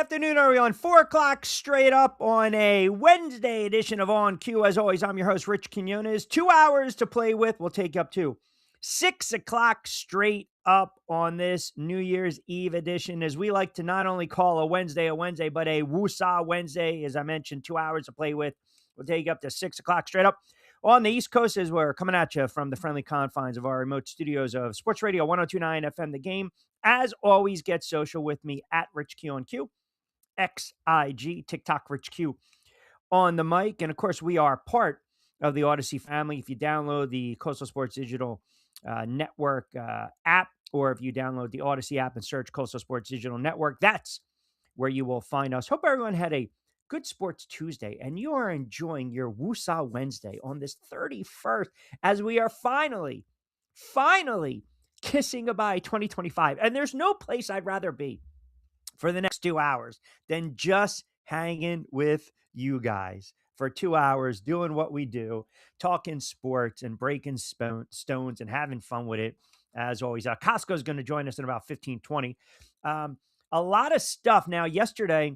afternoon. Are we on 4 o'clock straight up on a Wednesday edition of On Cue? As always, I'm your host, Rich Quinones. 2 hours to play with. We'll take you up to 6 o'clock straight up on this New Year's Eve edition, as we like to not only call a Wednesday, but a Woosah Wednesday. As I mentioned, 2 hours to play with. We'll take you up to 6 o'clock straight up. On the East Coast, as we're coming at you from the friendly confines of our remote studios of Sports Radio 102.9 FM The Game. As always, get social with me at Rich Q on Q, XIG, TikTok Rich Q on the mic. And of course, we are part of the AUDACY family. If you download the Coastal Sports Digital Network app, or if you download the AUDACY app and search Coastal Sports Digital Network, that's where you will find us. Hope everyone had a good Sports Tuesday and you are enjoying your Woosah Wednesday on this 31st, as we are finally kissing goodbye 2025. And there's no place I'd rather be for the next 2 hours than just hanging with you guys for 2 hours, doing what we do, talking sports and breaking stones and having fun with it. As always, Kosko is going to join us in about 15-20. A lot of stuff. Now, yesterday,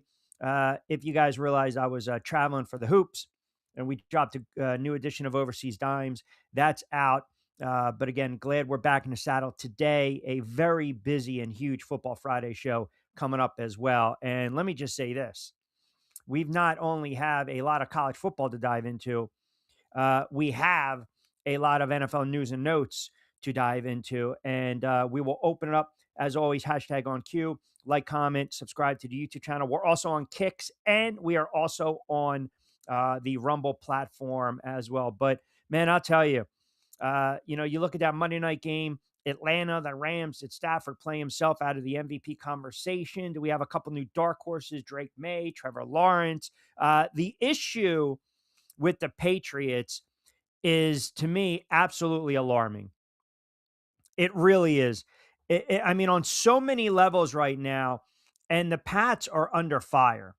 if you guys realize, I was traveling for the hoops, and we dropped a new edition of Overseas Dimes. That's out. But again, glad we're back in the saddle today. A very busy and huge Football Friday show coming up as well. And let me just say this. We've not only have a lot of college football to dive into, we have a lot of NFL news and notes to dive into. And we will open it up, as always, hashtag on cue. Like, comment, subscribe to the YouTube channel. We're also on Kicks, and we are also on the Rumble platform as well. But, man, I'll tell you, you look at that Monday night game, Atlanta, the Rams, did Stafford play himself out of the MVP conversation? Do we have a couple new dark horses, Drake May, Trevor Lawrence? The issue with the Patriots is, to me, absolutely alarming. It really is. I mean, on so many levels right now, and the Pats are under fire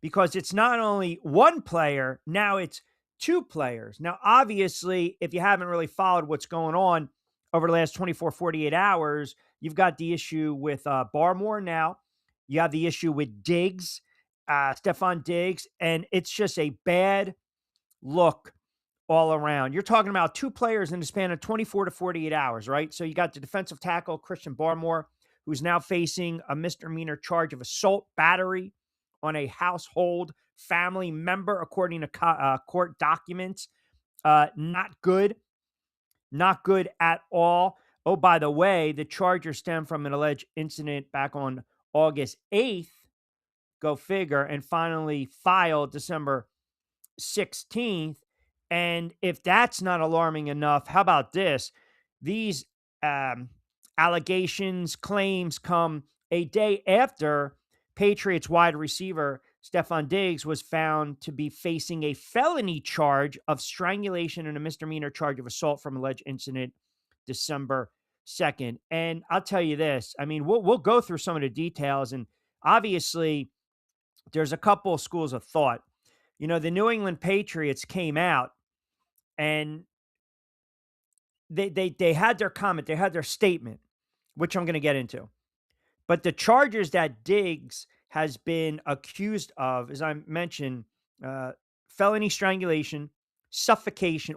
because it's not only one player, now it's two players. Now, obviously, if you haven't really followed what's going on over the last 24, 48 hours, you've got the issue with Barmore now. You have the issue with Diggs, Stefon Diggs, and it's just a bad look all around. You're talking about two players in the span of 24 to 48 hours, right? So you got the defensive tackle, Christian Barmore, who's now facing a misdemeanor charge of assault battery on a household family member, according to court documents. Not good. Not good at all. Oh, by the way, the charges stem from an alleged incident back on August 8th, go figure, and finally filed December 16th. And if that's not alarming enough, how about this? These allegations, claims come a day after Patriots wide receiver Stefon Diggs was found to be facing a felony charge of strangulation and a misdemeanor charge of assault from alleged incident December 2nd. And I'll tell you this, I mean, we'll go through some of the details, and obviously there's a couple of schools of thought. You know, the New England Patriots came out and they had their comment, they had their statement, which I'm going to get into. But the charges that Diggs has been accused of, as I mentioned, felony strangulation, suffocation,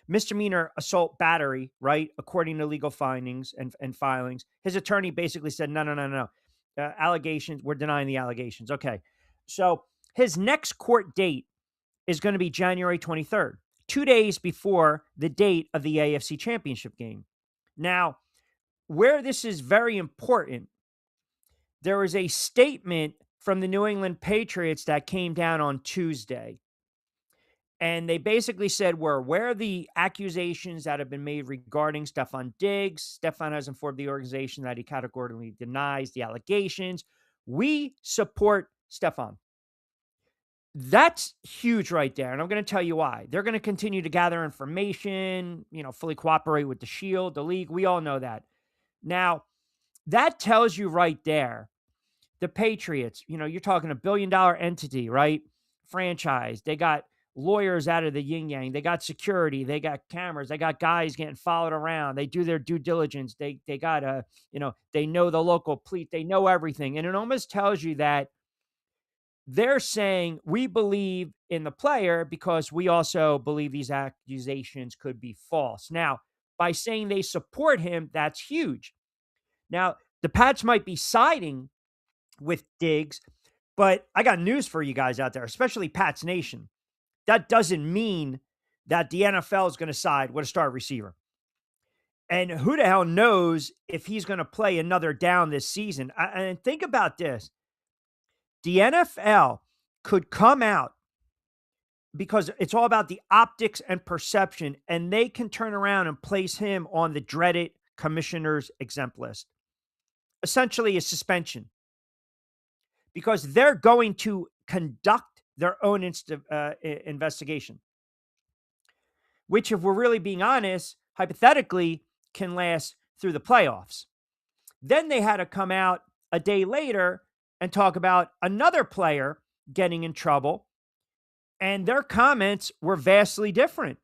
misdemeanor assault battery, right? According to legal findings and filings. His attorney basically said, no. Allegations, we're denying the allegations. Okay. So his next court date is going to be January 23rd, 2 days before the date of the AFC Championship game. Now, where this is very important, there was a statement from the New England Patriots that came down on Tuesday. And they basically said, we're aware of the accusations that have been made regarding Stefon Diggs. Stefon has informed the organization that he categorically denies the allegations. We support Stefon. That's huge right there. And I'm going to tell you why. They're going to continue to gather information, fully cooperate with the Shield, the league. We all know that. Now, that tells you right there, the Patriots, you're talking $1 billion entity, right? Franchise. They got lawyers out of the yin yang. They got security. They got cameras. They got guys getting followed around. They do their due diligence. They got they know the local police. They know everything. And it almost tells you that they're saying we believe in the player because we also believe these accusations could be false. Now, by saying they support him, that's huge. Now, the Pats might be siding with Diggs, but I got news for you guys out there, especially Pats Nation. That doesn't mean that the NFL is going to side with a star receiver. And who the hell knows if he's going to play another down this season? And think about this. The NFL could come out because it's all about the optics and perception, and they can turn around and place him on the dreaded commissioner's exempt list. Essentially a suspension, because they're going to conduct their own investigation, which, if we're really being honest, hypothetically can last through the playoffs. Then they had to come out a day later and talk about another player getting in trouble, and their comments were vastly different.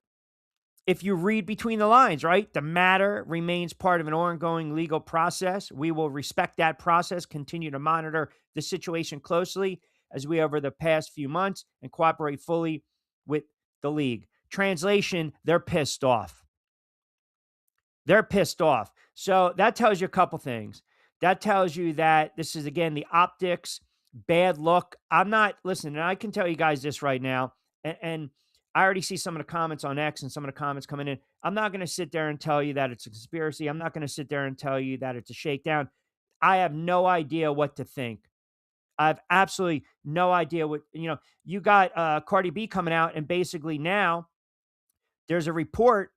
If you read between the lines, right? The matter remains part of an ongoing legal process. We will respect that process, continue to monitor the situation closely as we over the past few months, and cooperate fully with the league. Translation, they're pissed off. They're pissed off. So that tells you a couple things. That tells you that this is, again, the optics, bad look. I'm not, listen, and I can tell you guys this right now, and I already see some of the comments on X and some of the comments coming in. I'm not going to sit there and tell you that it's a conspiracy. I'm not going to sit there and tell you that it's a shakedown. I have no idea what to think. I have absolutely no idea what, you got Cardi B coming out, and basically now there's a report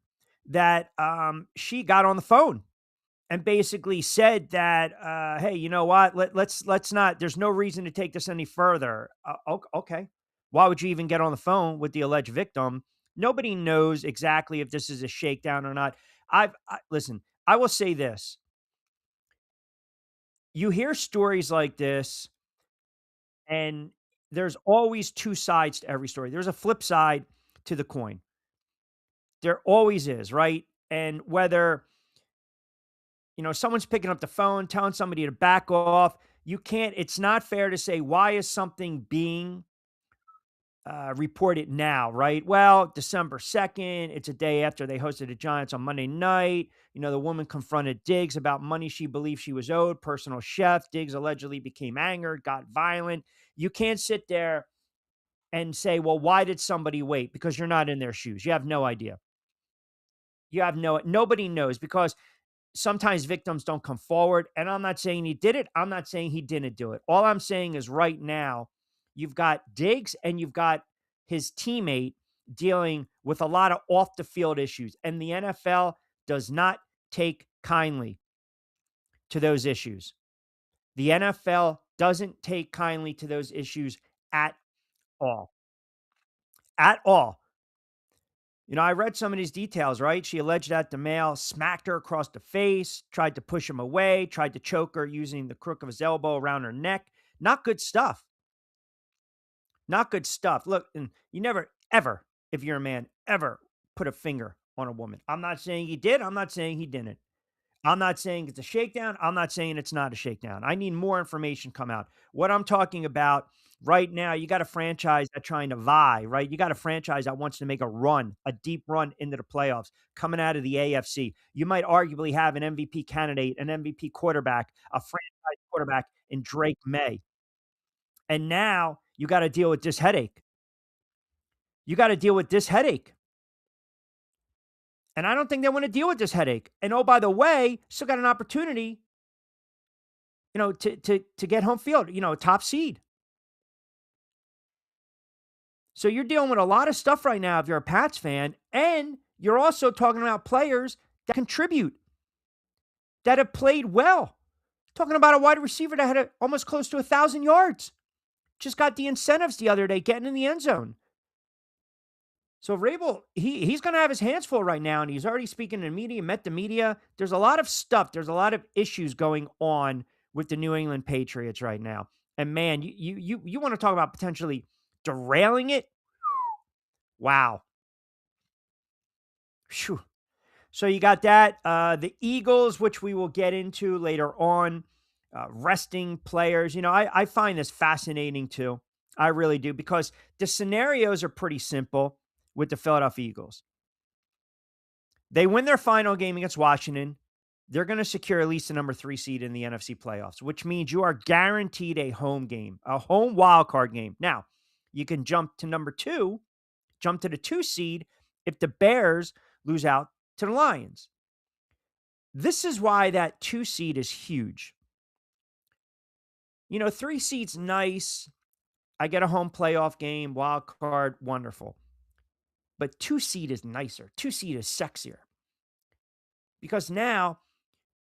that she got on the phone and basically said that, hey, you know what? Let's not. There's no reason to take this any further. Okay, why would you even get on the phone with the alleged victim? Nobody knows exactly if this is a shakedown or not. Listen. I will say this: you hear stories like this, and there's always two sides to every story. There's a flip side to the coin. There always is, right? And whether someone's picking up the phone, telling somebody to back off, it's not fair to say, why is something being reported now, right? Well, December 2nd, it's a day after they hosted the Giants on Monday night. The woman confronted Diggs about money she believed she was owed, personal chef. Diggs allegedly became angered, got violent. You can't sit there and say, well, why did somebody wait? Because you're not in their shoes. You have no idea. Nobody knows, because sometimes victims don't come forward. And I'm not saying he did it. I'm not saying he didn't do it. All I'm saying is right now, you've got Diggs and you've got his teammate dealing with a lot of off the field issues. And the NFL does not take kindly to those issues. The NFL doesn't take kindly to those issues at all. At all. I read some of these details, right? She alleged that the male smacked her across the face, tried to push him away, tried to choke her using the crook of his elbow around her neck. Not good stuff. Not good stuff. Look, and you never, ever, if you're a man, ever put a finger on a woman. I'm not saying he did. I'm not saying he didn't. I'm not saying it's a shakedown. I'm not saying it's not a shakedown. I need more information come out. What I'm talking about right now, you got a franchise that's trying to vie, right? You got a franchise that wants to make a run, a deep run into the playoffs, coming out of the AFC. You might arguably have an MVP candidate, an MVP quarterback, a franchise quarterback in Drake May. And now you got to deal with this headache. You got to deal with this headache. And I don't think they want to deal with this headache. And oh, by the way, still got an opportunity, to get home field, top seed. So you're dealing with a lot of stuff right now if you're a Pats fan, and you're also talking about players that contribute, that have played well. Talking about a wide receiver that had almost close to 1,000 yards. Just got the incentives the other day getting in the end zone. So Rabel, he's going to have his hands full right now, and he's already speaking to the media, met the media. There's a lot of stuff. There's a lot of issues going on with the New England Patriots right now. And man, you want to talk about potentially derailing it? Wow. Phew. So you got that. The Eagles, which we will get into later on, resting players. I find this fascinating too. I really do, because the scenarios are pretty simple with the Philadelphia Eagles. They win their final game against Washington. They're going to secure at least the number 3 seed in the NFC playoffs, which means you are guaranteed a home game, a home wild card game. Now, you can jump to number 2, jump to the 2 seed if the Bears lose out to the Lions. This is why that 2 seed is huge. 3 seed's nice. I get a home playoff game, wild card, wonderful. But 2 seed is nicer. 2 seed is sexier. Because now,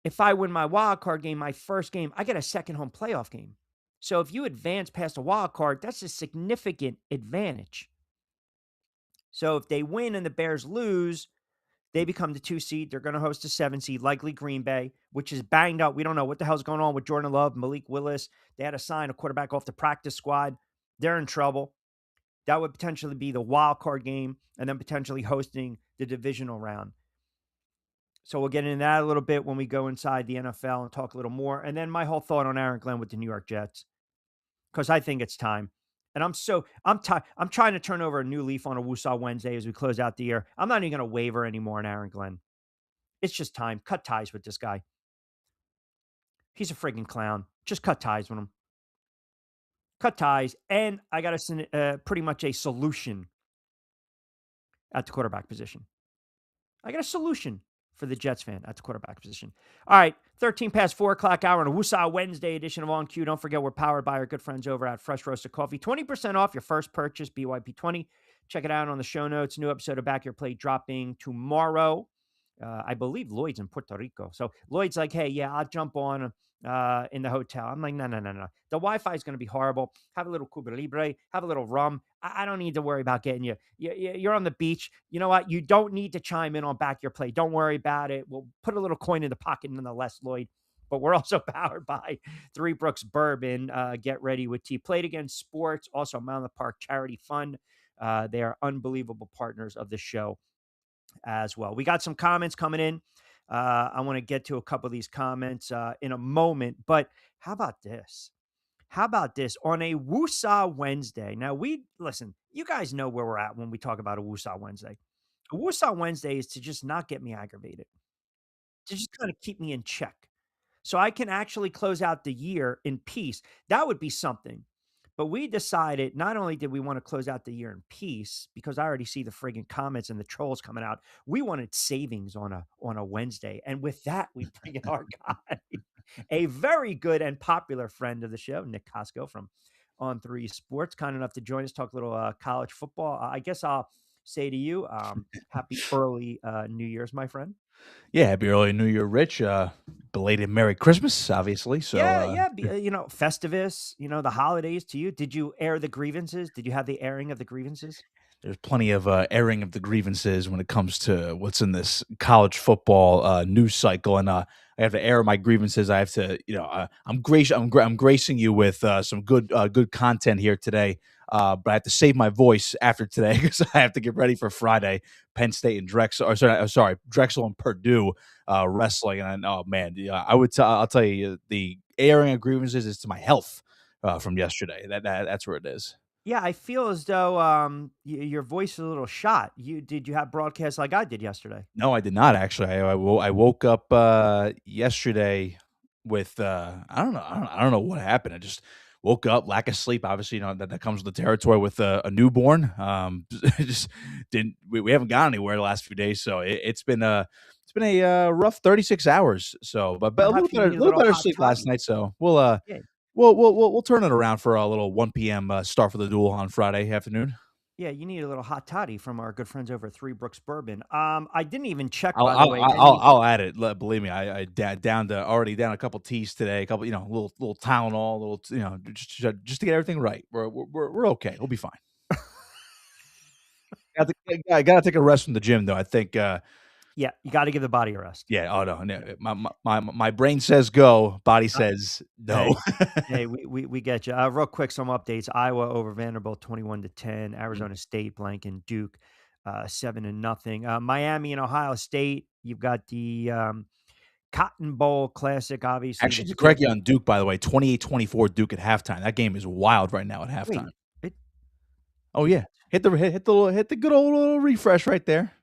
if I win my wild card game, my first game, I get a second home playoff game. So if you advance past a wild card, that's a significant advantage. So if they win and the Bears lose, they become the 2 seed. They're going to host a 7 seed, likely Green Bay, which is banged up. We don't know what the hell's going on with Jordan Love, Malik Willis. They had to sign a quarterback off the practice squad. They're in trouble. That would potentially be the wild card game and then potentially hosting the divisional round. So we'll get into that a little bit when we go inside the NFL and talk a little more. And then my whole thought on Aaron Glenn with the New York Jets, because I think it's time. And I'm trying to turn over a new leaf on a Woosah Wednesday as we close out the year. I'm not even going to waver anymore on Aaron Glenn. It's just time. Cut ties with this guy. He's a friggin' clown. Just cut ties with him. Cut ties. And I got pretty much a solution at the quarterback position. I got a solution for the Jets fan at the quarterback position. All right, 13 past 4 o'clock hour on a Woosah Wednesday edition of On Cue. Don't forget, we're powered by our good friends over at Fresh Roasted Coffee. 20% off your first purchase, BYP20. Check it out on the show notes. New episode of Back Your Plate dropping tomorrow. I believe Lloyd's in Puerto Rico. So Lloyd's like, hey, yeah, I'll jump on in the hotel. I'm like, no. The Wi-Fi is going to be horrible. Have a little Cuba Libre. Have a little rum. I don't need to worry about getting you. You're on the beach. You know what? You don't need to chime in on Back Your Plate. Don't worry about it. We'll put a little coin in the pocket nonetheless, Lloyd. But we're also powered by Three Brooks Bourbon. Get ready with tea. Played Against Sports. Also Mount the Park Charity Fund. They are unbelievable partners of the show as well. We got some comments coming in. I want to get to a couple of these comments in a moment. But how about this? How about this on a Woosah Wednesday? Now, listen, you guys know where we're at when we talk about a Woosah Wednesday. A Woosah Wednesday is to just not get me aggravated, to just kind of keep me in check so I can actually close out the year in peace. That would be something. But we decided not only did we want to close out the year in peace, because I already see the friggin' comments and the trolls coming out, we wanted savings on a Wednesday. And with that, we bring in our guy, a very good and popular friend of the show, Nick Kosko from On 3 Sports, kind enough to join us, talk a little college football. I guess I'll say to you, happy early New Year's, my friend. Yeah, happy early New Year, Rich. Belated Merry Christmas, obviously. Yeah, Festivus, the holidays to you. Did you air the grievances? Did you have the airing of the grievances? There's plenty of airing of the grievances when it comes to what's in this college football news cycle, and I have to air my grievances. I have to, I'm gracing you with some good content here today, but I have to save my voice after today because I have to get ready for Friday. Penn State and Drexel, or sorry, Drexel and Purdue wrestling, and oh man, I'll tell you, the airing of grievances is to my health from yesterday. That's where it is. Yeah, I feel as though your voice is a little shot. Did you have broadcasts like I did yesterday? No, I did not actually. I woke up yesterday with I don't know what happened. I just woke up, lack of sleep. Obviously, that comes with the territory with a newborn. Just didn't we haven't gone anywhere the last few days, so it's been a rough 36 hours. So, but Perhaps you need a a little little better hot sleep last toddy. night. So we'll Yeah, we'll turn it around for a little 1 p.m. Start for the duel on Friday afternoon. yeah, you need a little hot toddy from our good friends over at Three Brooks Bourbon. I didn't even check, I'll by the I'll way. I'll I'll add it. Believe me, I already down a couple teas today, a couple, little Tylenol, just to get everything right. We're okay. We'll be fine. I gotta take a rest from the gym though. I think Yeah, you got to give the body a rest. Yeah. Oh no, no. Yeah. My brain says go. Body Uh, says no. hey, hey, we get you. Real quick, some updates: Iowa over Vanderbilt, 21-10. Mm. Arizona State blanking Duke, 7-0. Miami and Ohio State. You've got the Cotton Bowl Classic. Obviously, the Actually, to correct kids. you on Duke, by the way, 28-24 Duke at halftime. That game is wild right now at halftime. Wait, it. Oh yeah, hit the good old little refresh right there.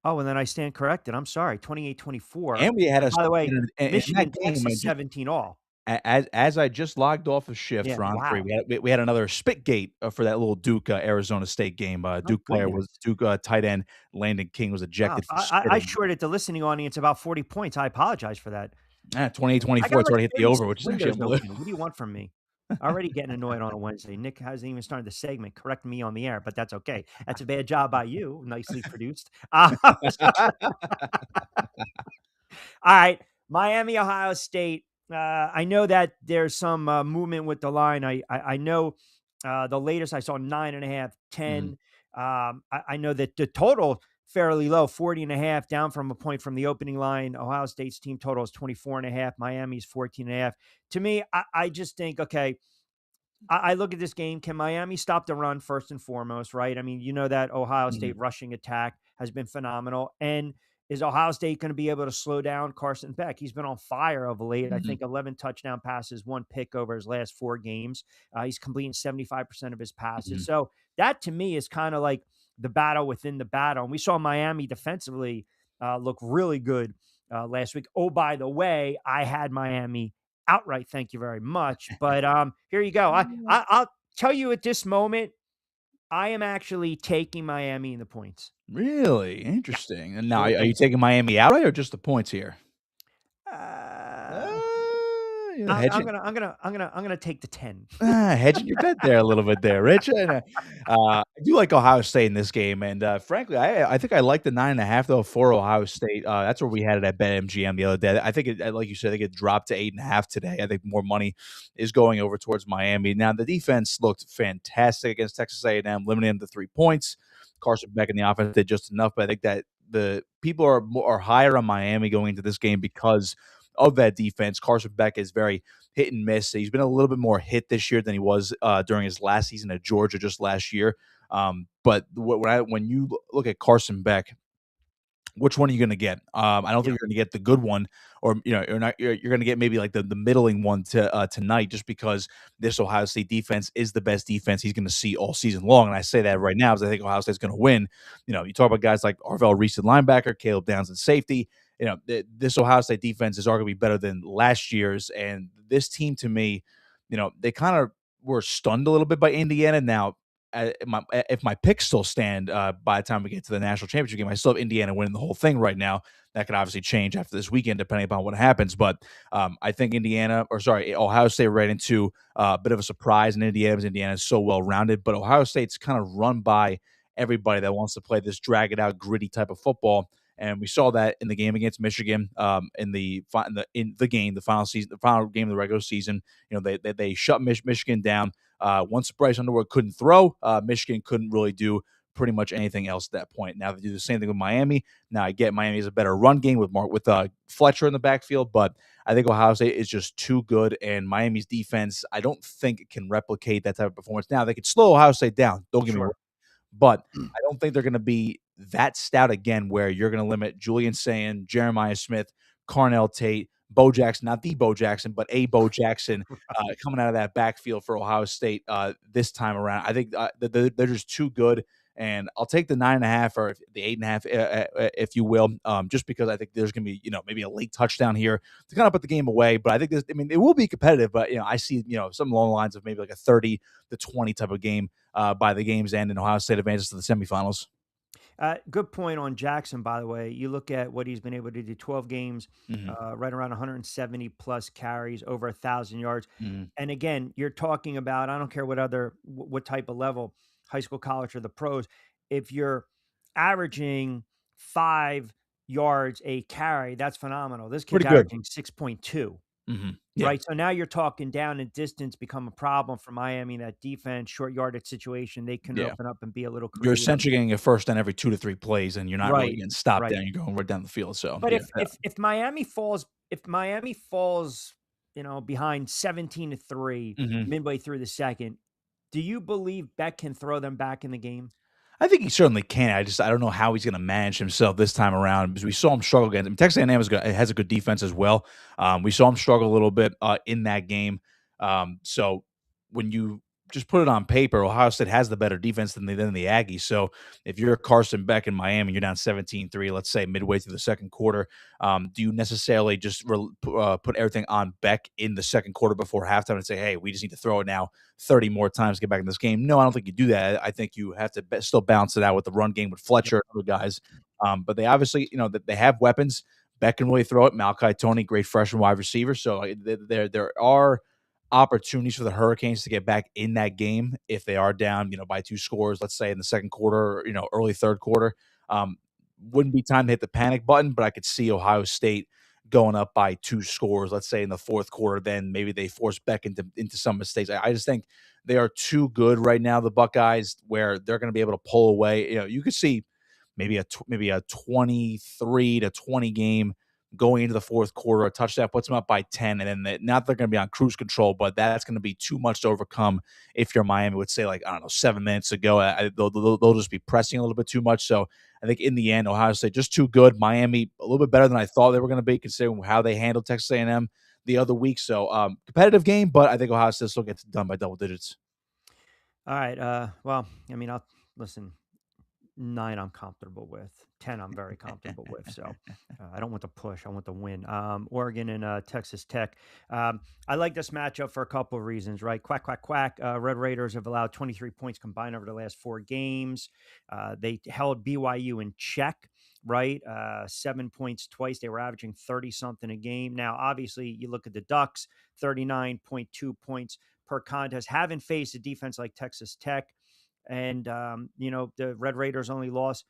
Oh, and then I stand corrected. I'm sorry, 28-24. And we had And a by the way, in that Michigan, game, Texas, 17 all. as I just logged off a shift Yeah, for on 3, wow. we had another Spitgate, for that little Duke, Arizona State game. My Duke player was goodness. Duke, tight end Landon King was Wow. ejected for I spitting. shorted the listening audience about 40 points. I apologize for that. 28-24, I got it's like already hit the over, 36 which is actually windows unbelievable. open. What do you want from me? Already getting annoyed on a Wednesday. Nick hasn't even started the segment correcting me on the air, but that's okay. That's a bad job by you. Nicely produced. All right, Miami, Ohio State. I know that there's some movement with the line. I know the latest I saw 9.5, Mhm, 10. I know that the total fairly low, 40.5, down from a point from the opening line. Ohio State's team total is 24.5. Miami's 14.5. To me, I just think, okay, I look at this game. Can Miami stop the run first and foremost, right? I mean, you know that Ohio mhm, State rushing attack has been phenomenal. And is Ohio State going to be able to slow down Carson Beck? He's been on fire of late. I mhm, think 11 touchdown passes, one pick over his last 4 games. He's completing 75% of his passes. mhm, So that to me is kind of like the battle within the battle. And we saw Miami defensively look really good last week. Oh, by the way, I had Miami outright. Thank you very much. But here you go. I'll tell you at this moment, I am actually taking Miami in the points. Really? Yeah, Interesting. And now, sure are you thing. taking Miami outright or just the points here? Uh, Yeah, I'm hedging. gonna take the 10. Hedging your bet there a little bit there, Rich. And, I do like Ohio State in this game, and, frankly, I think I like the 9.5 though for Ohio State. That's where we had it at BetMGM the other day. I think like you said, I think it dropped to 8.5 today. I think more money is going over towards Miami. Now, the defense looked fantastic against Texas A&M, limiting them to 3 points. Carson Beck in the offense did just enough, but I think that the people are higher on Miami going into this game because of that defense. Carson Beck is very hit and miss. He's been a little bit more hit this year than he was during his last season at Georgia just last year. But when you look at Carson Beck, which one are you going to get? I don't think Yeah, you're going to get the good one, or you're not. You're going to get maybe like the middling one tonight, just because this Ohio State defense is the best defense he's going to see all season long. And I say that right now because I think Ohio State's going to win. You talk about guys like Arvell Reese at linebacker, Caleb Downs at safety. This Ohio State defense is arguably better than last year's, and this team to me, they kind of were stunned a little bit by Indiana. Now, if my picks still stand by the time we get to the national championship game, I still have Indiana winning the whole thing right now. That could obviously change after this weekend, depending upon what happens. But I think Ohio State right into a bit of a surprise in Indiana. Indiana is so well rounded, but Ohio State's kind of run by everybody that wants to play this drag it out, gritty type of football. And we saw that in the game against Michigan, in the final season, the final game of the regular season. They shut Michigan down. Once Bryce Underwood couldn't throw, Michigan couldn't really do pretty much anything else at that point. Now they do the same thing with Miami. Now I get Miami is a better run game with Fletcher in the backfield, but I think Ohio State is just too good, and Miami's defense I don't think it can replicate that type of performance. Now they could slow Ohio State down. Don't get me wrong. sure. But I don't think they're going to be that stout again, where you're going to limit Julian Sayin, Jeremiah Smith, Carnell Tate, Bo Jackson, not the Bo Jackson, but a Bo Jackson coming out of that backfield for Ohio State this time around. I think they're just too good. And I'll take the 9.5 or the 8.5, if you will, just because I think there's going to be, maybe a late touchdown here to kind of put the game away. But I think it will be competitive. But I see, something along the lines of maybe like a 30-20 type of game by the game's end, and Ohio State advances to the semifinals. Good point on Jackson, by the way. You look at what he's been able to do: 12 games, Mhm, right around 170 plus carries, over 1,000 yards. mhm. And again, you're talking about, I don't care what type of level, high school, college, or the pros. If you're averaging 5 yards a carry, that's phenomenal. This kid's Pretty good. averaging 6.2. Yeah. right? So now you're talking down and distance become a problem for Miami. That defense, short yardage situation, they can Yeah. open up and be a little You're creative. essentially getting a first down every 2 to 3 plays, and you're not really Right, getting stopped right. down. You're going right down the field. So, But yeah. if Miami falls, behind 17-3 Mhm. midway through the second, do you believe Beck can throw them back in the game? I think he certainly can. I don't know how he's going to manage himself this time around because we saw him struggle against him. Texas A&M has a good defense as well. We saw him struggle a little bit in that game. So when you just put it on paper, Ohio State has the better defense than the Aggies. So if you're Carson Beck in Miami, you're down 17-3, let's say midway through the second quarter. Do you necessarily just put everything on Beck in the second quarter before halftime and say, hey, we just need to throw it now 30 more times to get back in this game? No, I don't think you do that. I think you have to still balance it out with the run game with Yep. Fletcher and other guys. But they obviously, that they have weapons. Beck can really throw it. Malachi Tony, great freshman wide receiver. So there are opportunities for the Hurricanes to get back in that game if they are down, by 2 scores, let's say in the second quarter, or, early third quarter. Um, wouldn't be time to hit the panic button, but I could see Ohio State going up by 2 scores, let's say in the fourth quarter. Then maybe they force Beck into some mistakes. I just think they are too good right now, the Buckeyes, where they're going to be able to pull away. You could see maybe a 23-20 game going into the fourth quarter. A touchdown puts them up by 10, and then not they're going to be on cruise control, but that's going to be too much to overcome if you're Miami. Would say, like, I don't know, 7 minutes ago, they'll just be pressing a little bit too much. So I think in the end, Ohio State just too good. Miami a little bit better than I thought they were going to be, considering how they handled Texas A&M the other week. So competitive game, but I think Ohio State still gets done by double digits. All right. Well, I mean, I'll listen. 9 I'm comfortable with. 10 I'm very comfortable with. So I don't want the push. I want the win. Oregon and Texas Tech. I like this matchup for a couple of reasons, right? Quack, quack, quack. Red Raiders have allowed 23 points combined over the last 4 games. They held BYU in check, right? 7 points twice. They were averaging 30 something a game. Now, obviously, you look at the Ducks, 39.2 points per contest. Haven't faced a defense like Texas Tech. And, the Red Raiders only lost.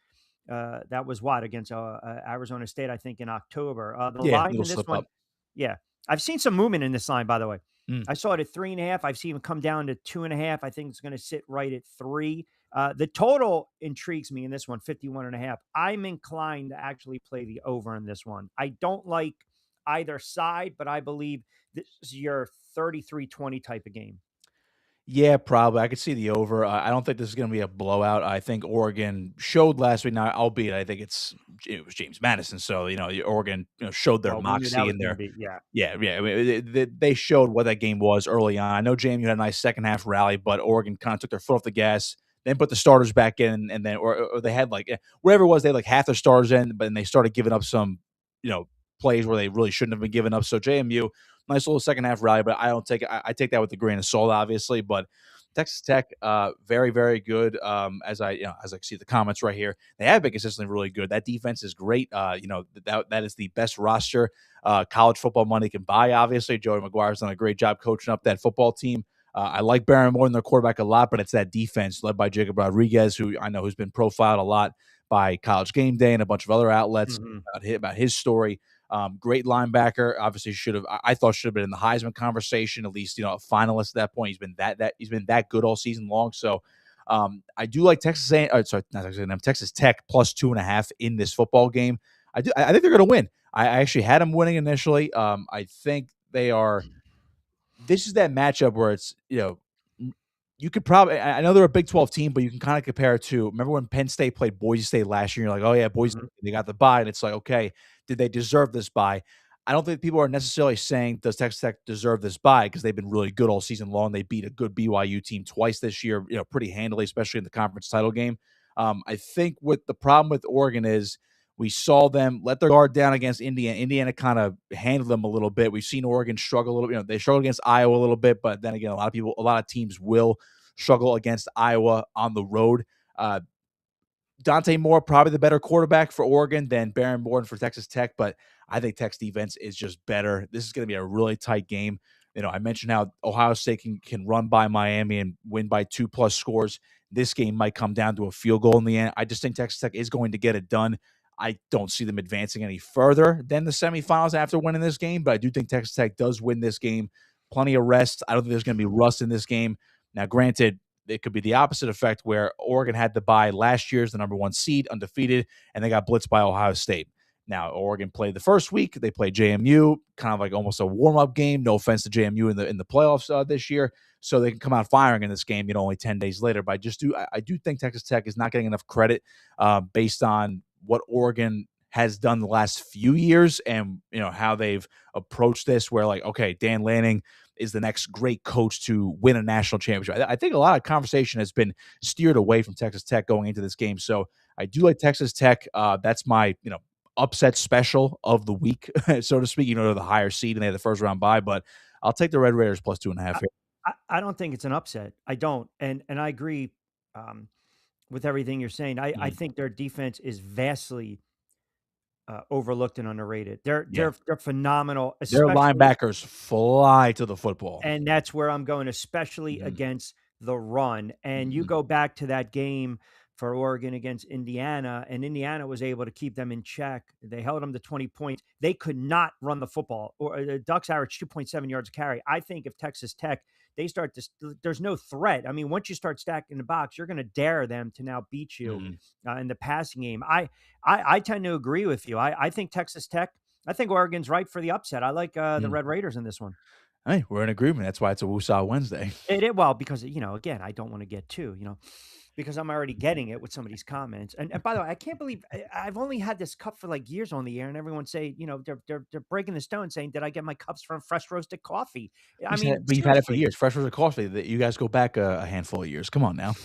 That was what against Arizona State, I think, in October. The Yeah, line little in this slip one, up. yeah, I've seen some movement in this line, by the way. Mm. I saw it at 3.5. I've seen it come down to 2.5. I think it's going to sit right at 3. The total intrigues me in this one, 51.5. I'm inclined to actually play the over in this one. I don't like either side, but I believe this is your 33-20 type of game. Yeah, probably. I could see the over. I don't think this is going to be a blowout. I think Oregon showed last week. Now, albeit I think it was James Madison, so Oregon showed their Well, we knew that moxie was and going to their be, yeah. yeah. I mean, they showed what that game was early on. I know JMU had a nice second half rally, but Oregon kind of took their foot off the gas, then put the starters back in, and then or they had wherever it was, they had like half their starters in, but then they started giving up some you know plays where they really shouldn't have been giving up. So JMU, nice little second half rally, but I don't take it. I take that with a grain of salt, obviously, but. Texas Tech, very, very good. As I see the comments right here, they have been consistently really good. That defense is great. That is the best roster college football money can buy. Obviously, Joey McGuire's done a great job coaching up that football team. I like Barmore and their quarterback a lot, but it's that defense led by Jacob Rodriguez, who I know who's been profiled a lot by College Game Day and a bunch of other outlets Mhm. about his story. Great linebacker. Obviously, I thought should have been in the Heisman conversation, at least a finalist at that point. He's been that good all season long. So I do like Texas Tech plus 2.5 in this football game. I think they're going to win. I actually had them winning initially. I think they are. This is that matchup where it's you could probably. I know they're a Big 12 team, but you can kind of compare it to. Remember when Penn State played Boise State last year? You're like, oh yeah, Boise Mhm. State, they got the bye, and it's like, okay, did they deserve this bye? I don't think people are necessarily saying does Texas Tech deserve this bye because they've been really good all season long. They beat a good BYU team twice this year, pretty handily, especially in the conference title game. I think what the problem with Oregon is we saw them let their guard down against Indiana. Indiana kind of handled them a little bit. We've seen Oregon struggle a little. They struggled against Iowa a little bit, but then again, a lot of teams will struggle against Iowa on the road. Dante Moore, probably the better quarterback for Oregon than Baron Morton for Texas Tech, but I think Tech's defense is just better. This is going to be a really tight game. I mentioned how Ohio State can run by Miami and win by 2+ scores. This game might come down to a field goal in the end. I just think Texas Tech is going to get it done. I don't see them advancing any further than the semifinals after winning this game, but I do think Texas Tech does win this game. Plenty of rest. I don't think there's going to be rust in this game. Now, granted, it could be the opposite effect where Oregon had to bye last year's the number 1 seed, undefeated, and they got blitzed by Ohio State. Now, Oregon played the first week. They played JMU, kind of like almost a warm-up game. No offense to JMU in the playoffs this year, so they can come out firing in this game, only 10 days later. But I do think Texas Tech is not getting enough credit based on what Oregon has done the last few years and how they've approached this, where like, okay, Dan Lanning is the next great coach to win a national championship. I think a lot of conversation has been steered away from Texas Tech going into this game. So I do like Texas Tech. That's my, upset special of the week, so to speak. They're the higher seed and they had the first round bye, but I'll take the Red Raiders plus 2.5 here. I don't think it's an upset. I don't. And I agree with everything you're saying. I think their defense is vastly overlooked and underrated. They're phenomenal. Their linebackers fly to the football. And that's where I'm going, especially against the run. And you go back to that game for Oregon against Indiana, and Indiana was able to keep them in check. They held them to 20 points. They could not run the football. Or the Ducks averaged 2.7 yards a carry. I think if Texas Tech, they start to, there's no threat. I mean, once you start stacking the box, you're going to dare them to now beat you in the passing game. I tend to agree with you. I think Texas Tech, I think Oregon's right for the upset. I like the Red Raiders in this one. Hey, we're in agreement. That's why it's a Woosah Wednesday. Well, because, again, I don't want to get too, because I'm already getting it with some of these comments. And by the way, I can't believe I've only had this cup for like years on the air, and everyone say, they're breaking the stone saying, did I get my cups from Fresh Roasted Coffee? But you've had it for years. Fresh Roasted Coffee. That you guys go back a handful of years. Come on now.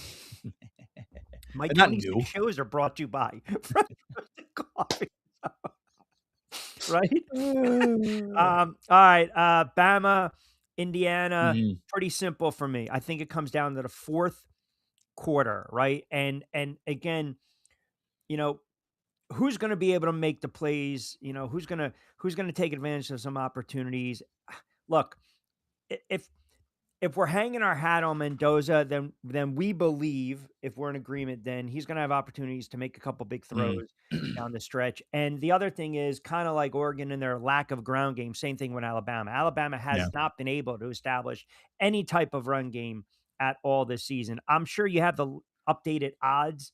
My 26 shows are brought to you by Fresh Roasted Coffee. Right? All right. Bama, Indiana, pretty simple for me. I think it comes down to the fourth quarter, right? And again, who's going to be able to make the plays? Who's going to take advantage of some opportunities? Look, if we're hanging our hat on Mendoza, then we believe, if we're in agreement, then he's going to have opportunities to make a couple big throws down the stretch. And the other thing is kind of like Oregon and their lack of ground game. Same thing with Alabama. Alabama has not been able to establish any type of run game at all this season. I'm sure you have the updated odds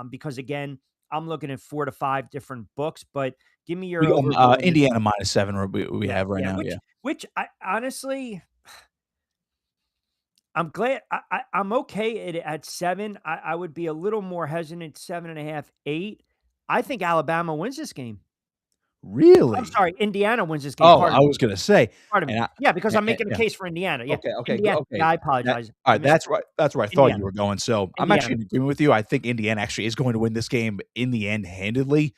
because, again, I'm looking at 4 to 5 different books, but give me your Indiana -7 we have right now. Which I honestly, I'm glad I'm okay at 7. I would be a little more hesitant, 7.5, 8. I think Alabama wins this game. Really? I'm sorry, Indiana wins this game. Oh, I was going to say. Pardon me. Because I'm making a case for Indiana. Yeah. Okay. Indiana. Yeah, I apologize. All right, that's right. That's where I thought you were going. So I'm actually in agreement with you. I think Indiana actually is going to win this game in the end handedly.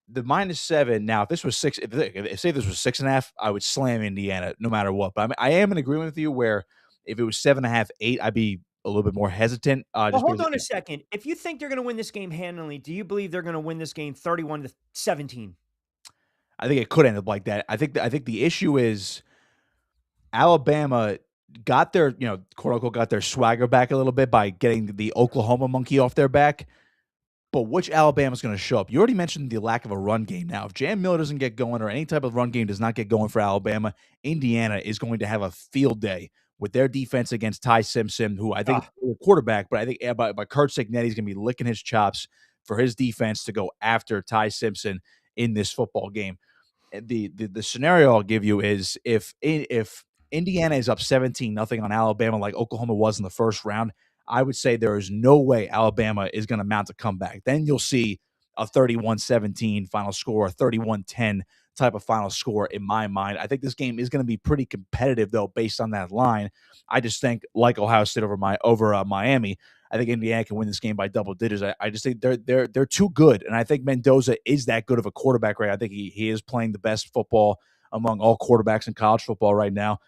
The -7. Now, if this was 6, if say this was 6.5, I would slam Indiana no matter what. But I am in agreement with you where if it was 7.5, 8, I'd be a little bit more hesitant. Well, hold on a second. If you think they're going to win this game handily, do you believe they're going to win this game 31-17? I think it could end up like that. I think the issue is Alabama got their, quote unquote, got their swagger back a little bit by getting the Oklahoma monkey off their back. But which Alabama's going to show up? You already mentioned the lack of a run game. Now, if Jam Miller doesn't get going or any type of run game does not get going for Alabama, Indiana is going to have a field day with their defense against Ty Simpson, who I think is a quarterback, but I think by Kurt Signetti's going to be licking his chops for his defense to go after Ty Simpson in this football game. The scenario I'll give you is if Indiana is up 17-0 on Alabama like Oklahoma was in the first round, I would say there is no way Alabama is going to mount a comeback. Then you'll see a 31-17 final score, a 31-10 type of final score in my mind. I think this game is going to be pretty competitive, though, based on that line. I just think, like Ohio State over Miami, I think Indiana can win this game by double digits. I just think they're too good, and I think Mendoza is that good of a quarterback. Right? I think he is playing the best football among all quarterbacks in college football right now.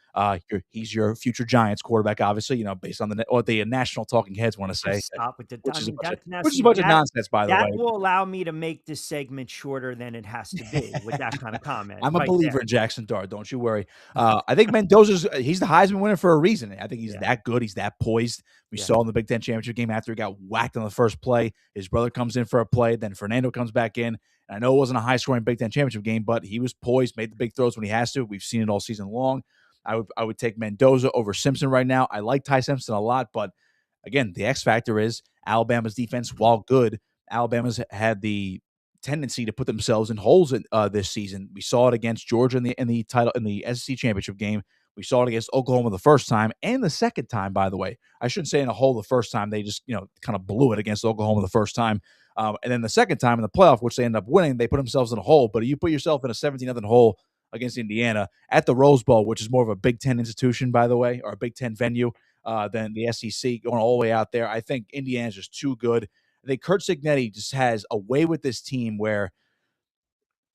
He's your future Giants quarterback, obviously, based on what the national talking heads want to say, Stop with the. I which is a mean, bunch of that now which is a see bunch of that nonsense, by the that way. will allow me to make this segment shorter than it has to be with that kind of comment I'm a right believer there. in Jackson Dart. Don't you worry. I think Mendoza's he's the Heisman winner for a reason. I think he's Yeah, that good. He's that poised. We yeah. saw in the Big Ten championship game after he got whacked on the first play. His brother comes in for a play. Then Fernando comes back in. And I know it wasn't a high scoring Big Ten championship game, but he was poised, made the big throws when he has to. We've seen it all season long. I would take Mendoza over Simpson right now. I like Ty Simpson a lot, but again, the X factor is Alabama's defense, while good, Alabama's had the tendency to put themselves in holes this season. We saw it against Georgia in the SEC championship game. We saw it against Oklahoma the first time and the second time. By the way, I shouldn't say in a hole the first time. They just kind of blew it against Oklahoma the first time, and then the second time in the playoff, which they ended up winning, they put themselves in a hole. But you put yourself in a 17-0 hole against Indiana at the Rose Bowl, which is more of a Big Ten institution, by the way, or a Big Ten venue than the SEC, going all the way out there. I think Indiana's just too good. I think Kurt Cignetti just has a way with this team where,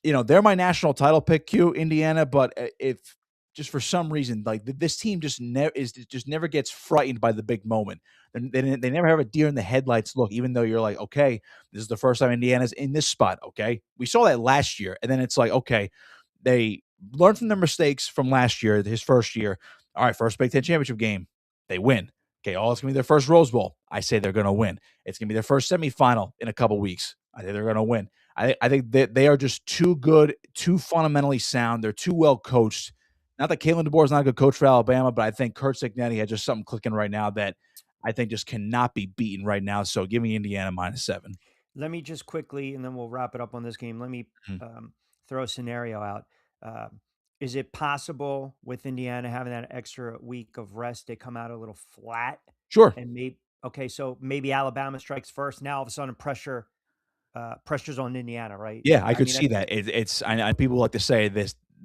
they're my national title pick, Indiana, but if just for some reason, like this team just never gets frightened by the big moment. They never have a deer in the headlights look, even though you're like, okay, this is the first time Indiana's in this spot. Okay, we saw that last year, and then it's like, okay, they learned from their mistakes from last year, his first year. All right, first Big Ten championship game, they win. Okay, it's going to be their first Rose Bowl. I say they're going to win. It's going to be their first semifinal in a couple weeks. I think they're going to win. I think that they are just too good, too fundamentally sound. They're too well coached. Not that Kalen DeBoer is not a good coach for Alabama, but I think Kurt Cignetti has just something clicking right now that I think just cannot be beaten right now. So give me Indiana -7. Let me just quickly, and then we'll wrap it up on this game. Let me Mhm. throw a scenario out. Is it possible with Indiana having that extra week of rest, they come out a little flat Sure. and maybe okay, so maybe Alabama strikes first. Now all of a sudden pressure's on Indiana, right? Yeah, I I could mean, see that. I people like to say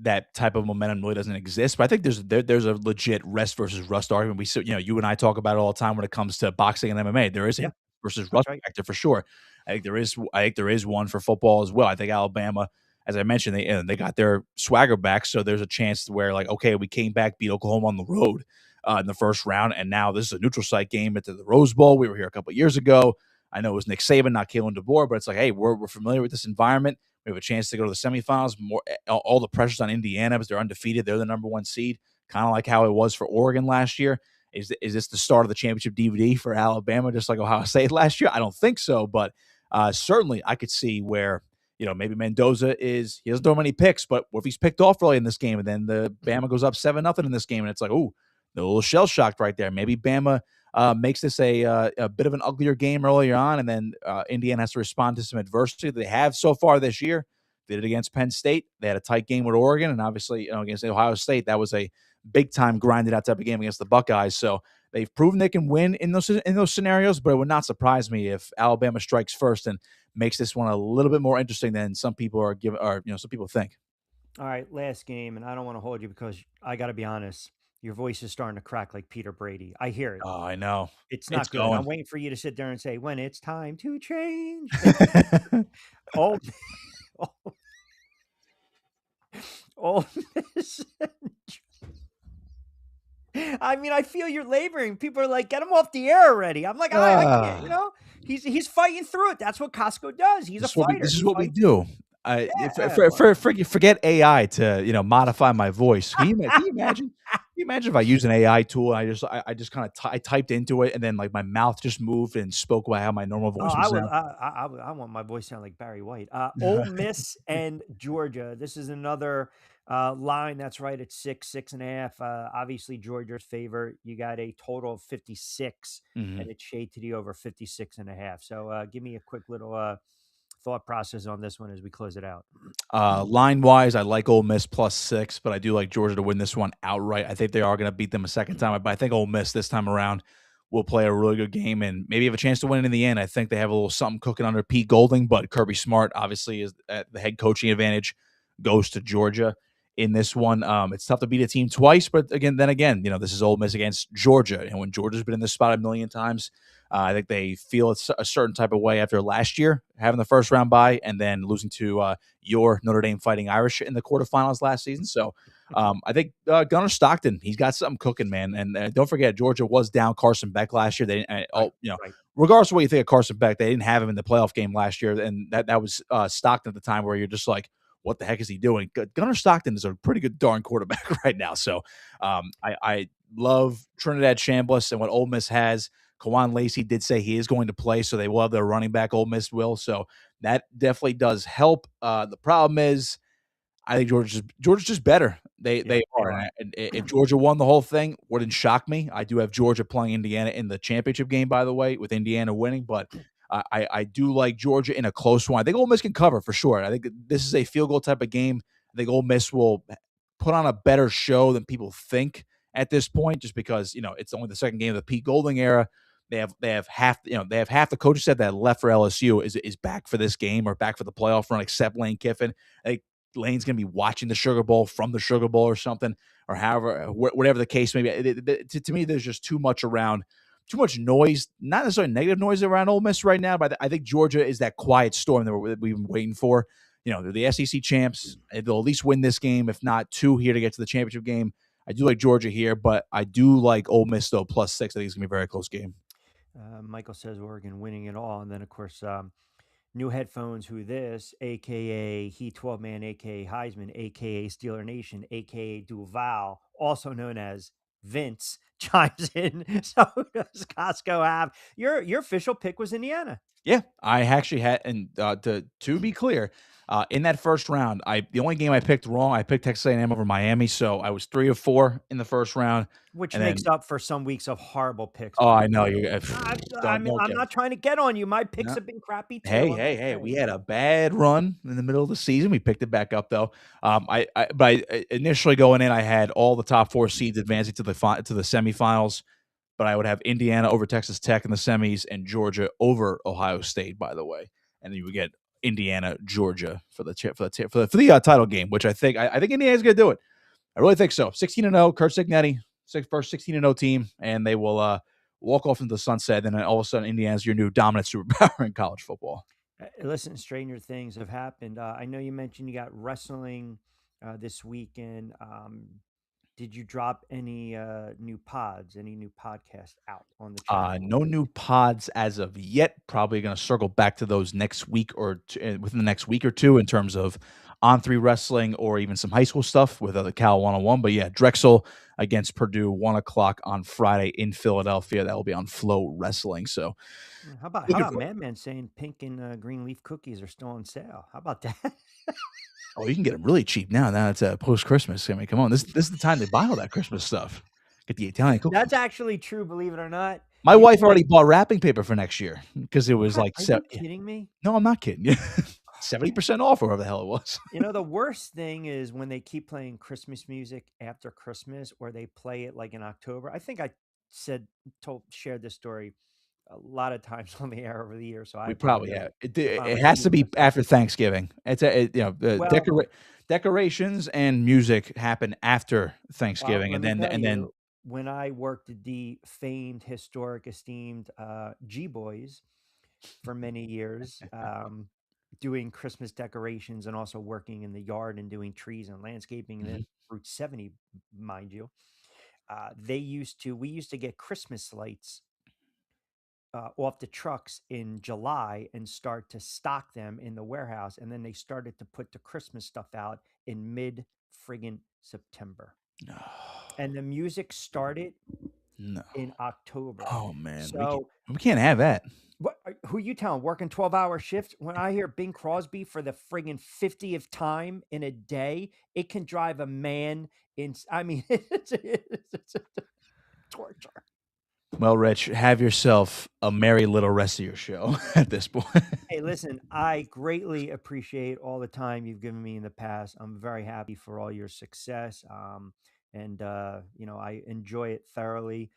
that type of momentum really doesn't exist, but I think there's a legit rest versus rust argument. You and I talk about it all the time when it comes to boxing and MMA. There is a yeah, versus that's rust right. factor for sure. I think there is one for football as well. I think Alabama, as I mentioned, they got their swagger back, so there's a chance where like, okay, we came back, beat Oklahoma on the road in the first round, and now this is a neutral site game at the Rose Bowl. We were here a couple of years ago. I know it was Nick Saban, not Kalen DeBoer, but it's like, hey, we're familiar with this environment. We have a chance to go to the semifinals. All the pressure's on Indiana because they're undefeated. They're the number one seed, kind of like how it was for Oregon last year. Is this the start of the championship DVD for Alabama, just like Ohio State last year? I don't think so, but certainly I could see where maybe Mendoza he doesn't throw many picks, but what if he's picked off early in this game and then the Bama goes up 7-0 in this game and it's like, ooh, a little shell shocked right there. Maybe Bama makes this a bit of an uglier game earlier on, and then Indiana has to respond to some adversity that they have so far this year. They did it against Penn State. They had a tight game with Oregon, and obviously against Ohio State, that was a big time grinded out type of game against the Buckeyes. So they've proven they can win in those scenarios, but it would not surprise me if Alabama strikes first and makes this one a little bit more interesting than some people some people think. All right, last game, and I don't want to hold you because I got to be honest, your voice is starting to crack like Peter Brady. I hear it. Oh, I know. It's It's not good. going. I'm waiting for you to sit there and say, "When it's time to change." All, all, all this. I mean, I feel you're laboring. People are like, "Get him off the air already." I'm like, I can't. Ah. He's fighting through it. That's what Cosco does. He's a fighter. This is He what we fights. do. Yeah, Forget AI to modify my voice. Can you imagine? Can you imagine if I use an AI tool and I just kind of I typed into it and then like my mouth just moved and spoke about how my normal oh, voice would sound? I want my voice to sound like Barry White. Ole Miss and Georgia. This is another line that's right at 6.5. Obviously, Georgia's favor. You got a total of 56, Mhm. and it's shade to the over 56.5. So give me a quick little thought process on this one as we close it out. Line wise, I like Ole Miss +6, but I do like Georgia to win this one outright. I think they are going to beat them a second time, but I think Ole Miss this time around will play a really good game and maybe have a chance to win in the end. I think they have a little something cooking under Pete Golding, but Kirby Smart obviously is at the head coaching advantage goes to Georgia in this one. It's tough to beat a team twice, but again, this is Ole Miss against Georgia, and when Georgia's been in this spot a million times, I think they feel it's a certain type of way after last year having the first round bye and then losing to your Notre Dame Fighting Irish in the quarterfinals last season. So I think Gunnar Stockton, he's got something cooking, man. And don't forget, Georgia was down Carson Beck last year. They, Right, you know, right. regardless of what you think of Carson Beck, they didn't have him in the playoff game last year, and that was Stockton at the time, where you're just like, what the heck is he doing? Gunnar Stockton is a pretty good darn quarterback right now. So I love Trinidad Chambliss and what Ole Miss has. Kawan Lacey did say he is going to play, so they will have their running back. Ole Miss will, so that definitely does help. The problem is, I think Georgia's just better. Yeah, They they are, are. and if Georgia won the whole thing, wouldn't shock me. I do have Georgia playing Indiana in the championship game, by the way, with Indiana winning, but I do like Georgia in a close one. I think Ole Miss can cover for sure. I think this is a field goal type of game. I think Ole Miss will put on a better show than people think at this point, just because it's only the second game of the Pete Golding era. They have half the coaches said that left for LSU is back for this game or back for the playoff run, except Lane Kiffin. I think Lane's going to be watching the Sugar Bowl from the Sugar Bowl or something, or however, whatever the case may be. To me, there's just too much around, too much noise, not necessarily negative noise around Ole Miss right now, but I think Georgia is that quiet storm that we've been waiting for. They're the SEC champs. They'll at least win this game, if not two here to get to the championship game. I do like Georgia here, but I do like Ole Miss, though, +6. I think it's going to be a very close game. Michael says Oregon winning it all, and then of course new headphones. Who this? AKA He 12 Man, AKA Heisman, AKA Steeler Nation, AKA Duval, also known as Vince, chimes in. So who does Costco have? Your official pick was Indiana. Yeah, I actually had, and to be clear, in that first round, the only game I picked wrong, I picked Texas A&M over Miami, so I was 3 of 4 in the first round, Which and makes then up for some weeks of horrible picks oh, by I know me. you I don't mean, don't I'm get me. not trying to get on you. My picks No. have been crappy too. Hey, I'm hey, just hey, we saying. had a bad run in the middle of the season. We picked it back up though. Initially going in, I had all the top 4 seeds advancing to the semifinals, but I would have Indiana over Texas Tech in the semis and Georgia over Ohio State, by the way. And then you would get Indiana, Georgia for the title game, which I think Indiana's going to do it. I really think so. 16-0, Kurt Signetti, first 16-0 team, and they will walk off into the sunset. And then all of a sudden, Indiana's your new dominant superpower in college football. Listen, stranger things have happened. I know you mentioned you got wrestling this weekend. Did you drop any new pods, any new podcasts out on the channel? No new pods as of yet. Probably going to circle back to those next week or within the next week or two in terms of on-3 wrestling or even some high school stuff with the Cal 101. But yeah, Drexel against Purdue, 1 o'clock on Friday in Philadelphia. That will be on Flow Wrestling. So How looking about for. Madman saying pink and green leaf cookies are still on sale? How about that? Oh, you can get them really cheap now. Now it's post Christmas. I mean, come on, this is the time to buy all that Christmas stuff. Get the Italian That's cookies. actually true, believe it or not. My You wife know already bought wrapping paper for next year because it was what? like Are you kidding me? no, I'm not kidding you. 70% off or whatever the hell it was. You know, the worst thing is when they keep playing Christmas music after Christmas or they play it like in October. I think I shared this story a lot of times on the air over the years, so I We probably apologize have. if I'm It has to repeating be myself. after Thanksgiving. The Well, decorations and music happen after Thanksgiving, let and me tell then you, when I worked at the famed, historic, esteemed G Boys for many years, doing Christmas decorations and also working in the yard and doing trees and landscaping and then Mhm. Route 70, mind you. We used to get Christmas lights off the trucks in July and start to stock them in the warehouse. And then they started to put the Christmas stuff out in mid friggin' September. No, And the music started no. in October. Oh man, So we can't have that. who you telling working 12-hour shifts? When I hear Bing Crosby for the friggin' 50th time in a day, it can drive a man in. I mean, it's torture. Well, Rich, have yourself a merry little rest of your show at this point. Hey, listen, I greatly appreciate all the time you've given me in the past. I'm very happy for all your success. And I enjoy it thoroughly.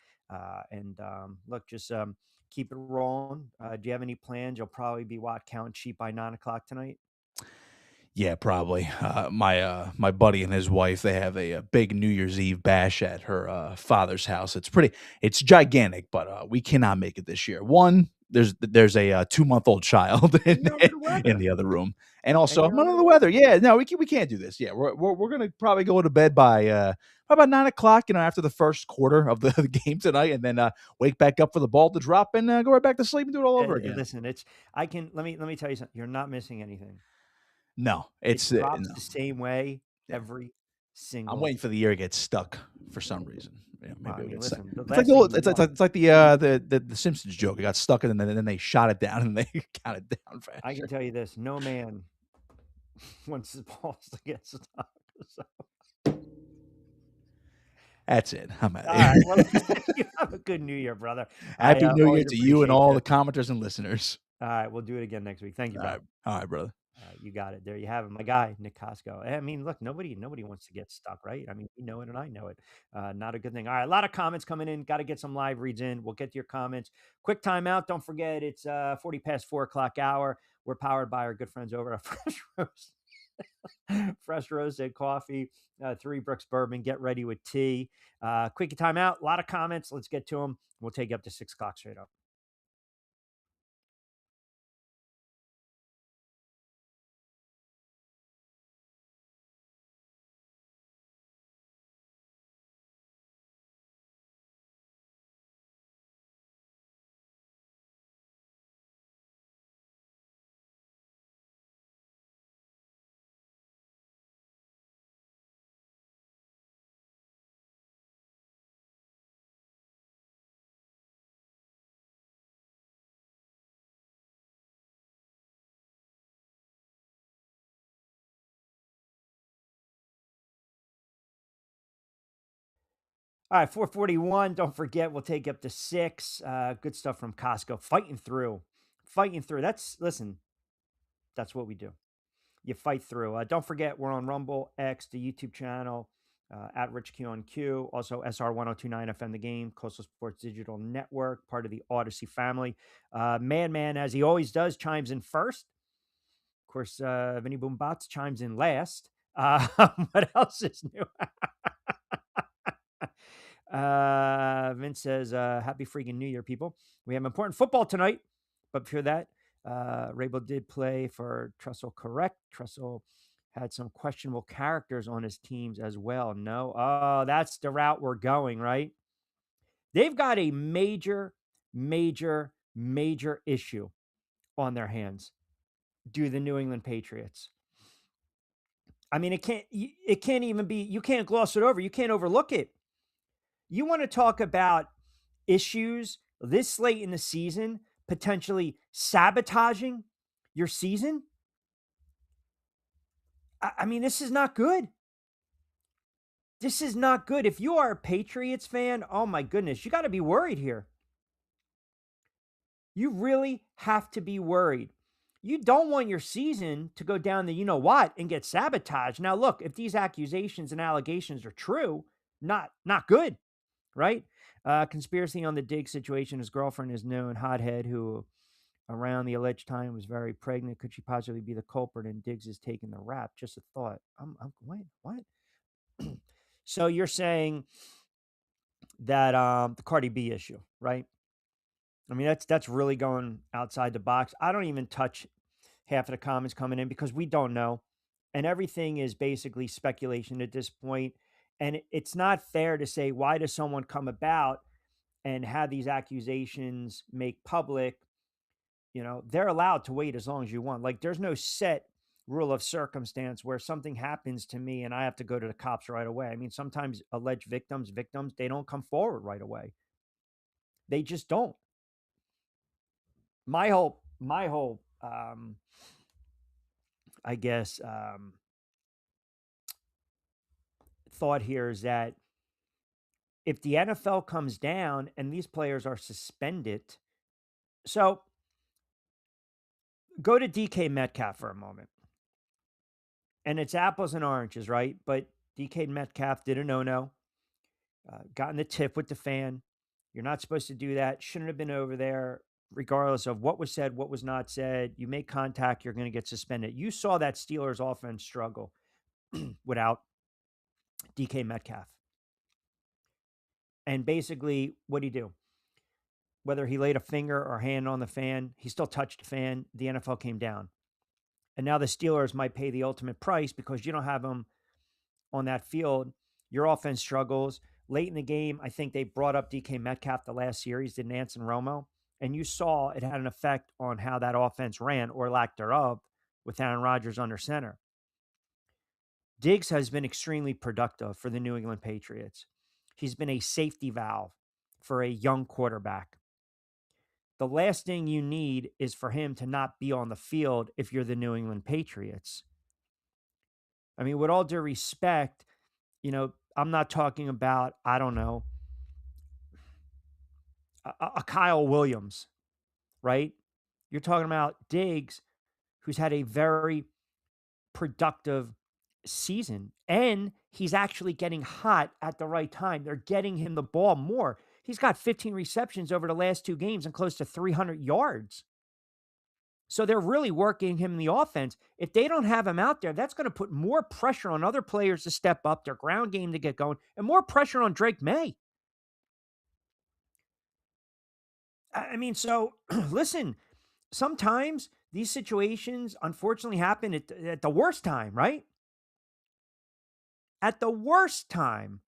Look, just keep it rolling. Do you have any plans? You'll probably be counting sheep by 9 o'clock tonight. Yeah, probably. My buddy and his wife, they have a big New Year's Eve bash at her father's house. It's gigantic, but we cannot make it this year. One, there's a 2-month-old child And you're under the in weather. the other room, and And also you're I'm under under the the weather. weather. Yeah, no, we can't do this. Yeah, we're gonna probably go to bed by about 9 o'clock. After the first quarter of the game tonight, and then wake back up for the ball to drop and go right back to sleep and do it all over again. Listen, it's I can let me tell you something. You're not missing anything. No, It it's drops no. the same way Yeah. every I'm single. waiting for the year to get stuck for some reason. Yeah, Well, maybe I it'll mean, get stuck. listen, the It's like last the thing little- you want. it's like the Simpsons joke. It got stuck and then they shot it down and they counted down I can faster. tell you this: no man wants his balls to get stuck. So, That's it. I'm out of all here. right. Well, listen, you have a good New Year, brother. I Happy New Year always to you and appreciate all you. the commenters and listeners. All right, we'll do it again next week. Thank you, bro. All right, brother. You got it. There you have it. My guy, Nick Kosko. I mean, look, nobody wants to get stuck, right? I mean, you know it and I know it. Not a good thing. All right, a lot of comments coming in. Got to get some live reads in. We'll get to your comments. Quick timeout. Don't forget, it's 40 past 4 o'clock hour. We're powered by our good friends over at Fresh Roast. Fresh roasted coffee, 3 Brooks Bourbon. Get ready with tea. Quickie timeout. A lot of comments. Let's get to them. We'll take you up to 6 o'clock straight up. All right, 441. Don't forget, we'll take you up to 6. Good stuff from Costco. Fighting through. Fighting through. Listen, that's what we do. You fight through. Don't forget, we're on Rumble, X, the YouTube channel, at Rich Q on Q. Also, SR 1029 FM The Game, Coastal Sports Digital Network, part of the Odyssey family. Man, as he always does, chimes in first. Of course, Vinny Boom Bots chimes in last. What else is new? Vince says, Happy freaking New Year, people. We have important football tonight. But before that, Rabel did play for Trussell, correct? Trussell had some questionable characters on his teams as well. No? Oh, that's the route we're going, right? They've got a major issue on their hands due to the New England Patriots. I mean, it can't even be, you can't gloss it over. You can't overlook it. You want to talk about issues this late in the season, potentially sabotaging your season? I mean, this is not good. This is not good. If you are a Patriots fan, oh my goodness, you got to be worried here. You really have to be worried. You don't want your season to go down the you know what and get sabotaged. Now, look, if these accusations and allegations are true, not good, right? Conspiracy on the Dig situation. His girlfriend is known hothead who around the alleged time was very pregnant. Could she possibly be the culprit? And Diggs is taking the rap. Just a thought. Wait, what? So you're saying that the Cardi B issue, right? I mean, that's really going outside the box. I don't even touch half of the comments coming in because we don't know. And everything is basically speculation at this point. And it's not fair to say, why does someone come about and have these accusations make public? They're allowed to wait as long as you want. Like, there's no set rule of circumstance where something happens to me and I have to go to the cops right away. I mean, sometimes alleged victims, they don't come forward right away. They just don't. My whole I guess thought here is that if the NFL comes down and these players are suspended, so go to DK Metcalf for a moment. And it's apples and oranges, right? But DK Metcalf did a no-no, got in the tip with the fan. You're not supposed to do that. Shouldn't have been over there. regardless of what was said, what was not said. You make contact, you're going to get suspended. You saw that Steelers offense struggle without DK Metcalf. And basically, what do you do? Whether he laid a finger or hand on the fan, he still touched the fan. The NFL came down. And now the Steelers might pay the ultimate price because you don't have them on that field. Your offense struggles. Late in the game, I think they brought up DK Metcalf the last series, did Nance and Romo. And you saw it had an effect on how that offense ran or lack thereof with Aaron Rodgers under center. Diggs has been extremely productive for the New England Patriots. He's been a safety valve for a young quarterback. The last thing you need is for him to not be on the field if you're the New England Patriots. I mean, with all due respect, I'm not talking about, I don't know, a Kyle Williams, right? You're talking about Diggs, who's had a very productive season, and he's actually getting hot at the right time. They're getting him the ball more. He's got 15 receptions over the last 2 games and close to 300 yards. So they're really working him in the offense. If they don't have him out there, that's going to put more pressure on other players to step up, their ground game to get going, and more pressure on Drake May. I mean, so listen, sometimes these situations unfortunately happen at the worst time, right? At the worst time.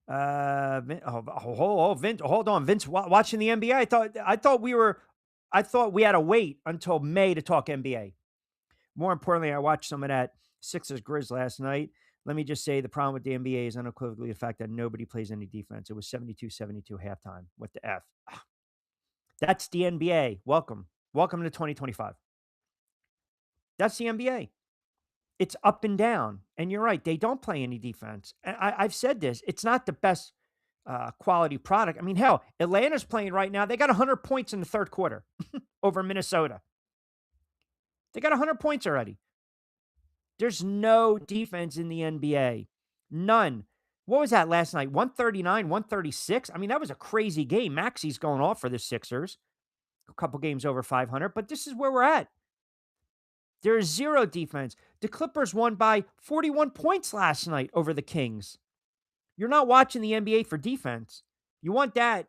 Vince, hold on, Vince. Watching the NBA, I thought we had to wait until May to talk NBA. More importantly, I watched some of that Sixers Grizz last night. Let me just say the problem with the NBA is unequivocally the fact that nobody plays any defense. It was 72-72 halftime. What the F? That's the NBA. Welcome to 2025. That's the NBA. It's up and down. And you're right. They don't play any defense. And I've said this. It's not the best quality product. I mean, hell, Atlanta's playing right now. They got 100 points in the third quarter over Minnesota. They got 100 points already. There's no defense in the NBA. None. What was that last night? 139, 136? I mean, that was a crazy game. Maxi's going off for the Sixers. A couple games over 500. But this is where we're at. There is zero defense. The Clippers won by 41 points last night over the Kings. You're not watching the NBA for defense. You want that,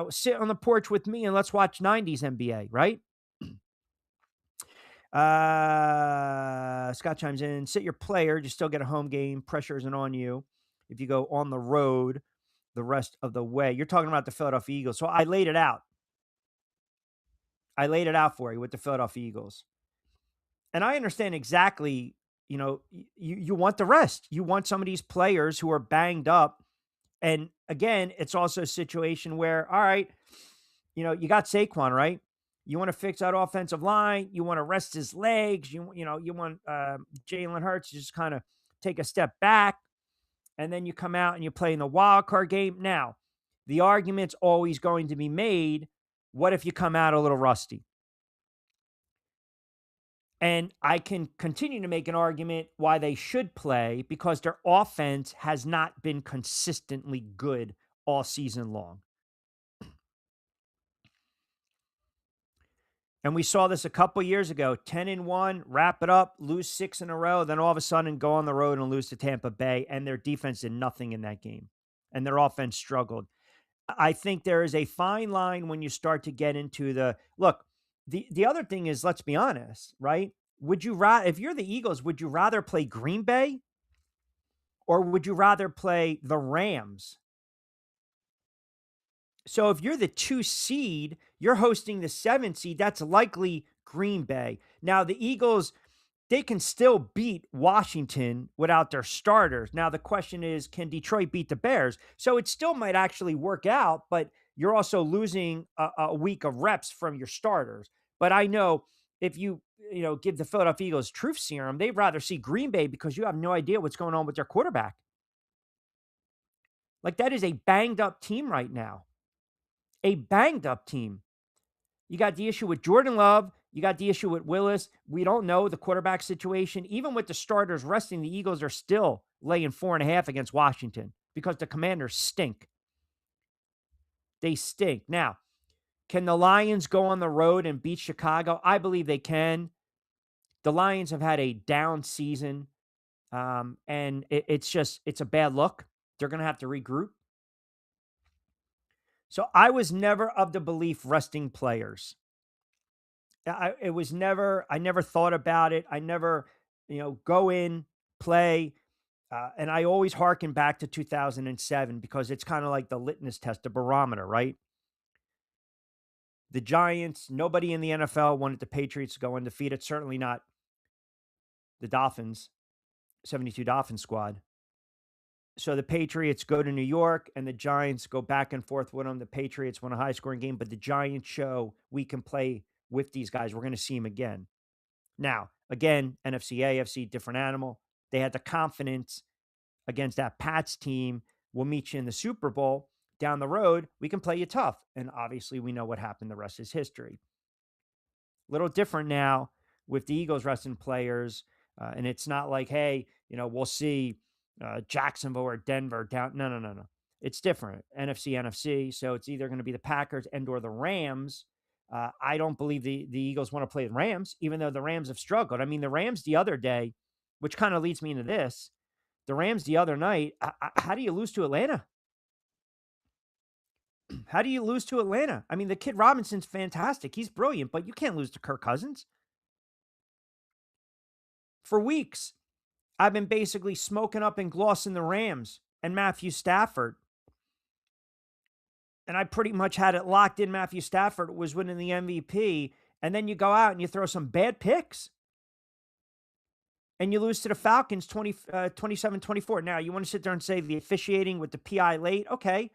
sit on the porch with me and let's watch 90s NBA, right? Scott chimes in, sit your player, you still get a home game. Pressure isn't on you if you go on the road the rest of the way. You're talking about the Philadelphia Eagles. So I laid it out. I laid it out for you with the Philadelphia Eagles. And I understand exactly, you want the rest. You want some of these players who are banged up. And again, it's also a situation where, all right, you got Saquon, right? You want to fix that offensive line. You want to rest his legs. You want Jalen Hurts to just kind of take a step back. And then you come out and you play in the wild card game. Now, the argument's always going to be made. What if you come out a little rusty? And I can continue to make an argument why they should play because their offense has not been consistently good all season long. And we saw this a couple years ago, 10-1, wrap it up, lose 6 in a row, then all of a sudden go on the road and lose to Tampa Bay, and their defense did nothing in that game, and their offense struggled. I think there is a fine line when you start to get into the other thing is, let's be honest, right? If you're the Eagles, would you rather play Green Bay or would you rather play the Rams? So if you're the 2 seed, you're hosting the 7 seed, that's likely Green Bay. Now, the Eagles, they can still beat Washington without their starters. Now, the question is, can Detroit beat the Bears? So it still might actually work out, but you're also losing a week of reps from your starters. But I know if you give the Philadelphia Eagles truth serum, they'd rather see Green Bay because you have no idea what's going on with their quarterback. Like, that is a banged up team right now. A banged up team. You got the issue with Jordan Love. You got the issue with Willis. We don't know the quarterback situation. Even with the starters resting, the Eagles are still laying 4.5 against Washington because the Commanders stink. They stink. Now, Can the Lions go on the road and beat Chicago? I believe they can. The Lions have had a down season, and it's a bad look. They're going to have to regroup. So I was never of the belief resting players. I never thought about it. I never, go in, play. And I always harken back to 2007 because it's kind of like the litmus test, the barometer, right? The Giants, nobody in the NFL wanted the Patriots to go undefeated. Certainly not the Dolphins, 72 Dolphin squad. So the Patriots go to New York and the Giants go back and forth with them. The Patriots won a high scoring game, but the Giants show we can play with these guys. We're going to see them again. Now, again, NFC, AFC, different animal. They had the confidence against that Pats team. We'll meet you in the Super Bowl down the road. We can play you tough. And obviously, we know what happened. The rest is history. A little different now with the Eagles resting players. And it's not like, hey, we'll see Jacksonville or Denver down. No. It's different. NFC. So it's either going to be the Packers and or the Rams. I don't believe the Eagles want to play the Rams, even though the Rams have struggled. I mean, the Rams the other day, which kind of leads me into this. The Rams the other night, how do you lose to Atlanta? How do you lose to Atlanta? I mean, the kid Robinson's fantastic. He's brilliant, but you can't lose to Kirk Cousins. For weeks, I've been basically smoking up and glossing the Rams and Matthew Stafford. And I pretty much had it locked in. Matthew Stafford was winning the MVP. And then you go out and you throw some bad picks. And you lose to the Falcons 27-24. Now, you want to sit there and say the officiating with the PI late? Okay.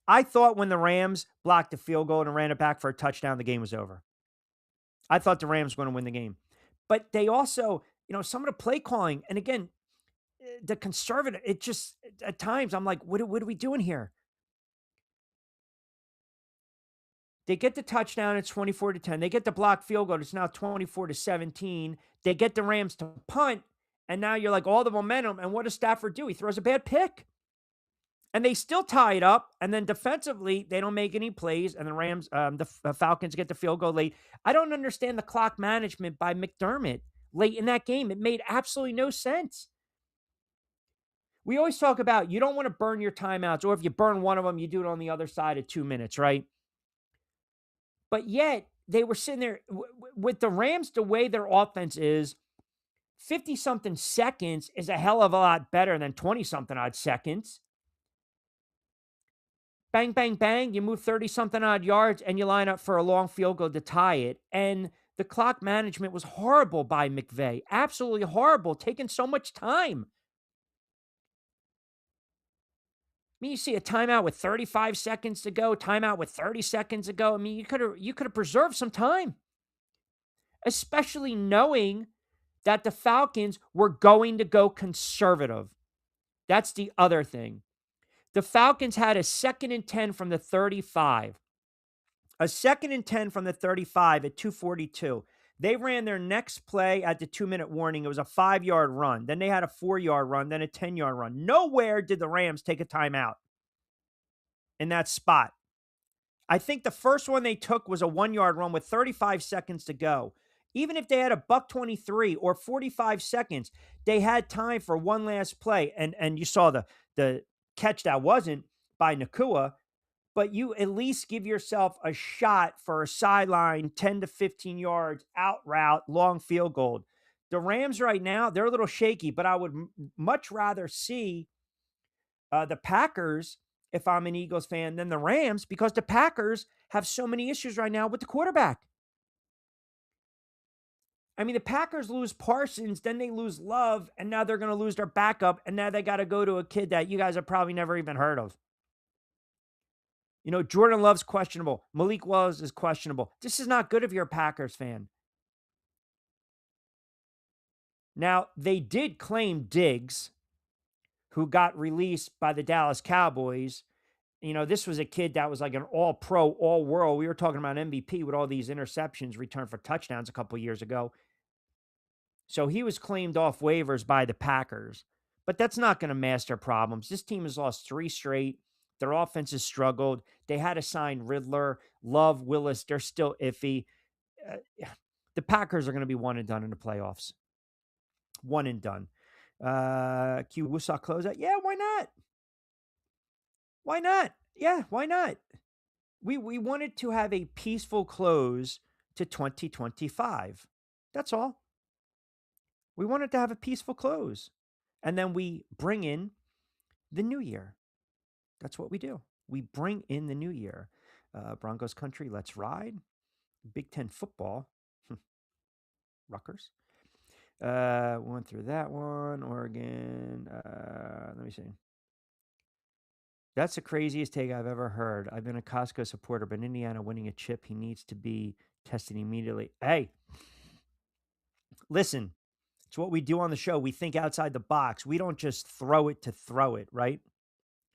I thought when the Rams blocked the field goal and ran it back for a touchdown, the game was over. I thought the Rams were going to win the game. But they also, some of the play calling, and again, the conservative, it just, at times, I'm like, what are we doing here? They get the touchdown, it's 24-10. They get the blocked field goal, it's now 24-17. They get the Rams to punt, and now you're like, all the momentum, and what does Stafford do? He throws a bad pick. And they still tie it up, and then defensively, they don't make any plays, and the Rams, the Falcons get the field goal late. I don't understand the clock management by McDermott late in that game. It made absolutely no sense. We always talk about you don't want to burn your timeouts, or if you burn one of them, you do it on the other side at 2 minutes, right? But yet, they were sitting there with the Rams, the way their offense is, 50-something seconds is a hell of a lot better than 20-something odd seconds. Bang, bang, bang, you move 30-something odd yards, and you line up for a long field goal to tie it. And the clock management was horrible by McVay. Absolutely horrible, taking so much time. I mean, you see a timeout with 35 seconds to go, timeout with 30 seconds to go. I mean, you could have preserved some time, especially knowing that the Falcons were going to go conservative. That's the other thing. The Falcons had a 2nd and 10 from the 35. A 2nd and 10 from the 35 at 2:42. They ran their next play at the 2-minute warning. It was a 5-yard run. Then they had a 4-yard run, then a 10-yard run. Nowhere did the Rams take a timeout in that spot. I think the first one they took was a 1-yard run with 35 seconds to go. Even if they had a $1.23 or 45 seconds, they had time for one last play. And you saw the catch that wasn't by Nakua, but you at least give yourself a shot for a sideline 10 to 15 yards out route, long field goal. The Rams right now, they're a little shaky, but I would much rather see the Packers, if I'm an Eagles fan, than the Rams, because the Packers have so many issues right now with the quarterback. I mean, the Packers lose Parsons, then they lose Love, and now they're going to lose their backup, and now they got to go to a kid that you guys have probably never even heard of. Jordan Love's questionable. Malik Willis is questionable. This is not good if you're a Packers fan. Now, they did claim Diggs, who got released by the Dallas Cowboys. This was a kid that was like an all-pro, all-world. We were talking about MVP with all these interceptions returned for touchdowns a couple years ago. So he was claimed off waivers by the Packers. But that's not going to mask their problems. This team has lost 3 straight. Their offense has struggled. They had to sign Riddler, Love, Willis. They're still iffy. The Packers are going to be one and done in the playoffs. One and done. Q Wusa closeout. Yeah, why not? Why not? Yeah, why not? We wanted to have a peaceful close to 2025. That's all. We wanted to have a peaceful close. And then we bring in the new year. That's what we do. We bring in the new year. Broncos country, let's ride. Big Ten football. Rutgers. Went through that one. Oregon. Let me see. That's the craziest take I've ever heard. I've been a Costco supporter, but Indiana winning a chip, he needs to be tested immediately. Hey, listen, it's what we do on the show. We think outside the box. We don't just throw it to throw it, right?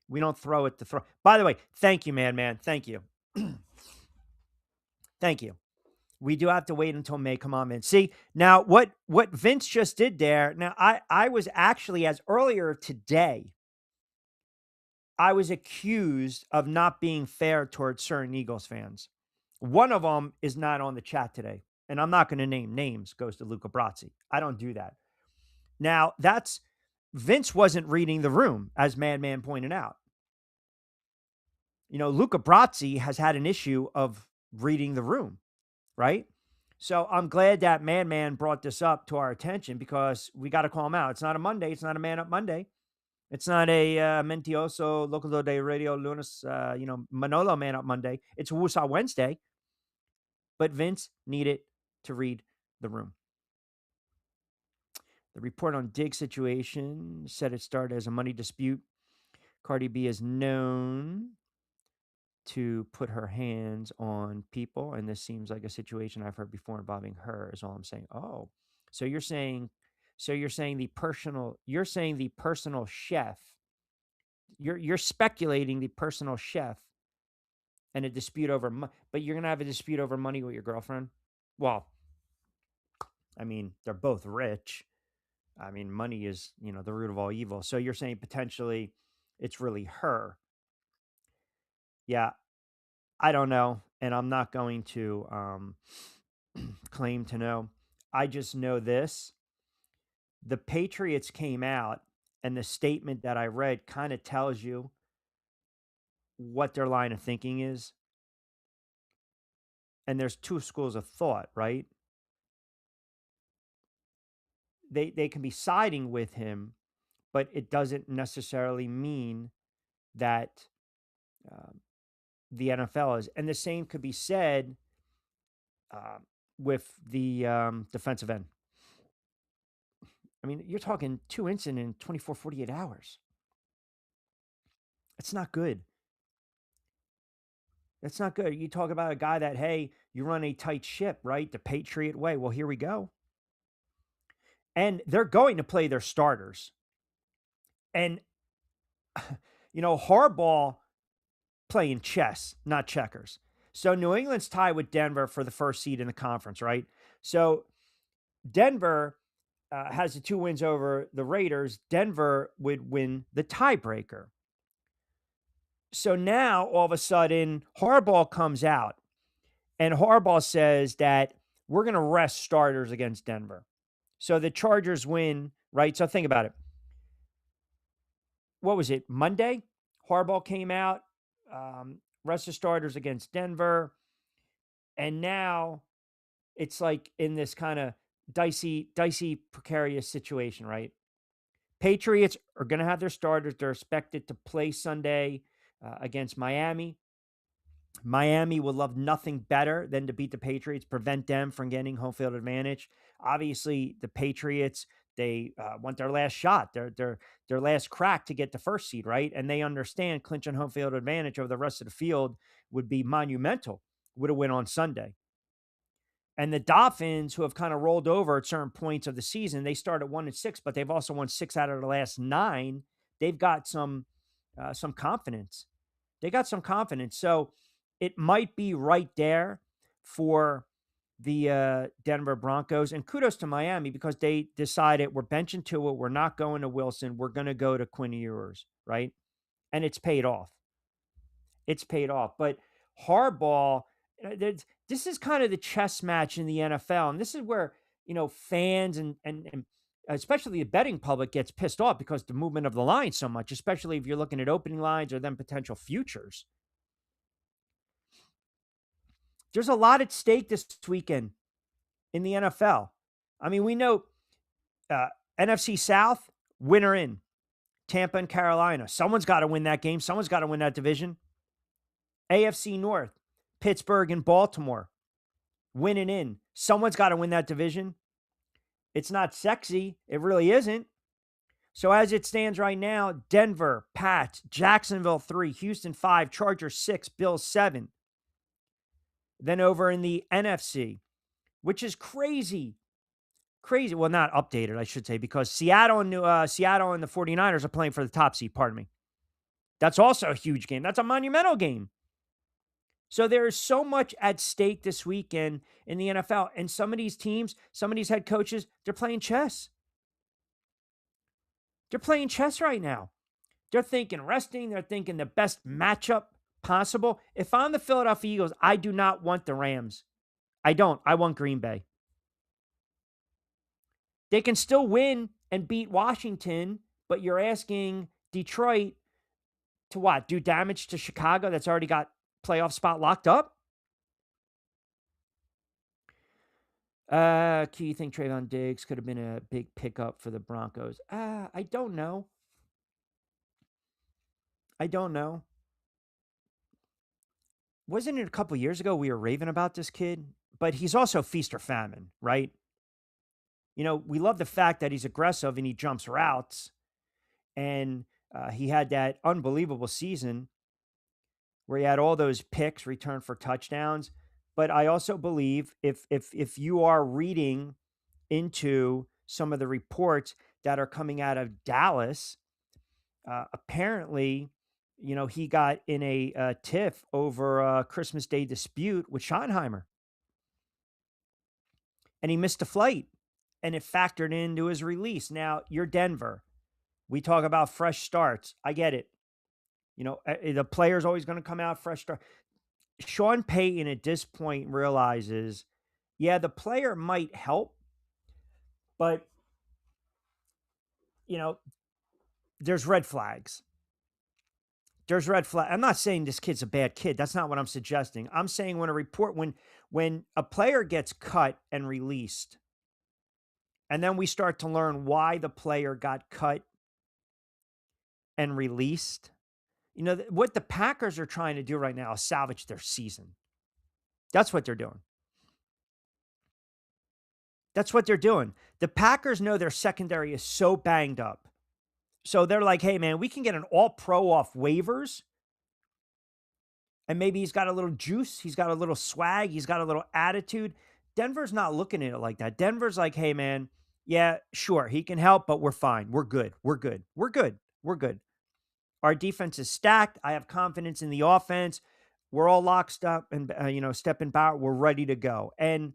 We don't throw it to throw. By the way, thank you, man. Thank you. Thank you. We do have to wait until May. Come on, man. See, now what Vince just did there. Now, I was actually, as earlier today, I was accused of not being fair towards certain Eagles fans. One of them is not on the chat today, and I'm not going to name names, goes to Luca Brasi. I don't do that. Now, that's Vince wasn't reading the room, as Madman pointed out. You know, Luca Brasi has had an issue of reading the room, right? So I'm glad that Madman brought this up to our attention because we got to call him out. It's not a Monday. It's not a Man Up Monday. It's not a Mentioso Local de Radio Lunes, Manolo Man Up Monday. It's Wusa Wednesday. But Vince needed to read the room. The report on Diggs' situation said it started as a money dispute. Cardi B is known to put her hands on people, and this seems like a situation I've heard before involving her, is all I'm saying. Oh, so you're saying the personal chef. You're speculating the personal chef and a dispute over but you're going to have a dispute over money with your girlfriend? Well, I mean, they're both rich. I mean, money is, the root of all evil. So you're saying potentially it's really her. Yeah, I don't know. And I'm not going to claim to know. I just know this. The Patriots came out, and the statement that I read kind of tells you what their line of thinking is. And there's two schools of thought, right? They can be siding with him, but it doesn't necessarily mean that the NFL is. And the same could be said with the defensive end. I mean, you're talking 2 incidents in 24, 48 hours. It's not good. That's not good. You talk about a guy that, hey, you run a tight ship, right? The Patriot way. Well, here we go. And they're going to play their starters. And, Harbaugh playing chess, not checkers. So New England's tied with Denver for the first seed in the conference, right? So Denver has the 2 wins over the Raiders. Denver would win the tiebreaker. So now, all of a sudden, Harbaugh comes out, and Harbaugh says that we're going to rest starters against Denver. So the Chargers win, right? So think about it. What was it, Monday? Harbaugh came out, rest the starters against Denver. And now it's like in this kind of dicey, precarious situation, right? Patriots are going to have their starters. They're expected to play Sunday against Miami. Miami would love nothing better than to beat the Patriots, prevent them from getting home field advantage. Obviously, the Patriots, they want their last shot, their last crack to get the first seed, right? And they understand clinching home field advantage over the rest of the field would be monumental, would have win on Sunday. And the Dolphins, who have kind of rolled over at certain points of the season, they start at 1-6, but they've also won 6 out of the last 9. They've got some confidence. They got some confidence. So it might be right there for the Denver Broncos. And kudos to Miami because they decided we're benching Tua. We're not going to Wilson. We're going to go to Quinn Ewers, right? And it's paid off. It's paid off. But Harbaugh, this is kind of the chess match in the NFL. And this is where, fans and especially the betting public gets pissed off because the movement of the line so much, especially if you're looking at opening lines or then potential futures. There's a lot at stake this weekend in the NFL. I mean, we know NFC South, winner in Tampa and Carolina. Someone's got to win that game. Someone's got to win that division. AFC North, Pittsburgh and Baltimore, winning in. Someone's got to win that division. It's not sexy. It really isn't. So as it stands right now, Denver, Pats, Jacksonville 3, Houston 5, Chargers 6, Bills 7. Then over in the NFC, which is crazy. Crazy. Well, not updated, I should say, because Seattle and the 49ers are playing for the top seed, pardon me. That's also a huge game. That's a monumental game. So there is so much at stake this weekend in the NFL. And some of these teams, some of these head coaches, they're playing chess. They're playing chess right now. They're thinking resting. They're thinking the best matchup possible. If I'm the Philadelphia Eagles, I do not want the Rams. I don't. I want Green Bay. They can still win and beat Washington, but you're asking Detroit to what? Do damage to Chicago that's already got playoff spot locked up? Do you think Trayvon Diggs could have been a big pickup for the Broncos? I don't know. I don't know. Wasn't it a couple years ago we were raving about this kid? But he's also feast or famine, right? We love the fact that he's aggressive and he jumps routes. And he had that unbelievable season where he had all those picks returned for touchdowns. But I also believe if you are reading into some of the reports that are coming out of Dallas, apparently, he got in a tiff over a Christmas Day dispute with Schottenheimer. And he missed a flight. And it factored into his release. Now, you're Denver. We talk about fresh starts. I get it. The player's always going to come out fresh start. Sean Payton at this point realizes, yeah, the player might help, but, there's red flags. There's red flag. I'm not saying this kid's a bad kid. That's not what I'm suggesting. I'm saying when a player gets cut and released, and then we start to learn why the player got cut and released. What the Packers are trying to do right now is salvage their season. That's what they're doing. That's what they're doing. The Packers know their secondary is so banged up. So they're like, hey, man, we can get an all-pro off waivers. And maybe he's got a little juice. He's got a little swag. He's got a little attitude. Denver's not looking at it like that. Denver's like, hey, man, yeah, sure, he can help, but we're fine. We're good. We're good. We're good. We're good. Our defense is stacked. I have confidence in the offense. We're all locked up and, stepping power. We're ready to go. And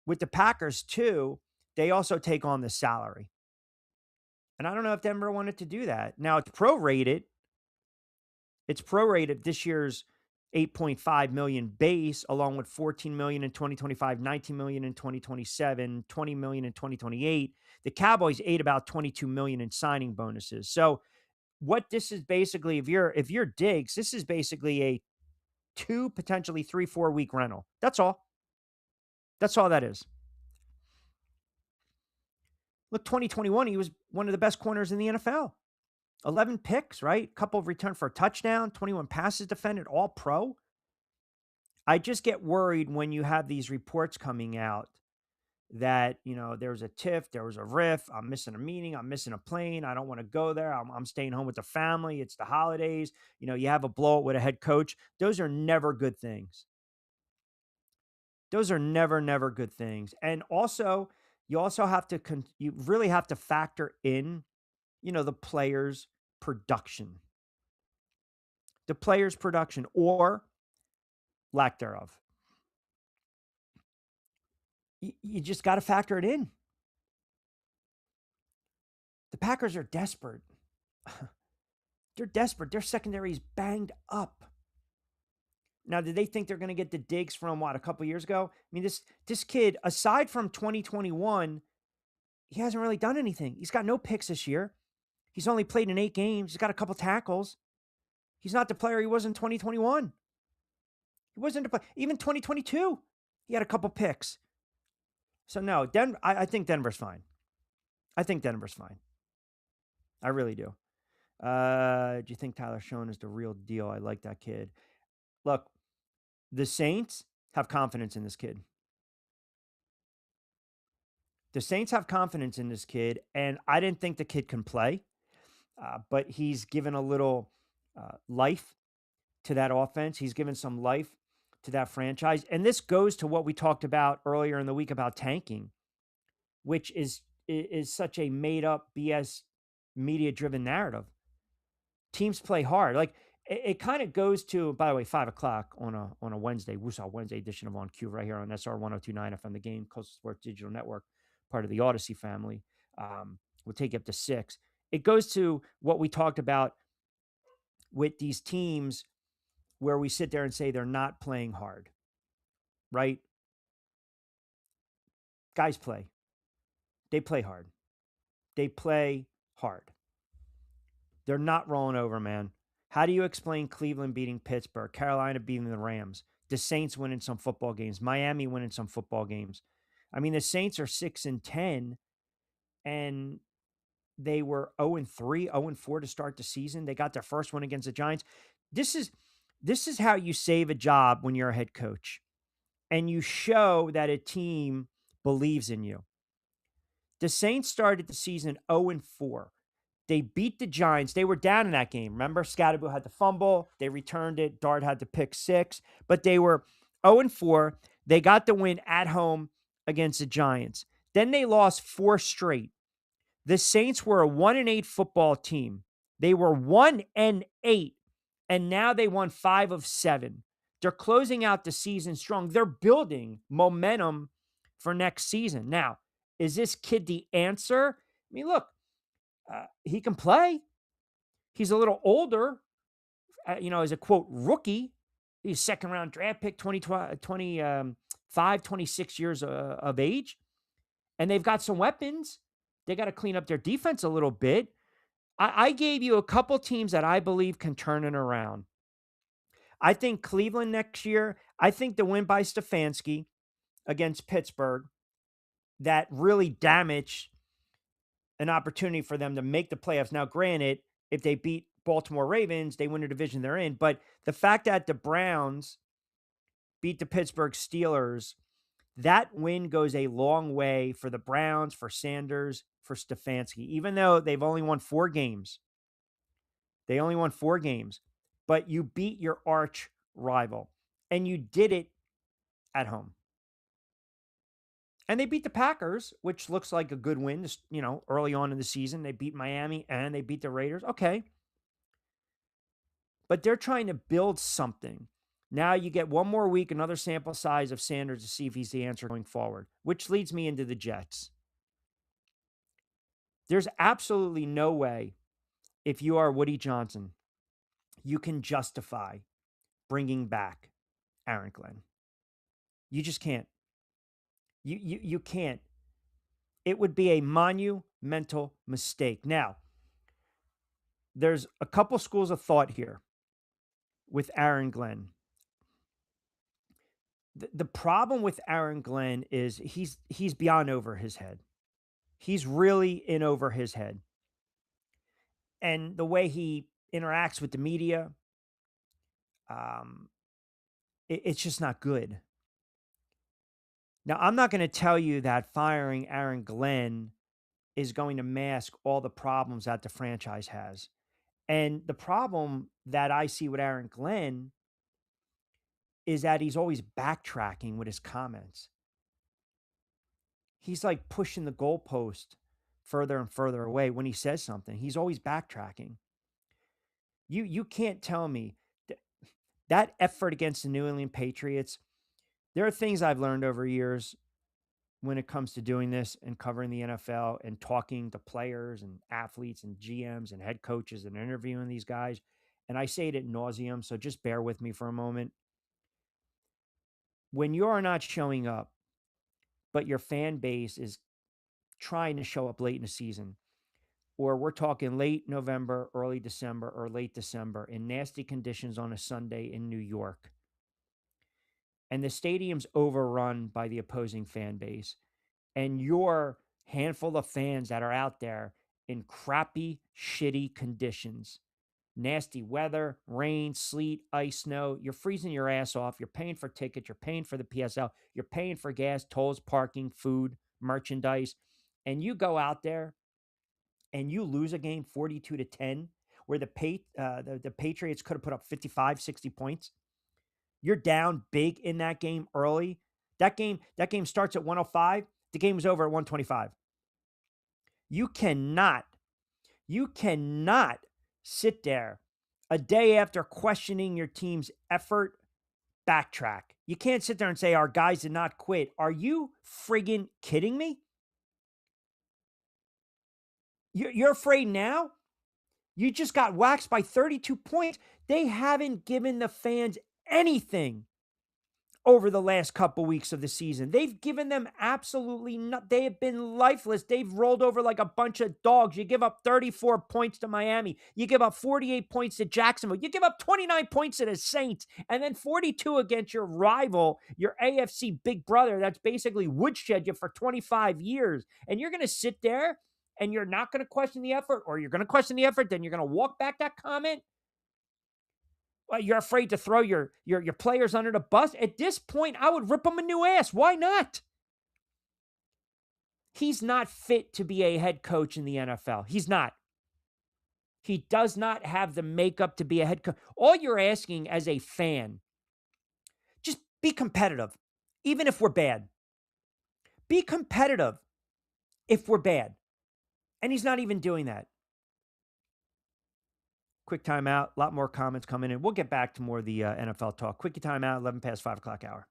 with the Packers, too, they also take on the salary. And I don't know if Denver wanted to do that. Now, it's prorated. It's prorated this year's $8.5 million base, along with $14 million in 2025, $19 million in 2027, $20 million in 2028. The Cowboys ate about $22 million in signing bonuses. So what this is basically, if you're Diggs, this is basically a 2, potentially 3-4 week rental. That's all. That's all that is. Look, 2021, he was one of the best corners in the NFL. 11 picks, right? Couple of return for a touchdown, 21 passes defended, all pro. I just get worried when you have these reports coming out that, there was a tiff, there was a riff, I'm missing a meeting, I'm missing a plane, I don't want to go there, I'm staying home with the family, it's the holidays, you have a blowout with a head coach. Those are never good things. Those are never good things. And also, you really have to factor in, the player's production. The player's production or lack thereof. You just got to factor it in. The Packers are desperate. They're desperate. Their secondary is banged up. Now, did they think they're going to get the digs from a couple years ago? I mean, this kid, aside from 2021, he hasn't really done anything. He's got no picks this year. He's only played in 8 games. He's got a couple tackles. He's not the player he was in 2021. He wasn't the player. Even 2022, he had a couple picks. So no, I think Denver's fine. I think Denver's fine. I really do. Do you think Tyler Schoen is the real deal? I like that kid. Look, the Saints have confidence in this kid. The Saints have confidence in this kid, and I didn't think the kid can play, but he's given a little life to that offense. He's given some life to that franchise. And this goes to what we talked about earlier in the week about tanking, which is such a made up BS media driven narrative. Teams play hard. Like it kind of goes to, by the way, 5:00 on a Wednesday, Woosah Wednesday edition of On Cue right here on SR 1029 FM The Game, Coastal Sports Digital Network, part of the Audacy family. We'll take you up to 6. It goes to what we talked about with these teams where we sit there and say they're not playing hard, right? Guys play. They play hard. They play hard. They're not rolling over, man. How do you explain Cleveland beating Pittsburgh, Carolina beating the Rams, the Saints winning some football games, Miami winning some football games? I mean, the Saints are 6-10, and they were 0-3, 0-4 to start the season. They got their first one against the Giants. This is how you save a job when you're a head coach, and you show that a team believes in you. The Saints started the season 0-4. They beat the Giants. They were down in that game. Remember, Scatterboo had the fumble. They returned it. Dart had the pick 6. But they were 0-4. They got the win at home against the Giants. Then they lost 4 straight. The Saints were a 1-8 football team. They were 1-8, and now they won 5 of 7. They're closing out the season strong. They're building momentum for next season. Now, is this kid the answer? I mean, look, he can play. He's a little older, as a quote rookie. He's second-round draft pick, 25, 26 years of age. And they've got some weapons. They got to clean up their defense a little bit. I gave you a couple teams that I believe can turn it around. I think Cleveland next year, I think the win by Stefanski against Pittsburgh that really damaged an opportunity for them to make the playoffs. Now, granted, if they beat Baltimore Ravens, they win the division they're in. But the fact that the Browns beat the Pittsburgh Steelers, that win goes a long way for the Browns, for Sanders, for Stefanski, even though they've only won 4 games. They only won 4 games, but you beat your arch rival, and you did it at home. And they beat the Packers, which looks like a good win, early on in the season. They beat Miami and they beat the Raiders. Okay. But they're trying to build something. Now you get one more week, another sample size of Sanders to see if he's the answer going forward, which leads me into the Jets. There's absolutely no way, if you are Woody Johnson, you can justify bringing back Aaron Glenn. You just can't. You can't. It would be a monumental mistake. Now, there's a couple schools of thought here with Aaron Glenn. The problem with Aaron Glenn is he's beyond over his head. He's really in over his head. And the way he interacts with the media, it's just not good. Now, I'm not going to tell you that firing Aaron Glenn is going to mask all the problems that the franchise has. And the problem that I see with Aaron Glenn is that he's always backtracking with his comments. He's like pushing the goalpost further and further away when he says something. He's always backtracking. You can't tell me that effort against the New England Patriots. There are things I've learned over years. when it comes to doing this and covering the NFL and talking to players and athletes and GMs and head coaches and interviewing these guys. And I say it ad nauseum, so just bear with me for a moment. When you're not showing up, but your fan base is trying to show up late in the season, or we're talking late November, early December, or late December in nasty conditions on a Sunday in New York, and the stadium's overrun by the opposing fan base, and your handful of fans that are out there in crappy, shitty conditions, nasty weather, rain, sleet, ice, snow, you're freezing your ass off. You're paying for tickets. You're paying for the PSL. You're paying for gas, tolls, parking, food, merchandise. And you go out there and you lose a game 42-10 where the Patriots could have put up 55, 60 points. You're down big in that game early. That game starts at 105. The game was over at 125. You cannot sit there a day after questioning your team's effort, backtrack. You can't sit there and say our guys did not quit. Are you friggin' kidding me? You're afraid now? You just got waxed by 32 points. They haven't given the fans anything over the last couple weeks of the season. They've given them absolutely nothing. They have been lifeless. They've rolled over like a bunch of dogs. You give up 34 points to Miami. You give up 48 points to Jacksonville. You give up 29 points to the Saints, and then 42 against your rival, your AFC big brother that's basically woodshed you for 25 years. And you're going to sit there and you're not going to question the effort, or you're going to question the effort, then you're going to walk back that comment. You're afraid to throw your players under the bus. At this point, I would rip him a new ass. Why not? He's not fit to be a head coach in the NFL. He's not. He does not have the makeup to be a head coach. All you're asking as a fan, just be competitive, even if we're bad. Be competitive if we're bad. And he's not even doing that. Quick timeout. A lot more comments coming in. We'll get back to more of the NFL talk. Quick timeout, 11 past 5 o'clock hour.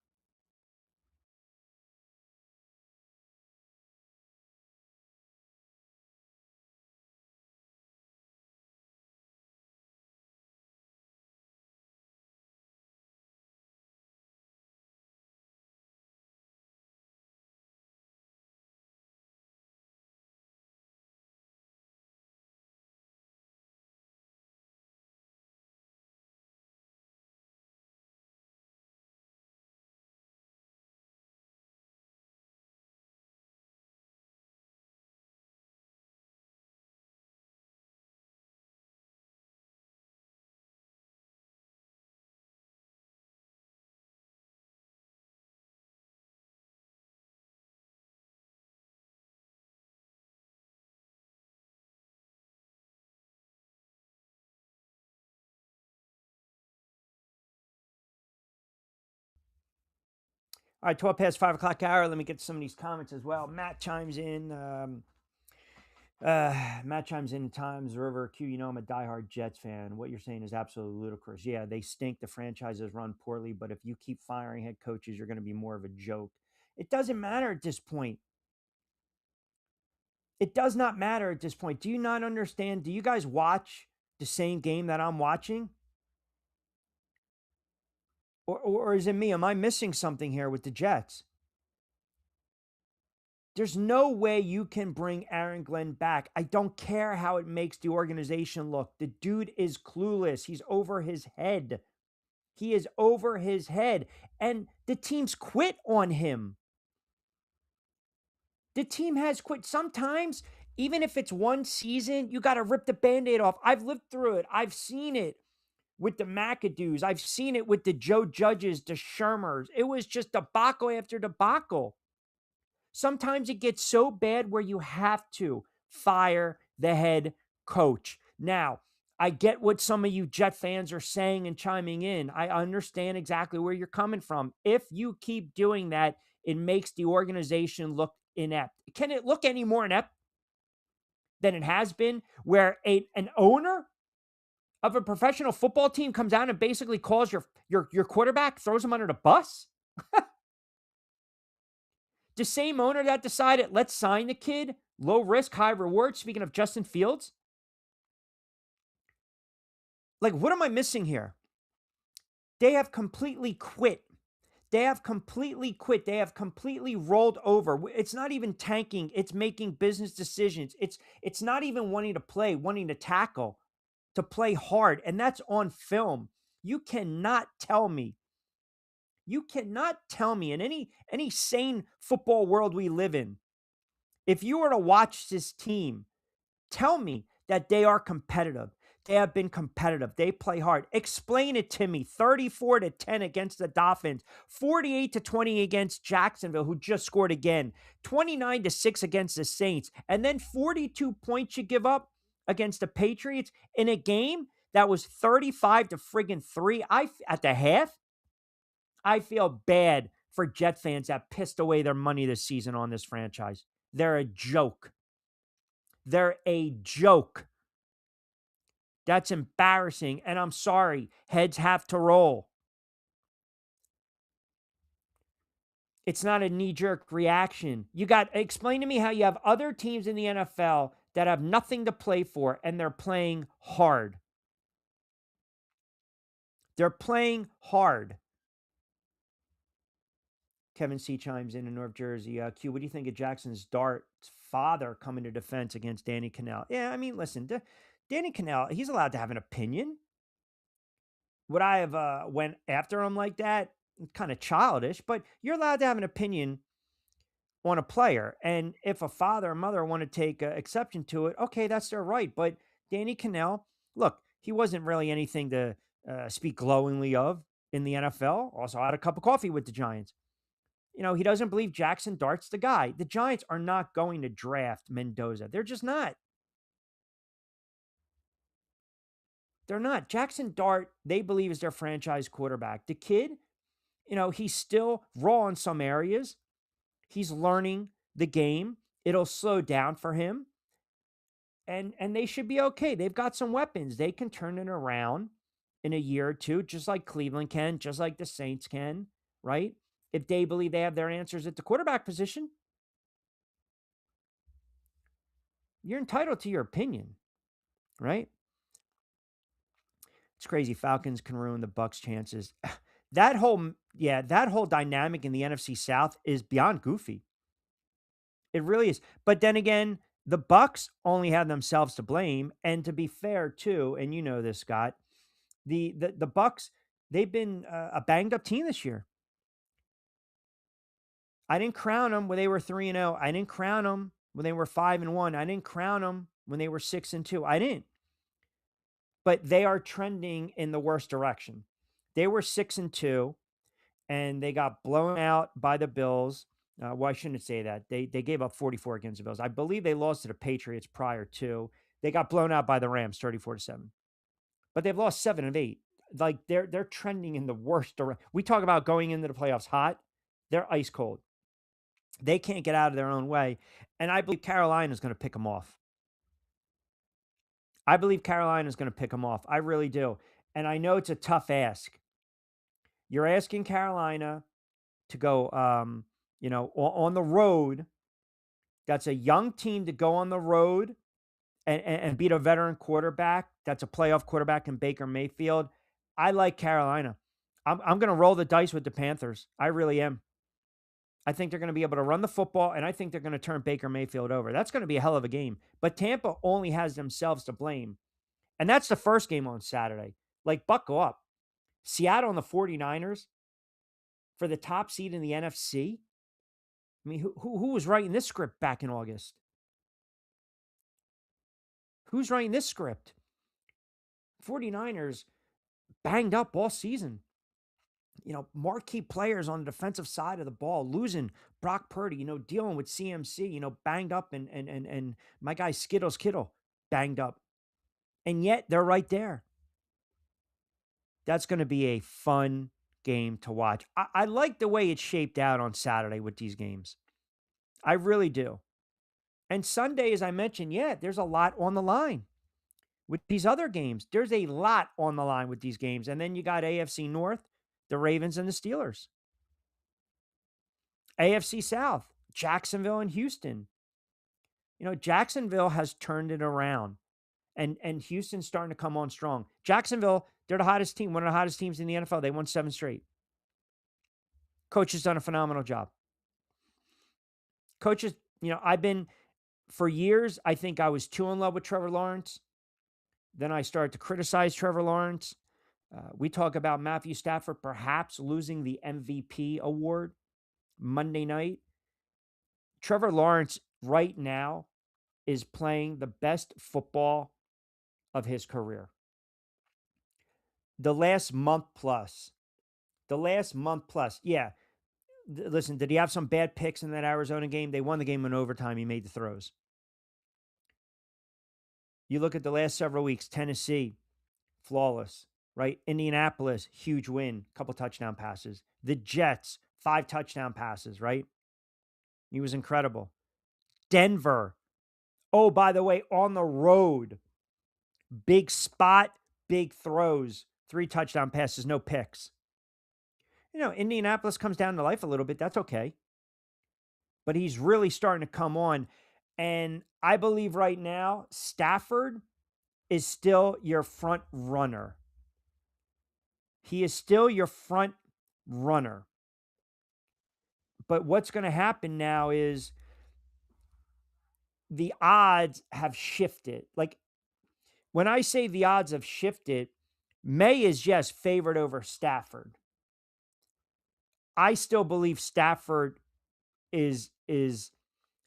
All right, 12 past 5 o'clock hour. Let me get to some of these comments as well. Matt chimes in. Matt chimes in Times River Q. You know, I'm a diehard Jets fan. What you're saying is absolutely ludicrous. Yeah, they stink. The franchises run poorly, but if you keep firing head coaches, you're going to be more of a joke. It doesn't matter at this point. It does not matter at this point. Do you not understand? Do you guys watch the same game that I'm watching? Or is it me? Am I missing something here with the Jets? There's no way you can bring Aaron Glenn back. I don't care how it makes the organization look. The dude is clueless. He's over his head. He is over his head. And the team's quit on him. The team has quit. Sometimes, even if it's one season, you got to rip the Band-Aid off. I've lived through it. I've seen it with the McAdoos. I've seen it with the Joe Judges, the Shermers. It was just debacle after debacle. Sometimes it gets so bad where you have to fire the head coach. Now, I get what some of you Jet fans are saying and chiming in. I understand exactly where you're coming from. If you keep doing that, it makes the organization look inept. Can it look any more inept than it has been, where an owner of a professional football team comes out and basically calls your quarterback, throws him under the bus? The same owner that decided, let's sign the kid, low risk, high reward. Speaking of Justin Fields, like, what am I missing here? They have completely quit. They have completely quit. They have completely rolled over. It's not even tanking. It's making business decisions. It's not even wanting to play, wanting to tackle, to play hard. And that's on film. You cannot tell me. You cannot tell me in any sane football world we live in, if you were to watch this team, tell me that they are competitive. They have been competitive. They play hard. Explain it to me. 34-10 against the Dolphins, 48-20 against Jacksonville, who just scored again, 29-6 against the Saints, and then 42 points you give up against the Patriots in a game that was 35 to friggin' 3 at the half. I feel bad for Jet fans that pissed away their money this season on this franchise. They're a joke. They're a joke. That's embarrassing. And I'm sorry. Heads have to roll. It's not a knee-jerk reaction. Explain to me how you have other teams in the NFL that have nothing to play for and they're playing hard. They're playing hard. Kevin C. chimes in North Jersey. Q, what do you think of Jackson's Dart's father coming to defense against Danny Cannell? Yeah, I mean, listen, Danny Cannell, he's allowed to have an opinion. Would I have went after him like that? Kind of childish, but you're allowed to have an opinion on a player. And if a father or mother want to take exception to it, okay, that's their right. But Danny Cannell, look, he wasn't really anything to speak glowingly of in the NFL. Also had a cup of coffee with the Giants. You know, he doesn't believe Jackson Dart's the guy. The Giants are not going to draft Mendoza. They're just not. They're not. Jackson Dart, they believe, is their franchise quarterback. The kid, you know, he's still raw in some areas. He's learning the game. It'll slow down for him. And they should be okay. They've got some weapons. They can turn it around in a year or two, just like Cleveland can, just like the Saints can, right? If they believe they have their answers at the quarterback position. You're entitled to your opinion, right? It's crazy. Falcons can ruin the Bucks' chances. That whole dynamic in the NFC South is beyond goofy. It really is. But then again, the Bucks only have themselves to blame. And to be fair, too, and you know this, Scott, the Bucks, they've been a banged up team this year. I didn't crown them when they were 3-0. I didn't crown them when they were 5-1. I didn't crown them when they were 6-2. I didn't. But they are trending in the worst direction. They were 6-2, and they got blown out by the Bills. Well, I shouldn't say that. They gave up 44 against the Bills. I believe they lost to the Patriots prior to. They got blown out by the Rams 34-7. But they've lost 7 of 8. Like they're trending in the worst direction. We talk about going into the playoffs hot. They're ice cold. They can't get out of their own way. And I believe Carolina is going to pick them off. I believe Carolina is going to pick them off. I really do. And I know it's a tough ask. You're asking Carolina to go, on the road. That's a young team to go on the road and beat a veteran quarterback. That's a playoff quarterback in Baker Mayfield. I like Carolina. I'm going to roll the dice with the Panthers. I really am. I think they're going to be able to run the football, and I think they're going to turn Baker Mayfield over. That's going to be a hell of a game. But Tampa only has themselves to blame. And that's the first game on Saturday. Like, buckle up. Seattle and the 49ers for the top seed in the NFC. I mean, who was writing this script back in August? Who's writing this script? 49ers banged up all season. You know, marquee players on the defensive side of the ball, losing Brock Purdy, dealing with CMC, banged up, and my guy Skittles Kittle banged up. And yet they're right there. That's going to be a fun game to watch. I like the way it's shaped out on Saturday with these games. I really do. And Sunday, as I mentioned, there's a lot on the line with these other games. There's a lot on the line with these games. And then you got AFC North, the Ravens and the Steelers. AFC South, Jacksonville and Houston. Jacksonville has turned it around, and Houston's starting to come on strong. Jacksonville, they're the hottest team, one of the hottest teams in the NFL. They won 7 straight. Coach has done a phenomenal job. Coaches, for years, I think I was too in love with Trevor Lawrence. Then I started to criticize Trevor Lawrence. We talk about Matthew Stafford perhaps losing the MVP award Monday night. Trevor Lawrence right now is playing the best football of his career. The last month plus, yeah. Listen, did he have some bad picks in that Arizona game? They won the game in overtime. He made the throws. You look at the last several weeks, Tennessee, flawless, right? Indianapolis, huge win, couple touchdown passes. The Jets, 5 touchdown passes, right? He was incredible. Denver, oh, by the way, on the road, big spot, big throws, 3 touchdown passes, no picks. Indianapolis comes down to life a little bit. That's okay. But he's really starting to come on. And I believe right now, Stafford is still your front runner. He is still your front runner. But what's going to happen now is the odds have shifted. Like when I say the odds have shifted, May is just favored over Stafford. I still believe Stafford is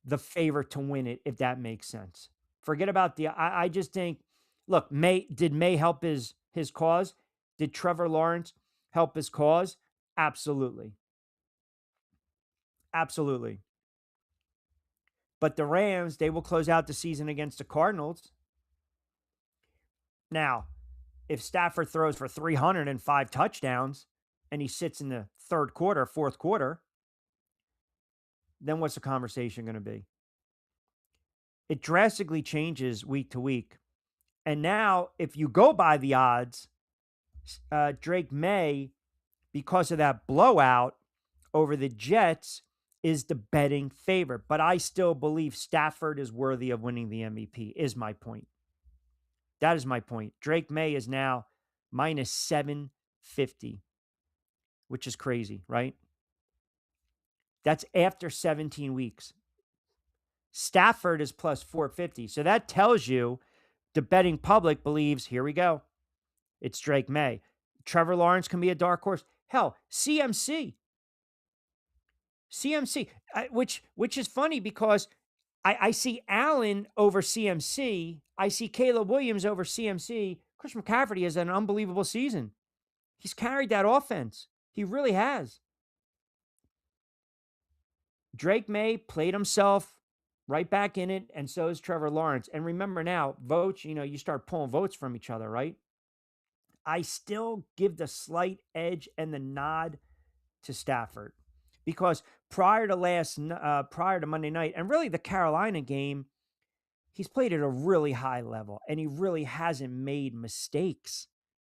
the favorite to win it, if that makes sense. Forget about I just think, look, did May help his cause? Did Trevor Lawrence help his cause? Absolutely. Absolutely. But the Rams, they will close out the season against the Cardinals. Now, if Stafford throws for 305 touchdowns and he sits in the third quarter, fourth quarter, then what's the conversation going to be? It drastically changes week to week. And now, if you go by the odds, Drake May, because of that blowout over the Jets, is the betting favorite. But I still believe Stafford is worthy of winning the MVP, is my point. That is my point. Drake May is now minus 750, which is crazy, right? That's after 17 weeks. Stafford is plus 450. So that tells you the betting public believes, here we go, it's Drake May. Trevor Lawrence can be a dark horse. Hell, CMC, which is funny because I see Allen over CMC. I see Caleb Williams over CMC. Chris McCaffrey has an unbelievable season. He's carried that offense. He really has. Drake May played himself right back in it, and so is Trevor Lawrence. And remember now, votes, you start pulling votes from each other, right? I still give the slight edge and the nod to Stafford because prior to Monday night, and really the Carolina game, he's played at a really high level, and he really hasn't made mistakes.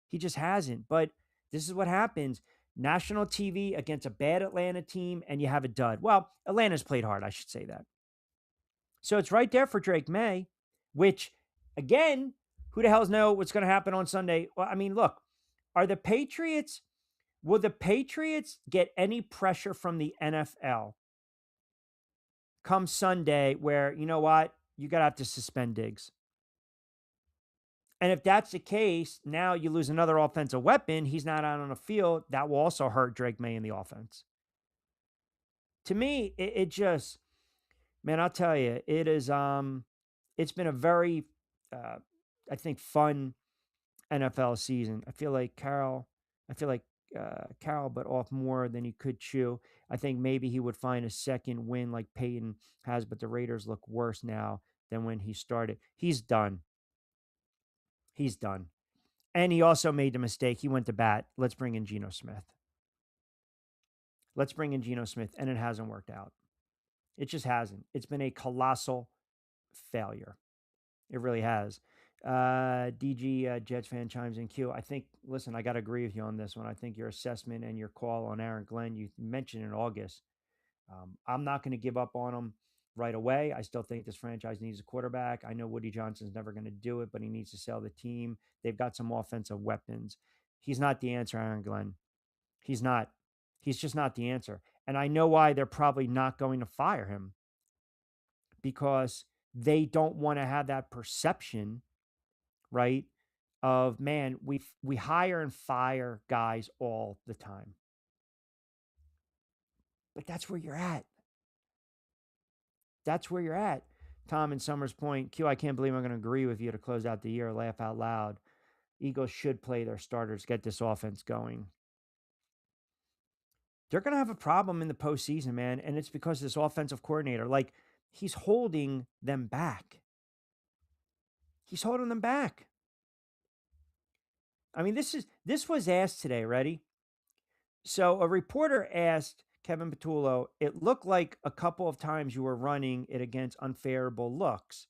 He just hasn't. But this is what happens. National TV against a bad Atlanta team, and you have a dud. Well, Atlanta's played hard, I should say that. So it's right there for Drake May, which, again, who the hell's know what's going to happen on Sunday? Well, I mean, look, will the Patriots get any pressure from the NFL come Sunday where, you know what, you got to have to suspend Diggs? And if that's the case, now you lose another offensive weapon. He's not out on the field. That will also hurt Drake May in the offense. To me, it just, man, I'll tell you, it is. It's been a very, I think, fun NFL season. I feel like Carroll, but off more than he could chew. I think maybe he would find a second win like Peyton has, but the Raiders look worse now than when he started. He's done. He's done. And he also made the mistake. He went to bat. Let's bring in Geno Smith. And it hasn't worked out. It just hasn't. It's been a colossal failure. It really has. DG Jets fan chimes in. Q, I think, listen, I got to agree with you on this one. I think your assessment and your call on Aaron Glenn, you mentioned in August, I'm not going to give up on him right away. I still think this franchise needs a quarterback. I know Woody Johnson's never going to do it, but he needs to sell the team. They've got some offensive weapons. He's not the answer, Aaron Glenn. He's not. He's just not the answer. And I know why they're probably not going to fire him, because they don't want to have that perception, right? Of, man, we hire and fire guys all the time. But that's where you're at. That's where you're at. Tom in Summers Point, Q, I can't believe I'm going to agree with you to close out the year. Laugh out loud. Eagles should play their starters, get this offense going. They're going to have a problem in the postseason, man. And it's because this offensive coordinator, like, he's holding them back. He's holding them back. I mean, this was asked today. Ready? So a reporter asked Kevin Patullo, it looked like a couple of times you were running it against unfavorable looks.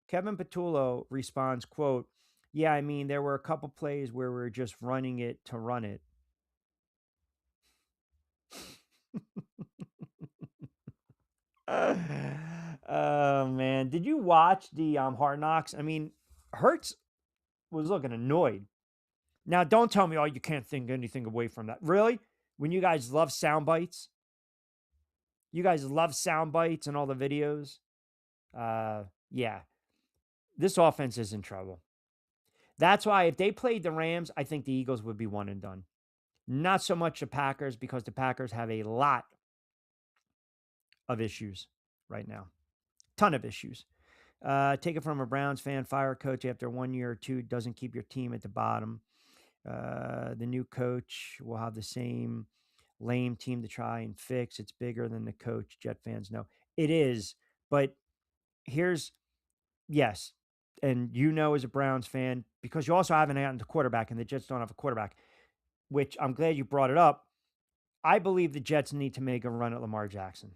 Kevin Patullo responds, quote, yeah, I mean, there were a couple plays where we were just running it to run it. Oh, man. Did you watch the Hard Knocks? I mean, Hurts was looking annoyed. Now, don't tell me, oh, you can't think anything away from that. Really? When you guys love sound bites? You guys love sound bites and all the videos? Yeah. This offense is in trouble. That's why if they played the Rams, I think the Eagles would be one and done. Not so much the Packers, because the Packers have a lot of issues right now. Ton of issues. Take it from a Browns fan. Fire a coach after 1 year or two doesn't keep your team at the bottom. The new coach will have the same lame team to try and fix. It's bigger than the coach. Jet fans know. It is. But here's, yes, and you know as a Browns fan, because you also haven't gotten to quarterback, and the Jets don't have a quarterback, which I'm glad you brought it up. I believe the Jets need to make a run at Lamar Jackson.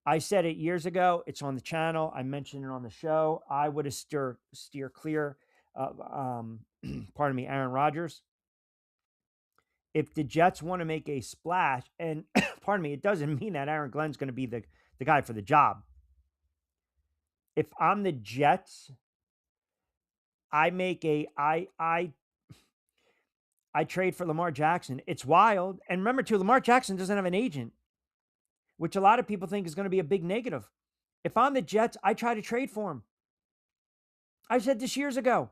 I said it years ago. It's on the channel. I mentioned it on the show. I would have steer clear pardon me, Aaron Rodgers. If the Jets want to make a splash, and pardon me, it doesn't mean that Aaron Glenn's going to be the guy for the job. If I'm the Jets, I trade for Lamar Jackson. It's wild. And remember too, Lamar Jackson doesn't have an agent, which a lot of people think is going to be a big negative. If I'm the Jets, I try to trade for him. I said this years ago.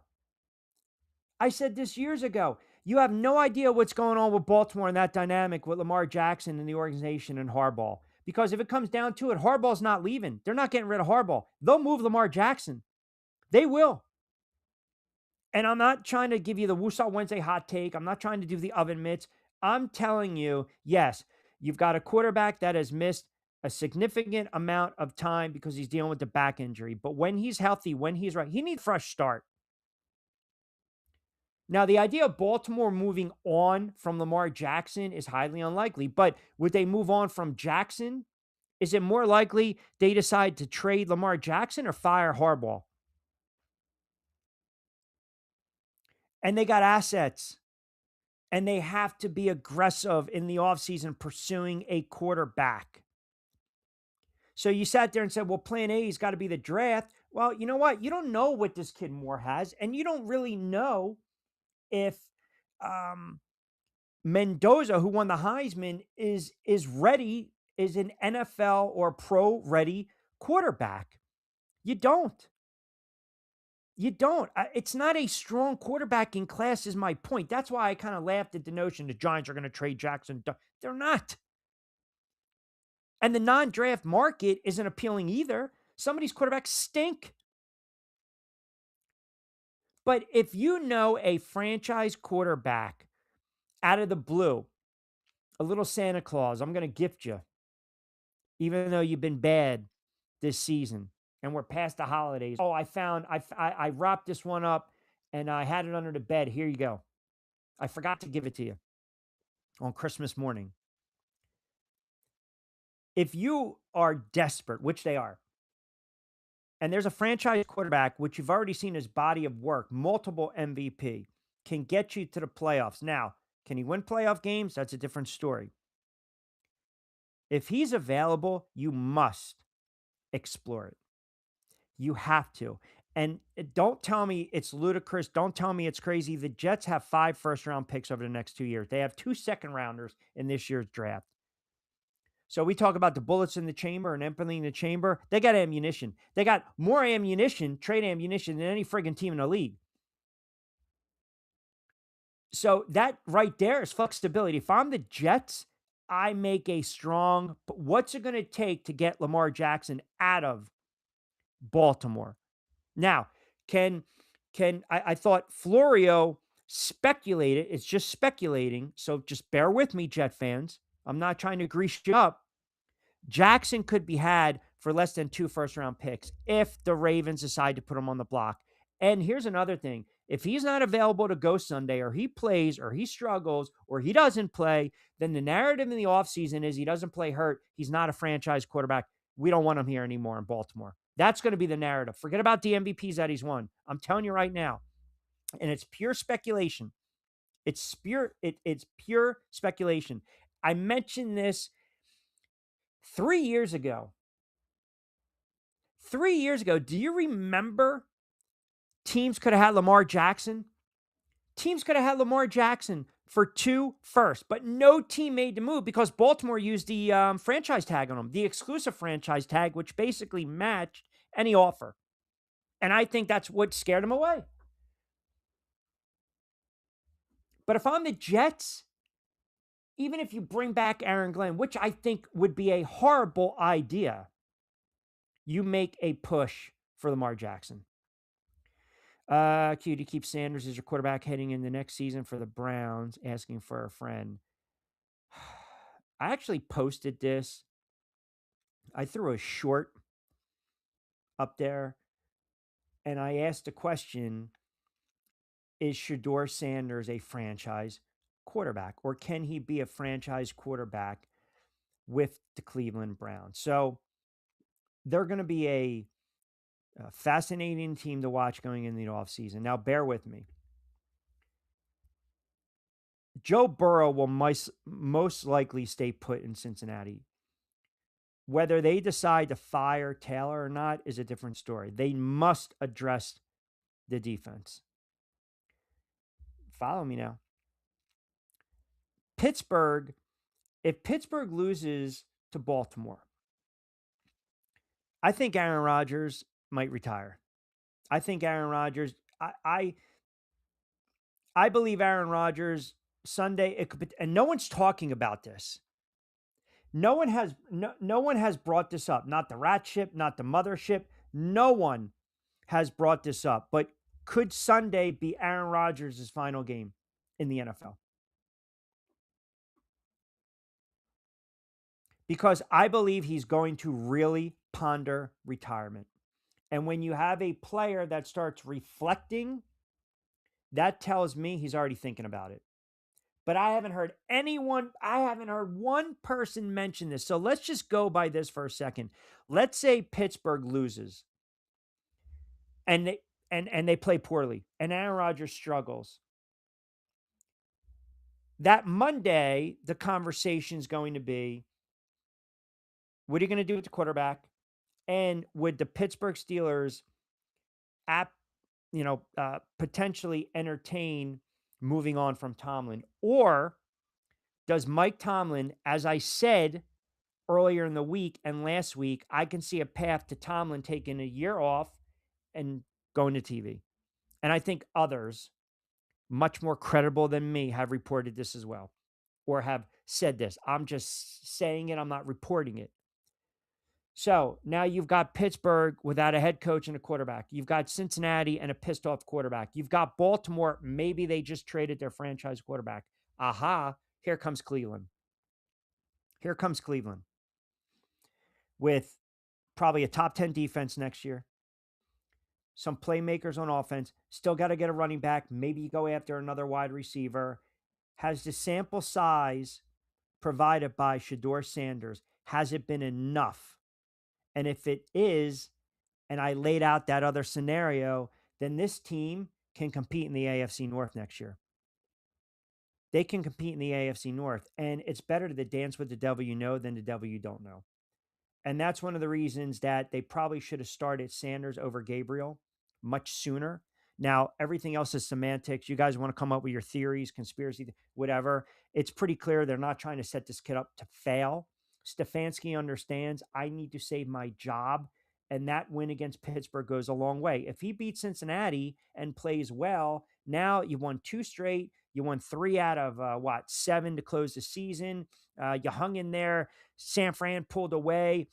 You have no idea what's going on with Baltimore and that dynamic with Lamar Jackson and the organization and Harbaugh. Because if it comes down to it, Harbaugh's not leaving. They're not getting rid of Harbaugh. They'll move Lamar Jackson. They will. And I'm not trying to give you the Woosah Wednesday hot take. I'm not trying to do the oven mitts. I'm telling you, yes, you've got a quarterback that has missed a significant amount of time because he's dealing with the back injury. But when he's healthy, when he's right, he needs a fresh start. Now, the idea of Baltimore moving on from Lamar Jackson is highly unlikely. But would they move on from Jackson? Is it more likely they decide to trade Lamar Jackson or fire Harbaugh? And they got assets. And they have to be aggressive in the offseason pursuing a quarterback. So you sat there and said, well, plan A has got to be the draft. Well, you know what? You don't know what this kid Moore has. And you don't really know if Mendoza, who won the Heisman, is ready, is an NFL or pro ready quarterback. You don't. It's not a strong quarterbacking class is my point. That's why I kind of laughed at the notion the Giants are going to trade Jackson. They're not. And the non-draft market isn't appealing either. Some of these quarterbacks stink. But if you know a franchise quarterback out of the blue, a little Santa Claus, I'm going to gift you, even though you've been bad this season and we're past the holidays. Oh, I wrapped this one up and I had it under the bed. Here you go. I forgot to give it to you on Christmas morning. If you are desperate, which they are, and there's a franchise quarterback, which you've already seen his body of work, multiple MVP, can get you to the playoffs. Now, can he win playoff games? That's a different story. If he's available, you must explore it. You have to. And don't tell me it's ludicrous. Don't tell me it's crazy. The Jets have 5 first-round picks over the next 2 years. They have 2 second-rounders in this year's draft. So we talk about the bullets in the chamber and emptying the chamber. They got ammunition. They got more ammunition, trade ammunition, than any friggin' team in the league. So that right there is flexibility. If I'm the Jets, I make a strong, but what's it going to take to get Lamar Jackson out of Baltimore? Now, I thought Florio speculated, it's just speculating, so just bear with me, Jet fans. I'm not trying to grease you up. Jackson could be had for less than 2 first-round picks if the Ravens decide to put him on the block. And here's another thing. If he's not available to go Sunday, or he plays, or he struggles, or he doesn't play, then the narrative in the offseason is he doesn't play hurt. He's not a franchise quarterback. We don't want him here anymore in Baltimore. That's going to be the narrative. Forget about the MVPs that he's won. I'm telling you right now. And it's pure speculation. It's pure speculation. I mentioned this 3 years ago. 3 years ago, do you remember teams could have had Lamar Jackson? Teams could have had Lamar Jackson for 2 firsts, but no team made the move because Baltimore used the franchise tag on him, the exclusive franchise tag, which basically matched any offer. And I think that's what scared him away. But if I'm the Jets, even if you bring back Aaron Glenn, which I think would be a horrible idea, you make a push for Lamar Jackson. Q, to keep Sanders as your quarterback heading in the next season for the Browns, asking for a friend. I actually posted this. I threw a short up there, and I asked the question, is Shedeur Sanders a franchise quarterback, or can he be a franchise quarterback with the Cleveland Browns? So they're going to be a fascinating team to watch going in the offseason. Now, bear with me. Joe Burrow will most likely stay put in Cincinnati. Whether they decide to fire Taylor or not is a different story. They must address the defense. Follow me now. Pittsburgh, if Pittsburgh loses to Baltimore, I think Aaron Rodgers might retire. I think Aaron Rodgers, I believe Aaron Rodgers Sunday, it could, and no one's talking about this. No one has brought this up. Not the rat ship, not the mothership. No one has brought this up. But could Sunday be Aaron Rodgers' final game in the NFL? Because I believe he's going to really ponder retirement. And when you have a player that starts reflecting, that tells me he's already thinking about it. But I haven't heard one person mention this. So let's just go by this for a second. Let's say Pittsburgh loses and they play poorly and Aaron Rodgers struggles. That Monday, the conversation is going to be, what are you going to do with the quarterback? And would the Pittsburgh Steelers potentially entertain moving on from Tomlin? Or does Mike Tomlin, as I said earlier in the week and last week, I can see a path to Tomlin taking a year off and going to TV. And I think others, much more credible than me, have reported this as well, or have said this. I'm just saying it. I'm not reporting it. So now you've got Pittsburgh without a head coach and a quarterback. You've got Cincinnati and a pissed off quarterback. You've got Baltimore. Maybe they just traded their franchise quarterback. Aha, here comes Cleveland. Here comes Cleveland with probably a top 10 defense next year. Some playmakers on offense. Still got to get a running back. Maybe you go after another wide receiver. Has the sample size provided by Shedeur Sanders, has it been enough? And if it is, and I laid out that other scenario, then this team can compete in the AFC North next year. they can compete in the AFC North. And it's better to dance with the devil you know than the devil you don't know. And that's one of the reasons that they probably should have started Sanders over Gabriel much sooner. Now, everything else is semantics. You guys want to come up with your theories, conspiracy, whatever. It's pretty clear they're not trying to set this kid up to fail. Stefanski understands I need to save my job. And that win against Pittsburgh goes a long way. If he beats Cincinnati and plays well, now you won 2 straight. You won 3 out of 7 to close the season. You hung in there. San Fran pulled away.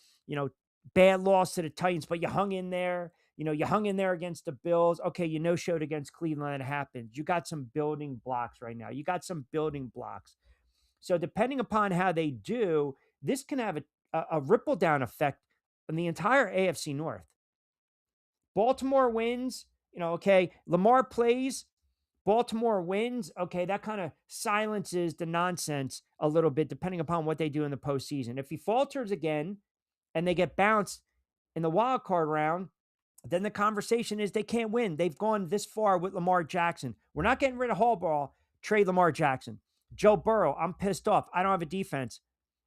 Bad loss to the Titans, but you hung in there. You hung in there against the Bills. Okay, you no-showed against Cleveland. It happens. You got some building blocks right now. You got some building blocks. So depending upon how they do, this can have a ripple down effect on the entire AFC North. Baltimore wins, okay, Lamar plays, Baltimore wins, okay, that kind of silences the nonsense a little bit depending upon what they do in the postseason. If he falters again and they get bounced in the wild card round, then the conversation is they can't win. They've gone this far with Lamar Jackson. We're not getting rid of Hallball. Trade Lamar Jackson. Joe Burrow, I'm pissed off. I don't have a defense.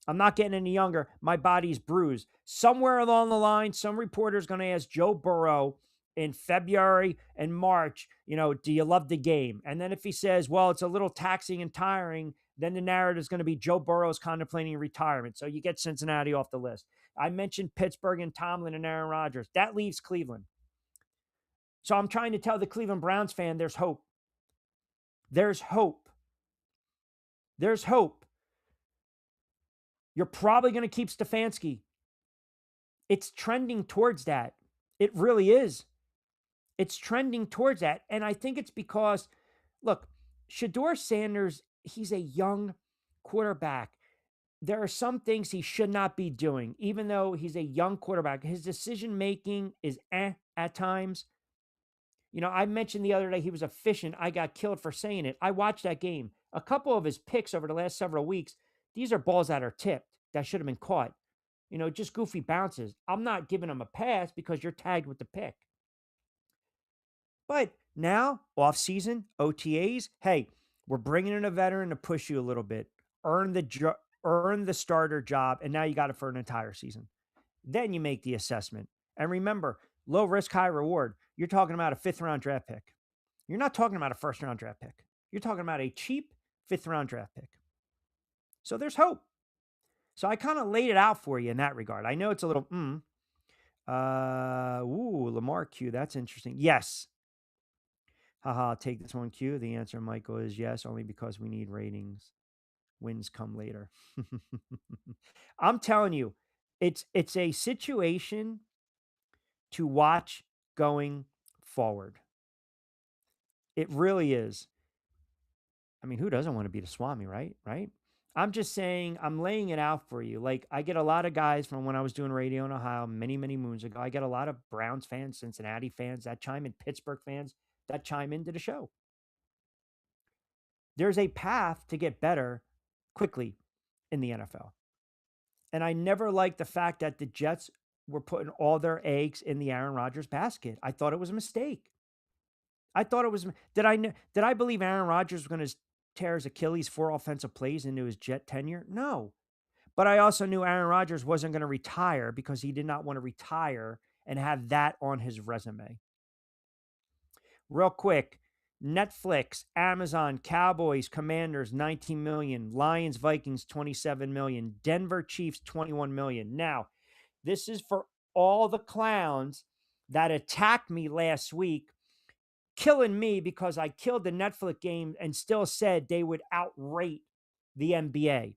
I'm not getting any younger. My body's bruised. Somewhere along the line, some reporter's going to ask Joe Burrow in February and March, do you love the game? And then if he says, well, it's a little taxing and tiring, then the narrative is going to be Joe Burrow's contemplating retirement. So you get Cincinnati off the list. I mentioned Pittsburgh and Tomlin and Aaron Rodgers. That leaves Cleveland. So I'm trying to tell the Cleveland Browns fan there's hope. There's hope. There's hope. You're probably going to keep Stefanski. It's trending towards that. It really is. It's trending towards that. And I think it's because, look, Shedeur Sanders, he's a young quarterback. There are some things he should not be doing, even though he's a young quarterback. His decision-making is at times. I mentioned the other day he was efficient. I got killed for saying it. I watched that game. A couple of his picks over the last several weeks, these are balls that are tipped that should have been caught. Just goofy bounces. I'm not giving him a pass because you're tagged with the pick. But now, off-season, OTAs, hey, we're bringing in a veteran to push you a little bit. Earn the starter job, and now you got it for an entire season. Then you make the assessment. And remember, low risk, high reward. You're talking about a 5th-round draft pick. You're not talking about a 1st-round draft pick. You're talking about a cheap 5th-round draft pick. So there's hope. So I kind of laid it out for you in that regard. I know it's a little, Lamar Q. That's interesting. Yes. Haha, I'll take this one, Q. The answer, Michael, is yes, only because we need ratings. Wins come later. I'm telling you, it's a situation to watch going forward. It really is. I mean, who doesn't want to beat a Swami, right? Right? I'm just saying, I'm laying it out for you. Like, I get a lot of guys from when I was doing radio in Ohio many, many moons ago. I get a lot of Browns fans, Cincinnati fans that chime in, Pittsburgh fans that chime into the show. There's a path to get better quickly in the NFL. And I never liked the fact that the Jets were putting all their eggs in the Aaron Rodgers basket. I thought it was a mistake. Did I believe Aaron Rodgers was going to tear his Achilles 4 offensive plays into his Jet tenure? No. But I also knew Aaron Rodgers wasn't going to retire because he did not want to retire and have that on his resume. Real quick, Netflix, Amazon, Cowboys, Commanders, 19 million. Lions, Vikings, 27 million. Denver Chiefs, 21 million. Now, this is for all the clowns that attacked me last week, killing me because I killed the Netflix game and still said they would outrate the NBA.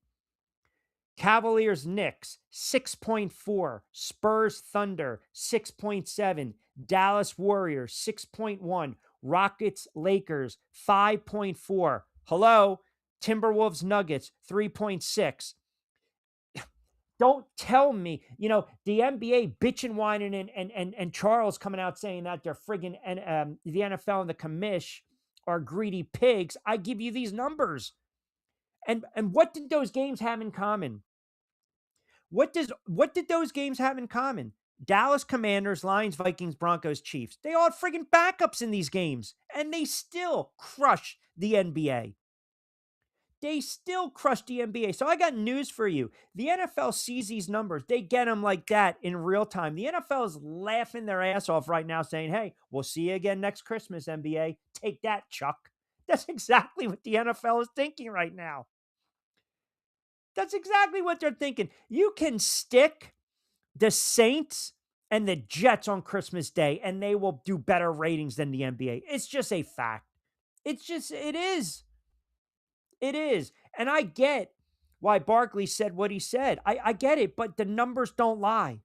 Cavaliers, Knicks, 6.4. Spurs, Thunder, 6.7. Dallas Warriors, 6.1. Rockets, Lakers, 5.4. Hello? Timberwolves, Nuggets, 3.6. Don't tell me, the NBA bitching, whining, and Charles coming out saying that they're friggin' the NFL and the commish are greedy pigs. I give you these numbers. And what did those games have in common? What did those games have in common? Dallas Commanders, Lions, Vikings, Broncos, Chiefs. They all had friggin' backups in these games, and they still crush the NBA. They still crush the NBA. So I got news for you. The NFL sees these numbers. They get them like that in real time. The NFL is laughing their ass off right now saying, hey, we'll see you again next Christmas, NBA. Take that, Chuck. That's exactly what the NFL is thinking right now. That's exactly what they're thinking. You can stick the Saints and the Jets on Christmas Day, and they will do better ratings than the NBA. It's just a fact. It is. It is. And I get why Barkley said what he said. I get it, but the numbers don't lie.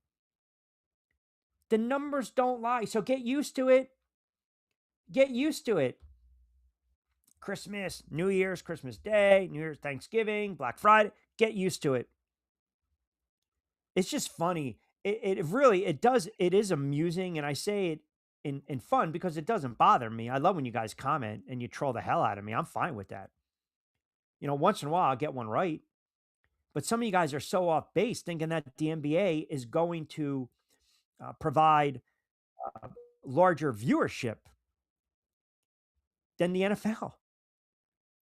The numbers don't lie. So get used to it. Get used to it. Christmas, New Year's, Christmas Day, New Year's, Thanksgiving, Black Friday. Get used to it. It's just funny. It really, it is amusing. And I say it in fun because it doesn't bother me. I love when you guys comment and you troll the hell out of me. I'm fine with that. Once in a while I'll get one right. But some of you guys are so off base thinking that the NBA is going to provide uh, larger viewership than the NFL.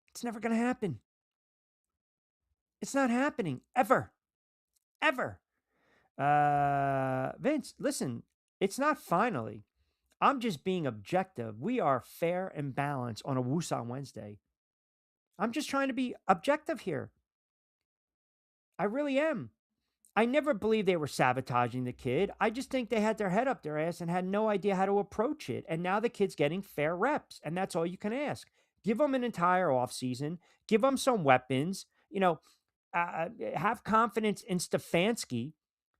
It's never going to happen. It's not happening ever, ever. Vince, listen, it's not finally. I'm just being objective. We are fair and balanced on a Woosah Wednesday. I'm just trying to be objective here. I really am. I never believed they were sabotaging the kid. I just think they had their head up their ass and had no idea how to approach it. And now the kid's getting fair reps, and that's all you can ask. Give them an entire offseason. Give them some weapons. Have confidence in Stefanski.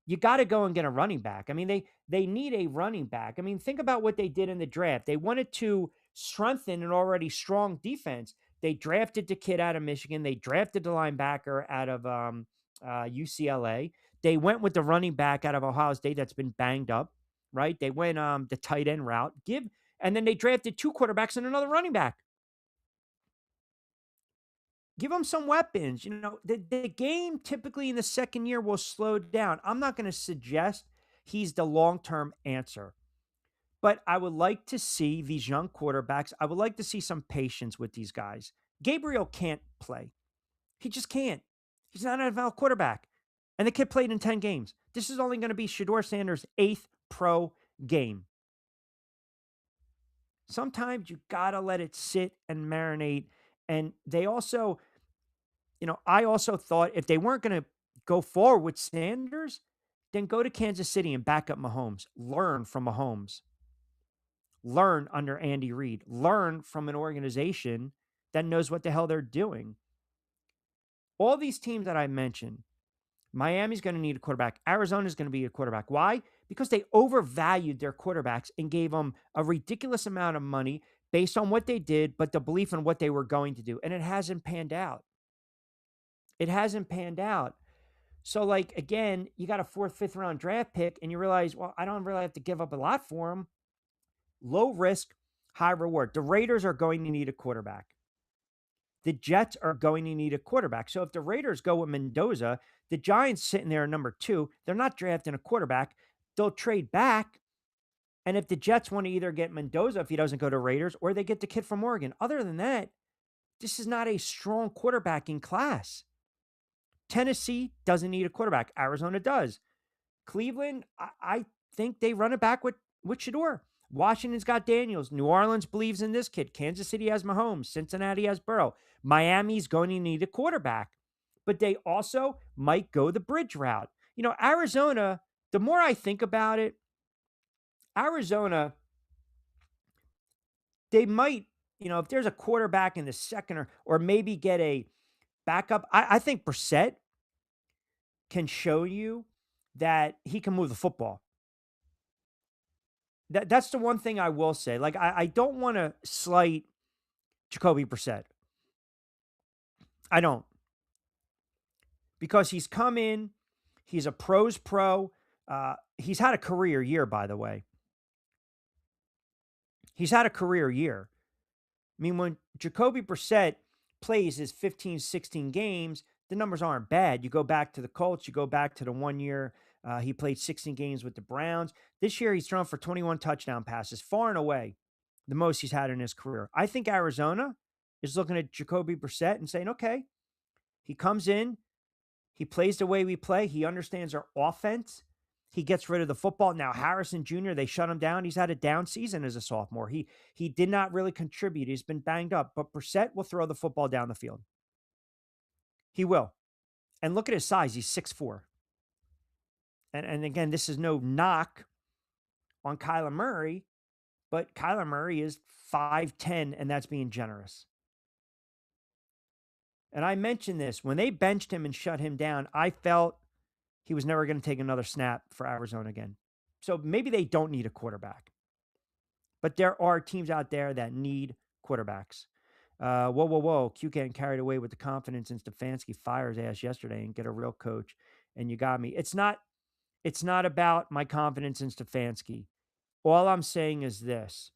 You got to go and get a running back. I mean, they need a running back. I mean, think about what they did in the draft. They wanted to strengthen an already strong defense. They drafted the kid out of Michigan. They drafted the linebacker out of UCLA. They went with the running back out of Ohio State that's been banged up, right? They went the tight end route. And then they drafted 2 quarterbacks and another running back. Give them some weapons. The game typically in the second year will slow down. I'm not going to suggest he's the long-term answer, but I would like to see these young quarterbacks. I would like to see some patience with these guys. Gabriel can't play. He just can't. He's not an NFL quarterback. And the kid played in 10 games. This is only going to be Shedeur Sanders' 8th pro game. Sometimes you got to let it sit and marinate. And they also, I also thought if they weren't going to go forward with Sanders, then go to Kansas City and back up Mahomes. Learn from Mahomes. Learn under Andy Reid. Learn from an organization that knows what the hell they're doing. All these teams that I mentioned, Miami's going to need a quarterback. Arizona's going to be a quarterback. Why? Because they overvalued their quarterbacks and gave them a ridiculous amount of money based on what they did, but the belief in what they were going to do. And it hasn't panned out. It hasn't panned out. So, again, you got a 4th, 5th round draft pick, and you realize, well, I don't really have to give up a lot for him. Low risk, high reward. The Raiders are going to need a quarterback. The Jets are going to need a quarterback. So if the Raiders go with Mendoza, the Giants sitting there at number 2, they're not drafting a quarterback. They'll trade back. And if the Jets want to either get Mendoza if he doesn't go to Raiders, or they get the kid from Oregon. Other than that, this is not a strong quarterbacking class. Tennessee doesn't need a quarterback. Arizona does. Cleveland, I think they run it back with Shedeur. Washington's got Daniels. New Orleans believes in this kid. Kansas City has Mahomes. Cincinnati has Burrow. Miami's going to need a quarterback. But they also might go the bridge route. Arizona, the more I think about it, Arizona, they might, if there's a quarterback in the second or maybe get a backup, I think Brissett can show you that he can move the football. That's the one thing I will say. I don't want to slight Jacoby Brissett. I don't. Because he's come in, he's a pro's pro. He's had a career year, by the way. He's had a career year. I mean, when Jacoby Brissett plays his 15, 16 games, the numbers aren't bad. You go back to the Colts, you go back to the 1 year he played 16 games with the Browns. This year, he's thrown for 21 touchdown passes, far and away the most he's had in his career. I think Arizona is looking at Jacoby Brissett and saying, okay, He comes in, he plays the way we play, he understands our offense. He gets rid of the football. Now, Harrison Jr., they shut him down. He's had a down season as a sophomore. He did not really contribute. He's been banged up, but Brissett will throw the football down the field. He will. And look at his size. He's 6'4". And again, this is no knock on Kyler Murray, but Kyler Murray is 5'10", and that's being generous. And I mentioned this. When they benched him and shut him down, I felt he was never going to take another snap for Arizona again. So maybe they don't need a quarterback. But there are teams out there that need quarterbacks. Whoa. Q getting carried away with the confidence, and Stefanski fires ass yesterday and get a real coach. And you got me. It's not about my confidence in Stefanski. All I'm saying is this.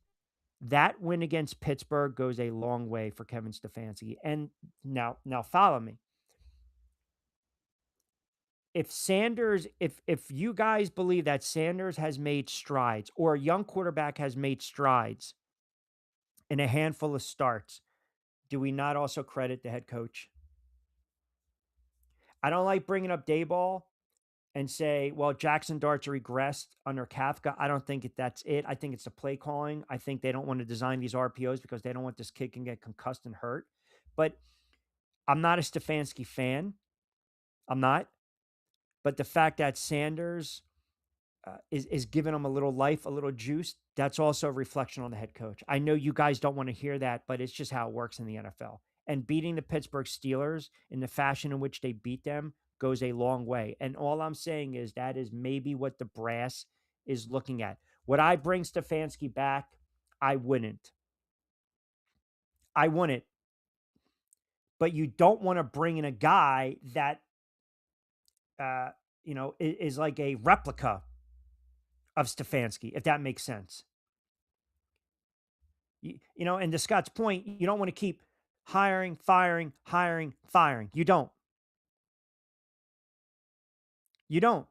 That win against Pittsburgh goes a long way for Kevin Stefanski. And now follow me. If you guys believe that Sanders has made strides, or a young quarterback has made strides in a handful of starts, do we not also credit the head coach? I don't like bringing up Dayball and say, well, Jackson Darts regressed under Kafka. I don't think that's it. I think it's the play calling. I think they don't want to design these RPOs because they don't want this kid can get concussed and hurt. But I'm not a Stefanski fan. I'm not. But the fact that Sanders is giving them a little life, a little juice, that's also a reflection on the head coach. I know you guys don't want to hear that, but it's just how it works in the NFL. And beating the Pittsburgh Steelers in the fashion in which they beat them goes a long way. And all I'm saying is that is maybe what the brass is looking at. Would I bring Stefanski back? I wouldn't. I wouldn't. But you don't want to bring in a guy that, is like a replica of Stefanski, if that makes sense. And to Scott's point, you don't want to keep hiring, firing. You don't. You don't.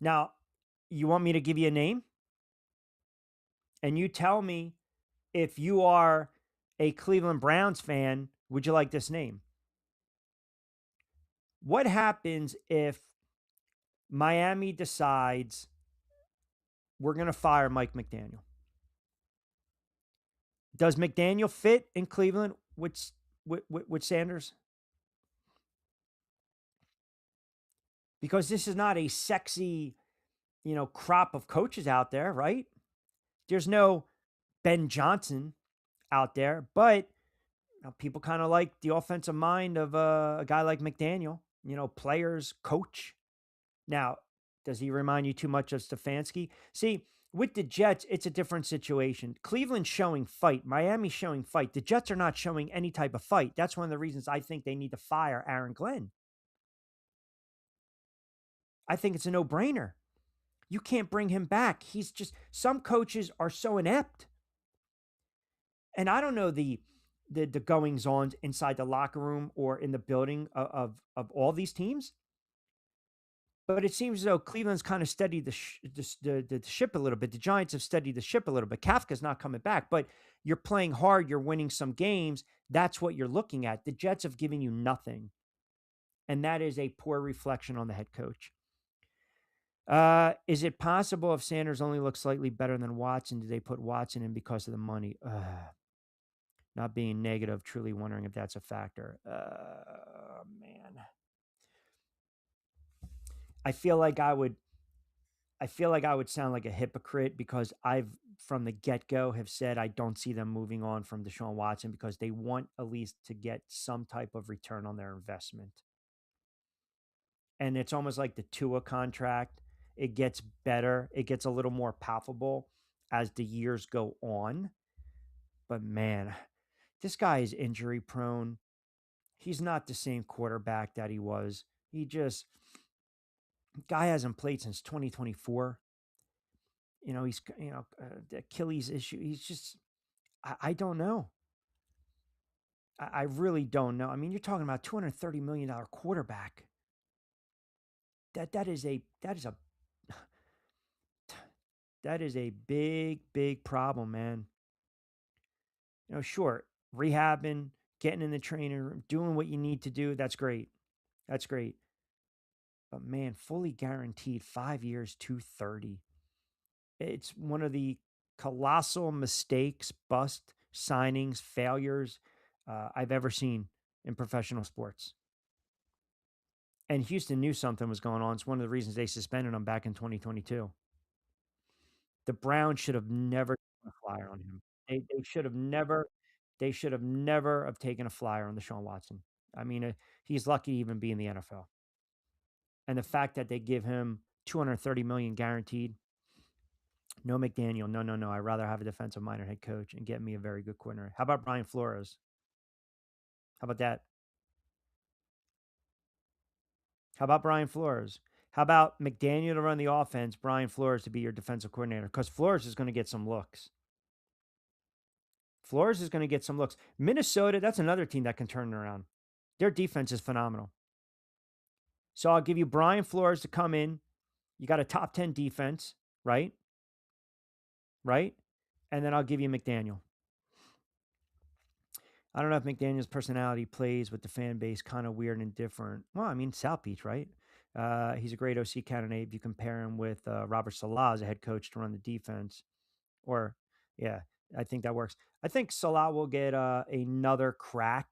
Now, you want me to give you a name? And you tell me, if you are a Cleveland Browns fan, would you like this name? What happens if Miami decides we're going to fire Mike McDaniel? Does McDaniel fit in Cleveland with Sanders? Because this is not a sexy, crop of coaches out there, right? There's no Ben Johnson out there, but people kind of like the offensive mind of a guy like McDaniel, players, coach. Now, does he remind you too much of Stefanski? See, with the Jets, it's a different situation. Cleveland's showing fight. Miami's showing fight. The Jets are not showing any type of fight. That's one of the reasons I think they need to fire Aaron Glenn. I think it's a no-brainer. You can't bring him back. He's just, some coaches are so inept. And I don't know the goings on inside the locker room or in the building of all these teams, but it seems as though Cleveland's kind of steadied the ship a little bit. The Giants have steadied the ship a little bit. Kafka's not coming back, but you're playing hard. You're winning some games. That's what you're looking at. The Jets have given you nothing, and that is a poor reflection on the head coach. Is it possible if Sanders only looks slightly better than Watson, do they put Watson in because of the money? Not being negative, truly wondering if that's a factor. Man. I feel like I would sound like a hypocrite because I've, from the get-go, have said I don't see them moving on from Deshaun Watson because they want at least to get some type of return on their investment. And it's almost like the Tua contract. It gets better. It gets a little more palpable as the years go on. But man, this guy is injury prone. He's not the same quarterback that he was. Guy hasn't played since 2024. He's, the Achilles issue. He's just, I don't know. I really don't know. I mean, you're talking about $230 million quarterback. That is a big, big problem, man. Sure, rehabbing, getting in the training room, doing what you need to do. That's great. That's great. But man, fully guaranteed 5 years, 230. It's one of the colossal mistakes, bust signings, failures I've ever seen in professional sports. And Houston knew something was going on. It's one of the reasons they suspended him back in 2022. The Browns should have never taken a flyer on him. They should have never. They should have never have taken a flyer on Deshaun Watson. I mean, he's lucky to even be in the NFL. And the fact that they give him 230 million guaranteed. No McDaniel. No, no, no. I'd rather have a defensive minded head coach and get me a very good coordinator. How about Brian Flores? How about that? How about Brian Flores? How about McDaniel to run the offense, Brian Flores to be your defensive coordinator? Because Flores is going to get some looks. Flores is going to get some looks. Minnesota, that's another team that can turn it around. Their defense is phenomenal. So I'll give you Brian Flores to come in. You got a top 10 defense, right? Right? And then I'll give you McDaniel. I don't know if McDaniel's personality plays with the fan base, kind of weird and different. Well, I mean, South Beach, right? He's a great OC candidate if you compare him with Robert Salah as a head coach to run the defense. Or, yeah, I think that works. I think Salah will get another crack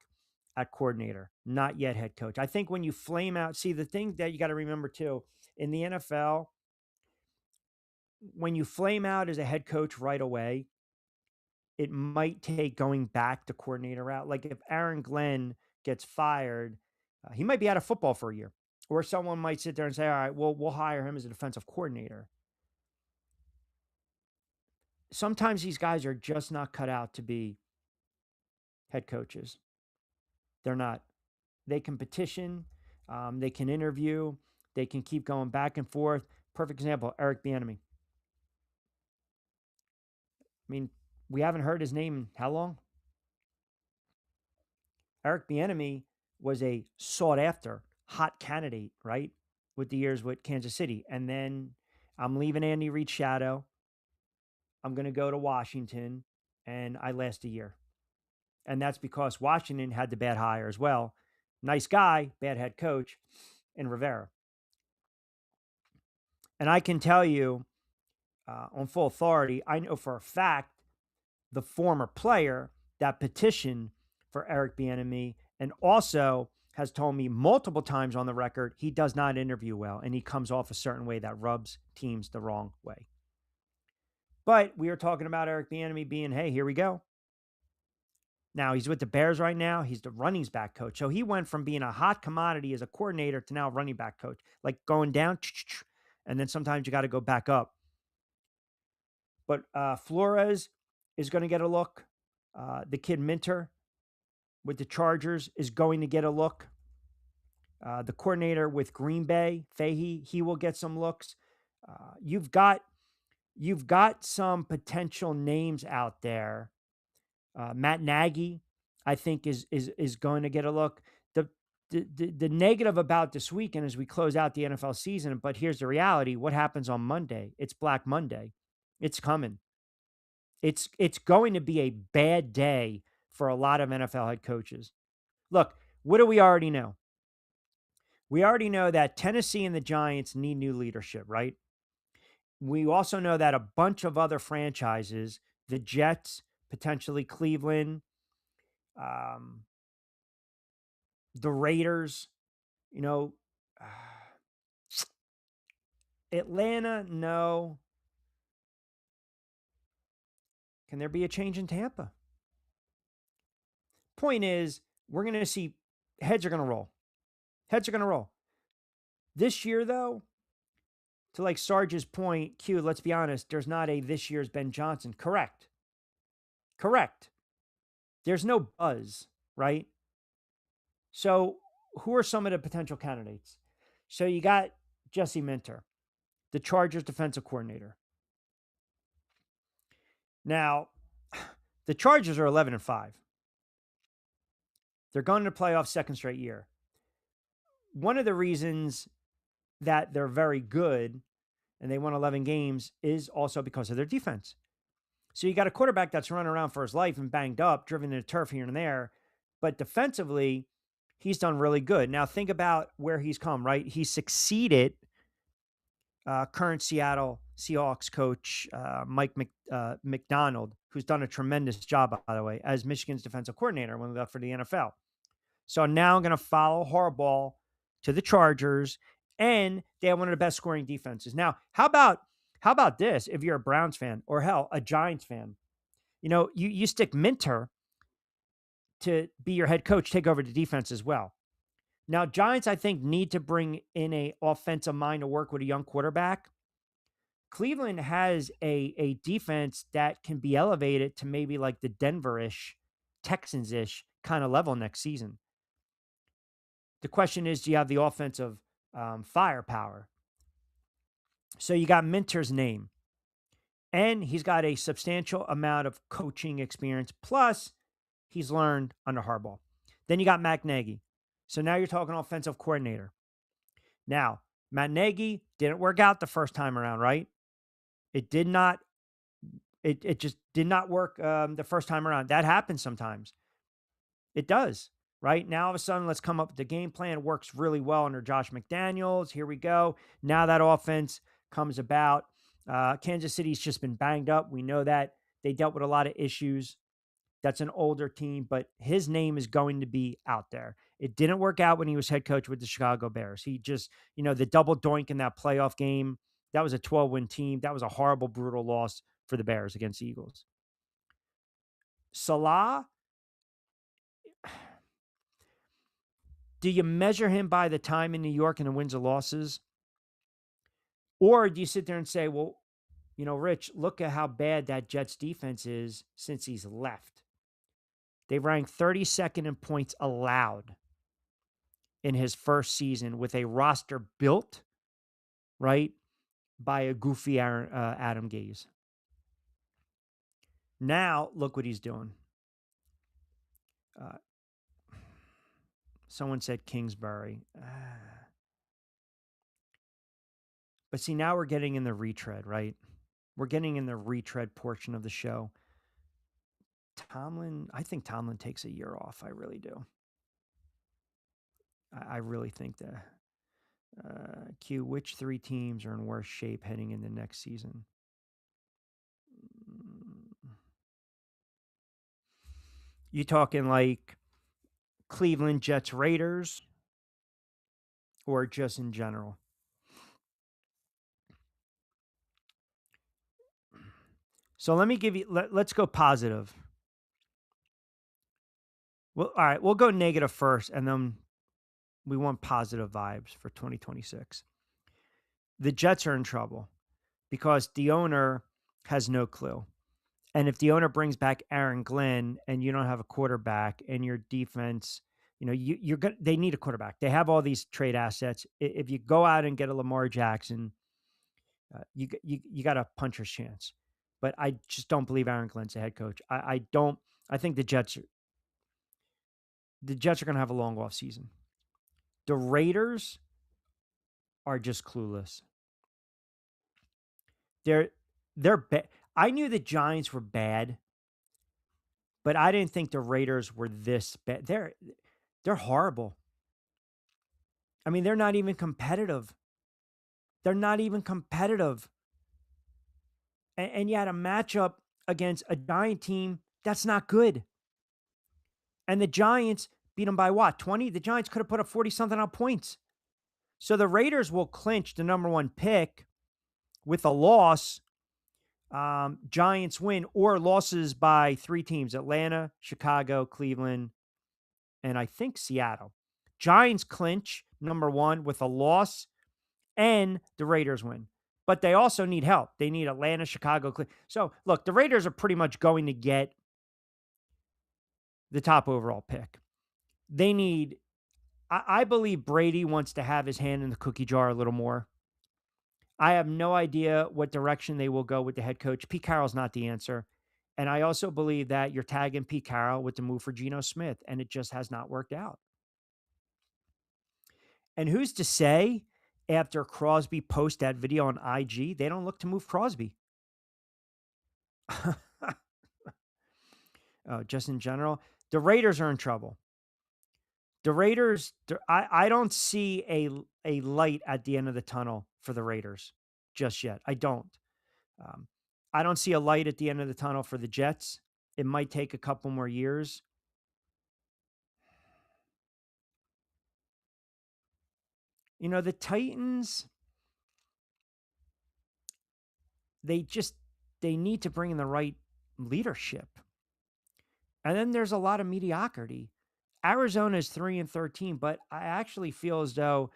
at coordinator, not yet head coach. I think when you flame out, see, the thing that you got to remember too, in the NFL, when you flame out as a head coach right away, it might take going back to coordinator route. Like if Aaron Glenn gets fired, he might be out of football for a year. Or someone might sit there and say, all right, well, we'll hire him as a defensive coordinator. Sometimes these guys are just not cut out to be head coaches. They're not. They can petition, they can interview, they can keep going back and forth. Perfect example, Eric Bieniemy. I mean, we haven't heard his name in how long? Eric Bieniemy was a sought after, hot candidate, right? With the years with Kansas City. And then I'm leaving Andy Reid's shadow. I'm going to go to Washington, and I last a year. And that's because Washington had the bad hire as well. Nice guy, bad head coach, in Rivera. And I can tell you on full authority, I know for a fact the former player that petitioned for Eric Bieniemy and also has told me multiple times on the record he does not interview well and he comes off a certain way that rubs teams the wrong way. But we are talking about Eric Bieniemy being, hey, here we go. Now he's with the Bears right now. He's the running back coach. So he went from being a hot commodity as a coordinator to now a running back coach, like going down, and then sometimes you got to go back up. But Flores is going to get a look. The kid Minter with the Chargers is going to get a look. The coordinator with Green Bay, Fahey, he will get some looks. You've got some potential names out there. Matt Nagy, I think, is going to get a look. The negative about this weekend as we close out the NFL season, but here's the reality: what happens on Monday? It's Black Monday. It's coming. It's going to be a bad day for a lot of NFL head coaches. Look, what do we already know? We already know that Tennessee and the Giants need new leadership, right? We also know that a bunch of other franchises, the Jets, potentially Cleveland, the Raiders, Atlanta, no. Can there be a change in Tampa? Point is, we're going to see heads are going to roll. Heads are going to roll. This year, though, to like Sarge's point, Q, let's be honest, there's not a this year's Ben Johnson. Correct. There's no buzz, right? So who are some of the potential candidates? So you got Jesse Minter, the Chargers defensive coordinator. Now, the Chargers are 11-5. They're going to the playoffs second straight year. One of the reasons that they're very good and they won 11 games is also because of their defense. So you got a quarterback that's running around for his life and banged up, driven to the turf here and there, But defensively, he's done really good. Now think about where he's come, right? He succeeded current Seattle Seahawks coach Mike McDonald, who's done a tremendous job, by the way, as Michigan's defensive coordinator when he left for the NFL. So now I'm going to follow Harbaugh to the Chargers, and they have one of the best scoring defenses. Now, how about this? If you're a Browns fan, or hell, a Giants fan, you stick Minter to be your head coach, take over the defense as well. Now, Giants, I think, need to bring in a offensive mind to work with a young quarterback. Cleveland has a defense that can be elevated to maybe like the Denver-ish, Texans-ish kind of level next season. The question is, do you have the offensive firepower? So you got Minter's name, and he's got a substantial amount of coaching experience. Plus, he's learned under Harbaugh. Then you got Matt Nagy. So now you're talking offensive coordinator. Now, Matt Nagy didn't work out the first time around, right? It did not. It just did not work the first time around. That happens sometimes. It does, right? Now, all of a sudden, let's come up with the game plan. It works really well under Josh McDaniels. Here we go. Now that offense comes about. Kansas City's just been banged up. We know that. They dealt with a lot of issues. That's an older team, but his name is going to be out there. It didn't work out when he was head coach with the Chicago Bears. He just, the double doink in that playoff game, that was a 12-win team. That was a horrible, brutal loss for the Bears against the Eagles. Salah, do you measure him by the time in New York and the wins or losses? Or do you sit there and say, well, Rich, look at how bad that Jets defense is since he's left. They ranked 32nd in points allowed in his first season with a roster built, right, by a goofy Adam Gase. Now, look what he's doing. Someone said Kingsbury. But see, now we're getting in the retread, right? We're getting in the retread portion of the show. I think Tomlin takes a year off. I really do. I really think that. Q, which three teams are in worse shape heading into next season? You talking like Cleveland, Jets, Raiders, or just in general? So let me give you, let's go positive. Well, all right, we'll go negative first, and then we want positive vibes for 2026. The Jets are in trouble because the owner has no clue. And if the owner brings back Aaron Glenn and you don't have a quarterback and your defense, they need a quarterback. They have all these trade assets. If you go out and get a Lamar Jackson, you got a puncher's chance. But I just don't believe Aaron Glenn's a head coach. I don't. I think the Jets are going to have a long off season. The Raiders are just clueless. They're bad. I knew the Giants were bad, but I didn't think the Raiders were this bad. They're horrible. I mean, they're not even competitive. They're not even competitive. And you had a matchup against a Giant team that's not good. And the Giants beat them by what? 20? The Giants could have put up 40-something on points. So the Raiders will clinch the number one pick with a loss. Giants win or losses by three teams: Atlanta, Chicago, Cleveland, and I think Seattle. Giants clinch number one with a loss, and the Raiders win. But they also need help. They need Atlanta, Chicago, Cleveland. So look, the Raiders are pretty much going to get the top overall pick. They need, I believe Brady wants to have his hand in the cookie jar a little more. I have no idea what direction they will go with the head coach. Pete Carroll's not the answer. And I also believe that you're tagging Pete Carroll with the move for Geno Smith, and it just has not worked out. And who's to say after Crosby posts that video on IG, they don't look to move Crosby? Just in general, the Raiders are in trouble. The Raiders, I don't see a light at the end of the tunnel for the Raiders just yet. I don't. Um, I don't see a light at the end of the tunnel for the Jets. It might take a couple more years. The Titans, they just they need to bring in the right leadership. And then there's a lot of mediocrity. Arizona is 3-13, but I actually feel as though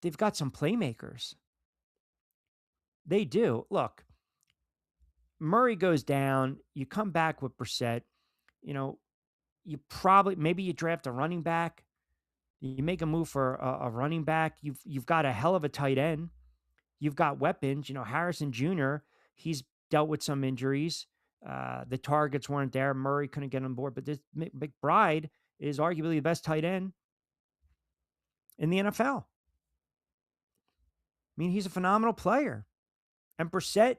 they've got some playmakers. They do. Look, Murray goes down. You come back with Brissett. You know, maybe you draft a running back. You make a move for a running back. You've got a hell of a tight end. You've got weapons. Harrison Jr. He's dealt with some injuries. The targets weren't there. Murray couldn't get on board. But this McBride is arguably the best tight end in the NFL. I mean, he's a phenomenal player. And Brissett,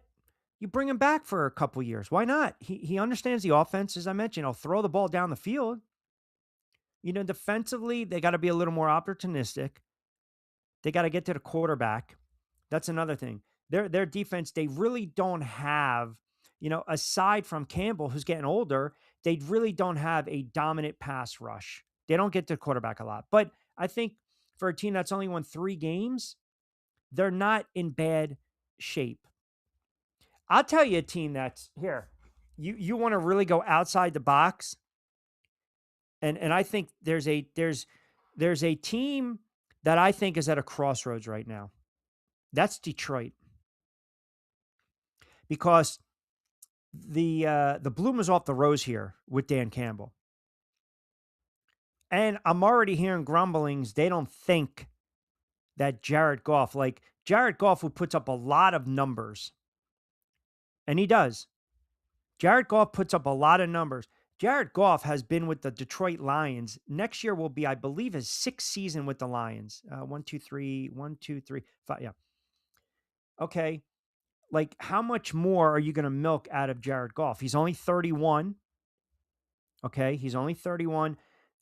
you bring him back for a couple years. Why not? He understands the offense, as I mentioned. He'll throw the ball down the field. Defensively, they got to be a little more opportunistic. They got to get to the quarterback. That's another thing. Their defense, they really don't have, aside from Campbell, who's getting older, they really don't have a dominant pass rush. They don't get to the quarterback a lot. But I think for a team that's only won 3 games, they're not in bad shape. I'll tell you a team that's here. You want to really go outside the box, and I think there's a team that I think is at a crossroads right now. That's Detroit, because the bloom is off the rose here with Dan Campbell, and I'm already hearing grumblings. They don't think that Jared Goff, who puts up a lot of numbers, and he does. Jared Goff puts up a lot of numbers. Jared Goff has been with the Detroit Lions. Next year will be, I believe, his 6th season with the Lions. 1, 2, 3, 1, 2, 3, 5. Yeah. Okay. How much more are you going to milk out of Jared Goff? He's only 31. Okay. He's only 31.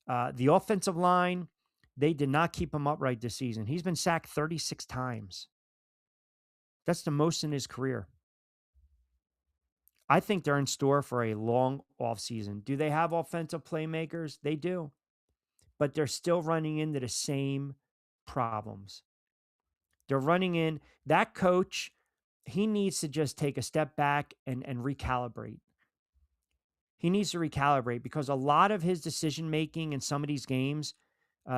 The offensive line, they did not keep him upright this season. He's been sacked 36 times. That's the most in his career. I think they're in store for a long offseason. Do they have offensive playmakers? They do. But they're still running into the same problems. They're running in. That coach, he needs to just take a step back and recalibrate. He needs to recalibrate, because a lot of his decision-making in some of these games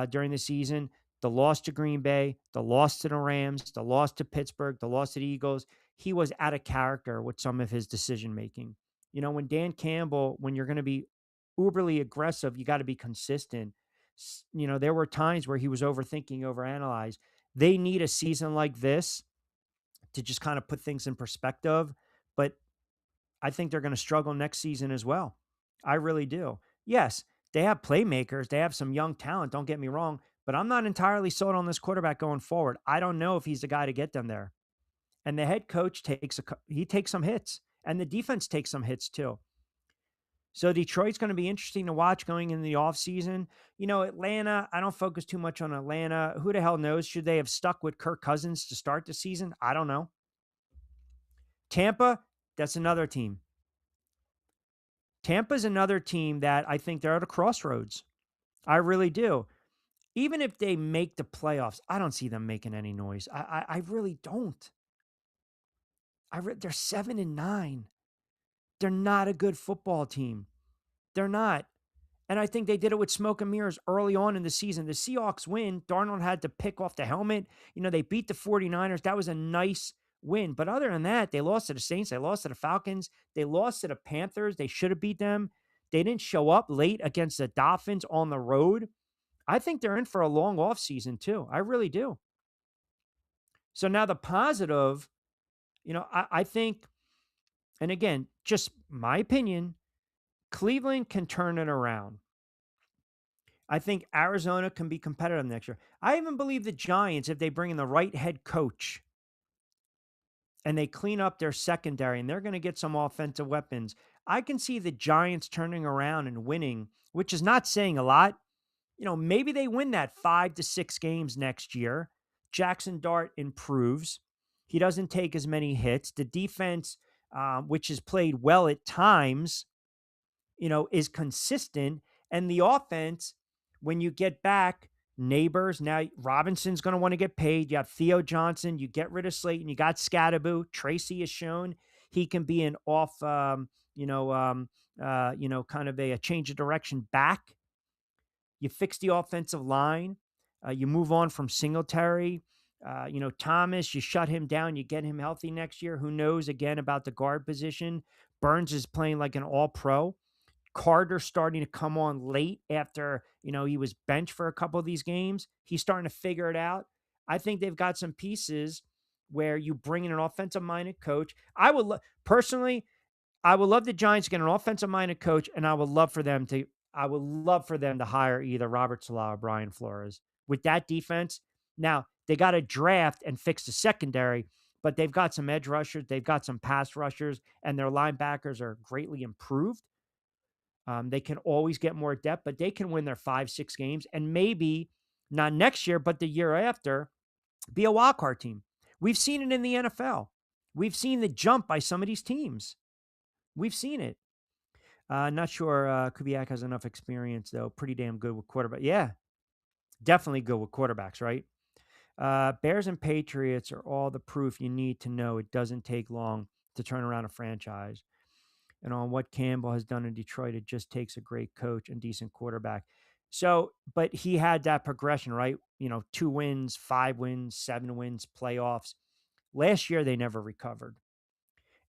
during the season, the loss to Green Bay, the loss to the Rams, the loss to Pittsburgh, the loss to the Eagles, he was out of character with some of his decision-making. When Dan Campbell, when you're going to be uberly aggressive, you got to be consistent. There were times where he was overthinking, overanalyzed. They need a season like this to just kind of put things in perspective. But I think they're going to struggle next season as well. I really do. Yes, they have playmakers. They have some young talent. Don't get me wrong. But I'm not entirely sold on this quarterback going forward. I don't know if he's the guy to get them there. And the head coach takes some hits, and the defense takes some hits too. So Detroit's going to be interesting to watch going into the offseason. Atlanta, I don't focus too much on Atlanta. Who the hell knows? Should they have stuck with Kirk Cousins to start the season? I don't know. Tampa, that's another team. Tampa's another team that I think they're at a crossroads. I really do. Even if they make the playoffs, I don't see them making any noise. I really don't. They're 7-9. They're not a good football team. They're not. And I think they did it with smoke and mirrors early on in the season. The Seahawks win. Darnold had to pick off the helmet. They beat the 49ers. That was a nice win. But other than that, they lost to the Saints. They lost to the Falcons. They lost to the Panthers. They should have beat them. They didn't show up late against the Dolphins on the road. I think they're in for a long offseason too. I really do. So now the positive, I think, and again, just my opinion, Cleveland can turn it around. I think Arizona can be competitive next year. I even believe the Giants, if they bring in the right head coach and they clean up their secondary and they're going to get some offensive weapons, I can see the Giants turning around and winning, which is not saying a lot. maybe they win that 5 to 6 games next year. Jackson Dart improves. He doesn't take as many hits. The defense, which has played well at times, is consistent. And the offense, when you get back, Neighbors, now Robinson's going to want to get paid. You have Theo Johnson. You get rid of Slayton. You got Scatterbo. Tracy has shown he can be an off, kind of a change of direction back. You fix the offensive line. You move on from Singletary. Thomas, you shut him down. You get him healthy next year. Who knows again about the guard position? Burns is playing like an all pro. Carter starting to come on late after, he was benched for a couple of these games. He's starting to figure it out. I think they've got some pieces where you bring in an offensive minded coach. Personally, I would love the Giants to get an offensive minded coach, and I would love for them to hire either Robert Salah or Brian Flores. With that defense, now they got to draft and fix the secondary, but they've got some edge rushers, they've got some pass rushers, and their linebackers are greatly improved. They can always get more depth, but they can win their 5, 6 games and maybe not next year, but the year after, be a wild card team. We've seen it in the NFL. We've seen the jump by some of these teams. We've seen it. Not sure Kubiak has enough experience, though. Pretty damn good with quarterback. Yeah, definitely good with quarterbacks, right? Bears and Patriots are all the proof you need to know it doesn't take long to turn around a franchise. And on what Campbell has done in Detroit, it just takes a great coach and decent quarterback. So, but he had that progression, right? 2 wins, 5 wins, 7 wins, playoffs. Last year, they never recovered.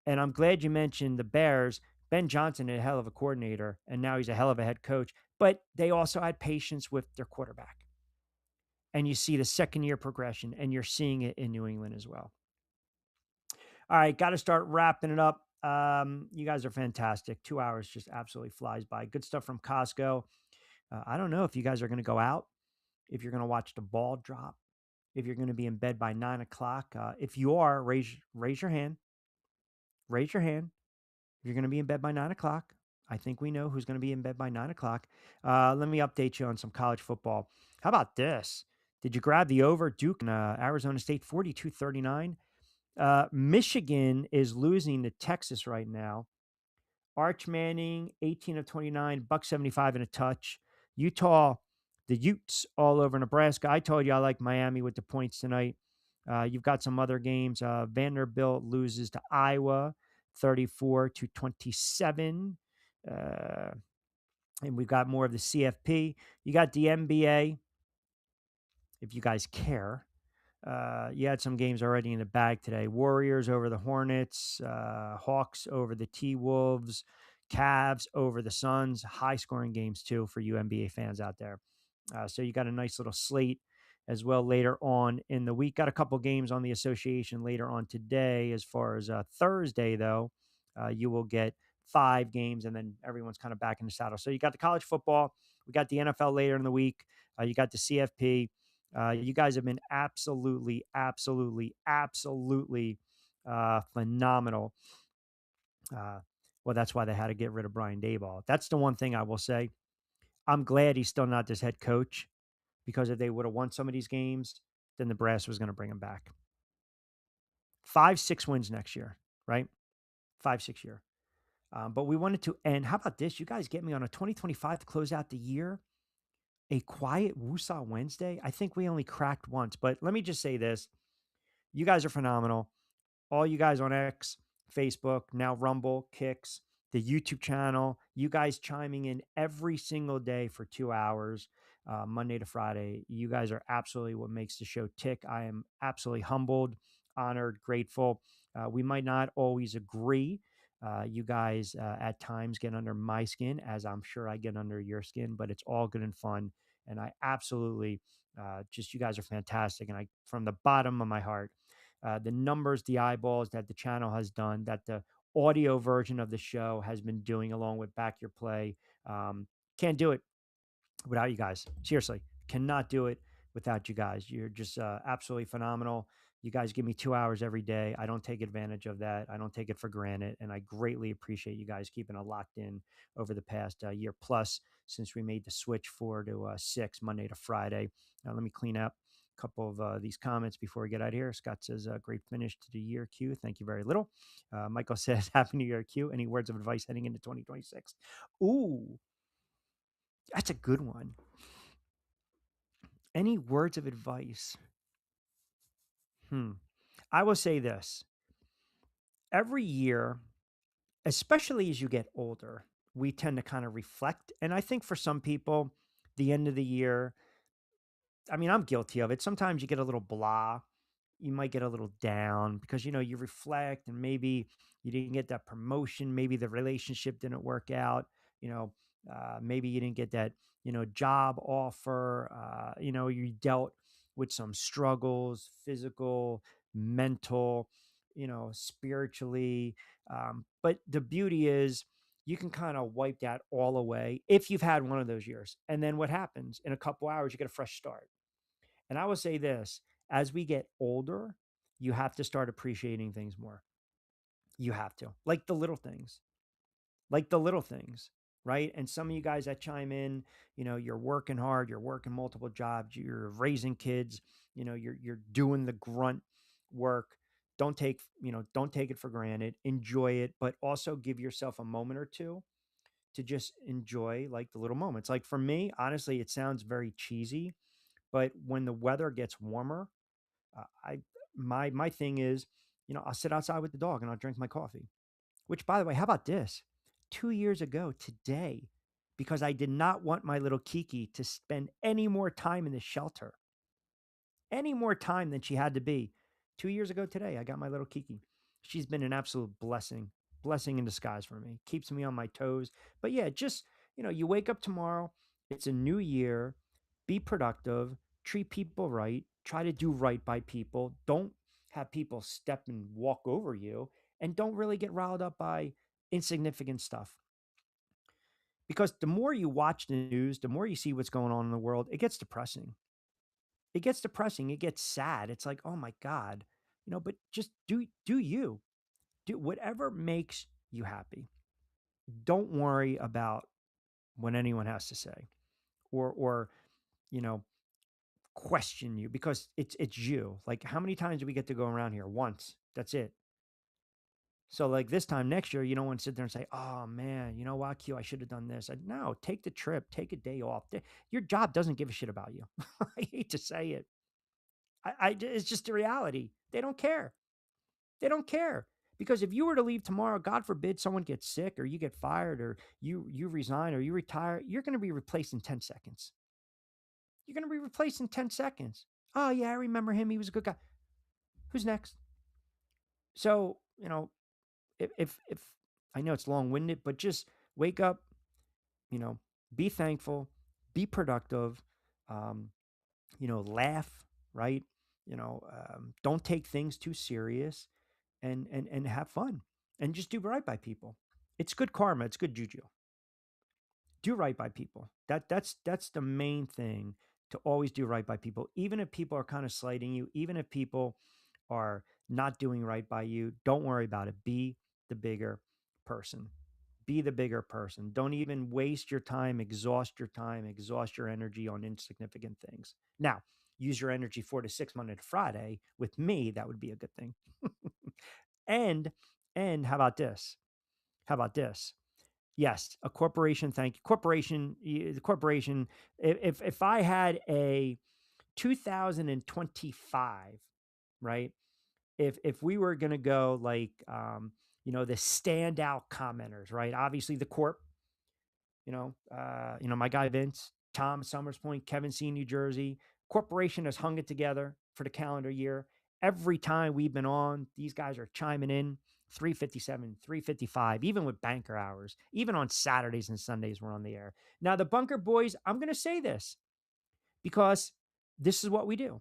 And I'm glad you mentioned the Bears. Ben Johnson, a hell of a coordinator, and now he's a hell of a head coach. But they also had patience with their quarterback. And you see the second year progression, and you're seeing it in New England as well. All right, got to start wrapping it up. You guys are fantastic. 2 hours just absolutely flies by. Good stuff from Costco. I don't know if you guys are going to go out, if you're going to watch the ball drop, if you're going to be in bed by 9 o'clock. If you are, raise your hand. Raise your hand. If you're going to be in bed by 9 o'clock, I think we know who's going to be in bed by 9 o'clock. Let me update you on some college football. How about this? Did you grab the over? Duke and Arizona State 42-39. Michigan is losing to Texas right now. Arch Manning, 18 of 29, buck 75 and a touch. Utah, the Utes all over Nebraska. I told you I like Miami with the points tonight. You've got some other games. Vanderbilt loses to Iowa, 34-27. And we've got more of the CFP. You got the NBA, if you guys care. You had some games already in the bag today. Warriors over the Hornets, Hawks over the T-Wolves, Cavs over the Suns. High-scoring games, too, for you NBA fans out there. So you got a nice little slate as well later on in the week. Got a couple games on the association later on today. As far as Thursday, though, you will get 5 games, and then everyone's kind of back in the saddle. So you got the college football. We got the NFL later in the week. You got the CFP. You guys have been absolutely phenomenal. Well, that's why they had to get rid of Brian Daboll. That's the one thing I will say. I'm glad he's still not this head coach, because if they would have won some of these games, then the brass was going to bring him back. 5, 6 wins next year, right? 5, 6 year. But we wanted to end. How about this? You guys get me on a 2025 to close out the year. A quiet Woosah Wednesday. I think we only cracked once, but let me just say this. You guys are phenomenal. All you guys on X, Facebook, now Rumble, Kicks, the YouTube channel, you guys chiming in every single day for 2 hours, Monday to Friday. You guys are absolutely what makes the show tick. I am absolutely humbled, honored, grateful. We might not always agree. You guys at times get under my skin, as I'm sure I get under your skin, but it's all good and fun. And I absolutely you guys are fantastic. And from the bottom of my heart, the numbers, the eyeballs that the channel has done, that the audio version of the show has been doing, along with Back Your Play. Can't do it without you guys. Seriously, cannot do it without you guys. You're just absolutely phenomenal. You guys give me 2 hours every day. I don't take advantage of that. I don't take it for granted. And I greatly appreciate you guys keeping it locked in over the past year plus since we made the switch 4 to 6, Monday to Friday. Now, let me clean up a couple of these comments before we get out of here. Scott says, great finish to the year, Q. Thank you very little. Michael says, Happy New Year, Q. Any words of advice heading into 2026? Ooh, that's a good one. Any words of advice? I will say this. Every year, especially as you get older, we tend to kind of reflect. And I think for some people, the end of the year, I mean, I'm guilty of it. Sometimes you get a little blah. You might get a little down because, you reflect and maybe you didn't get that promotion. Maybe the relationship didn't work out. You know, maybe you didn't get that, job offer. You dealt with some struggles, physical, mental, spiritually. But the beauty is, you can kind of wipe that all away if you've had one of those years. And then what happens in a couple hours, you get a fresh start. And I will say this, as we get older, you have to start appreciating things more. You have to, like the little things, right? And some of you guys that chime in, you're working hard, you're working multiple jobs, you're raising kids, you're doing the grunt work. Don't take it for granted. Enjoy it, but also give yourself a moment or two to just enjoy like the little moments. Like for me, honestly, it sounds very cheesy, but when the weather gets warmer, I my thing is, I'll sit outside with the dog and I'll drink my coffee. Which, by the way, how about this? 2 years ago today, because I did not want my little Kiki to spend any more time in the shelter, any more time than she had to be. 2 years ago today, I got my little Kiki. She's been an absolute blessing in disguise for me. Keeps me on my toes. But yeah, just, you wake up tomorrow, it's a new year, be productive, treat people right, try to do right by people. Don't have people step and walk over you, and don't really get riled up by insignificant stuff. Because the more you watch the news, the more you see what's going on in the world, it gets depressing. It gets depressing. It gets sad. It's like, oh my God, but just do you. Do whatever makes you happy. Don't worry about what anyone has to say or you know, question you because it's you. Like how many times do we get to go around here? Once. That's it. So like this time next year, you don't want to sit there and say, "Oh man, you know what, Q, I should have done this." No, take the trip, take a day off. Your job doesn't give a shit about you. I hate to say it. It's just the reality. They don't care. They don't care. Because if you were to leave tomorrow, God forbid someone gets sick or you get fired or you resign or you retire, you're going to be replaced in 10 seconds. You're going to be replaced in 10 seconds. Oh yeah, I remember him. He was a good guy. Who's next? So, if I know it's long-winded, but just wake up, you know, be thankful, be productive, um, laugh, right? Don't take things too serious and have fun and just do right by people. It's good karma. It's good juju. Do right by people. That's the main thing, to always do right by people, even if people are kind of slighting you, even if people are not doing right by you. Don't worry about it. Be the bigger person. Be the bigger person. Don't even waste your time, exhaust your energy on insignificant things. Now, use your energy 4 to 6 Monday to Friday with me. That would be a good thing. and and how about this? How about this? Yes, a corporation. Thank you, corporation. The corporation. If I had a 2025, right? If we were gonna go like the standout commenters, right? Obviously the corp, my guy Vince, Tom Summers Point, Kevin C, New Jersey. Corporation has hung it together for the calendar year. Every time we've been on, these guys are chiming in 357, 355, even with banker hours. Even on Saturdays and Sundays, we're on the air. Now, the Bunker Boys, I'm going to say this because this is what we do.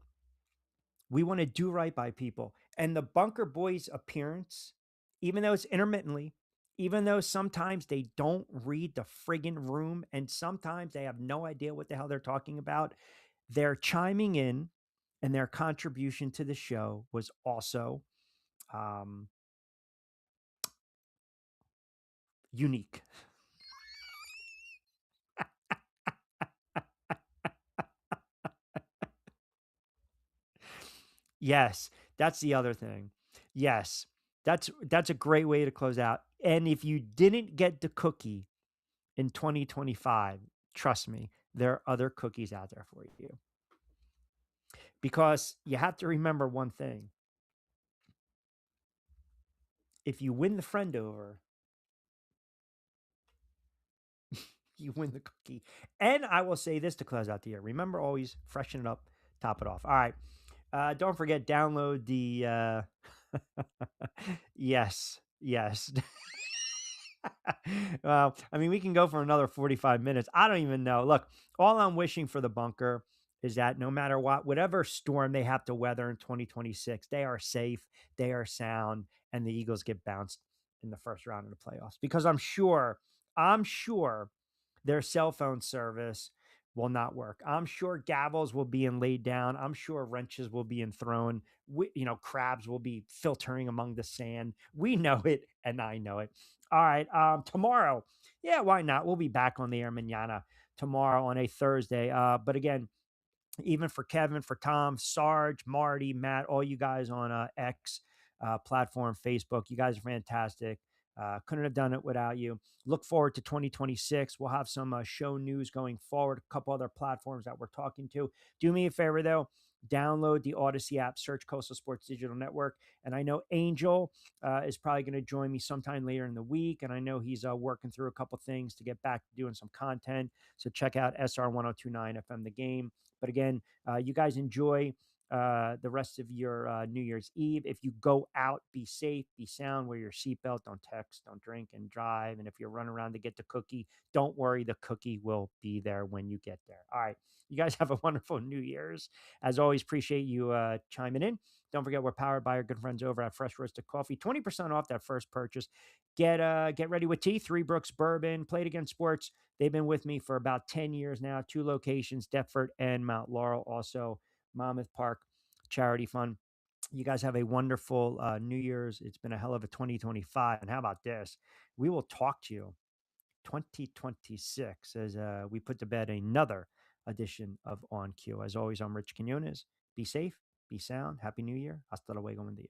We want to do right by people. And the Bunker Boys appearance, even though it's intermittently, even though sometimes they don't read the friggin' room and sometimes they have no idea what the hell they're talking about, they're chiming in and their contribution to the show was also um, unique. Yes, that's the other thing. Yes, that's a great way to close out. And if you didn't get the cookie in 2025, trust me, there are other cookies out there for you. Because you have to remember one thing. If you win the friend over, you win the cookie. And I will say this to close out the year. Remember, always freshen it up, top it off. All right. Don't forget, download the. Yes, yes. Well, I mean, we can go for another 45 minutes. I don't even know. Look, all I'm wishing for the bunker is that no matter what, whatever storm they have to weather in 2026, they are safe, they are sound, and the Eagles get bounced in the first round of the playoffs. Because I'm sure their cell phone service will not work. I'm sure gavels will be laid down. I'm sure wrenches will be thrown. Crabs will be filtering among the sand. We know it, and I know it. All right. Tomorrow, yeah, why not? We'll be back on the air manana tomorrow on a Thursday. But again, even for Kevin, for Tom, Sarge, Marty, Matt, all you guys on X platform, Facebook, you guys are fantastic. Couldn't have done it without you. Look forward to 2026. We'll have some show news going forward, a couple other platforms that we're talking to. Do me a favor, though. Download the Audacy app, search Coastal Sports Digital Network. And I know Angel is probably going to join me sometime later in the week. And I know he's working through a couple things to get back to doing some content. So check out SR 1029 FM The Game. But again, you guys enjoy the rest of your New Year's Eve. If you go out, be safe, be sound, wear your seatbelt, don't text, don't drink and drive. And if you're running around to get the cookie, don't worry, the cookie will be there when you get there. All right. You guys have a wonderful New Year's. As always, appreciate you chiming in. Don't forget, we're powered by our good friends over at Fresh Roasted Coffee. 20% off that first purchase. Get ready with tea. Three Brooks Bourbon. Played Against Sports. They've been with me for about 10 years now. 2 locations, Deptford and Mount Laurel. Also, Monmouth Park Charity Fund. You guys have a wonderful New Year's. It's been a hell of a 2025. And how about this? We will talk to you 2026 as we put to bed another edition of On Cue. As always, I'm Rich Quinones. Be safe, be sound. Happy New Year. Hasta luego, buen día.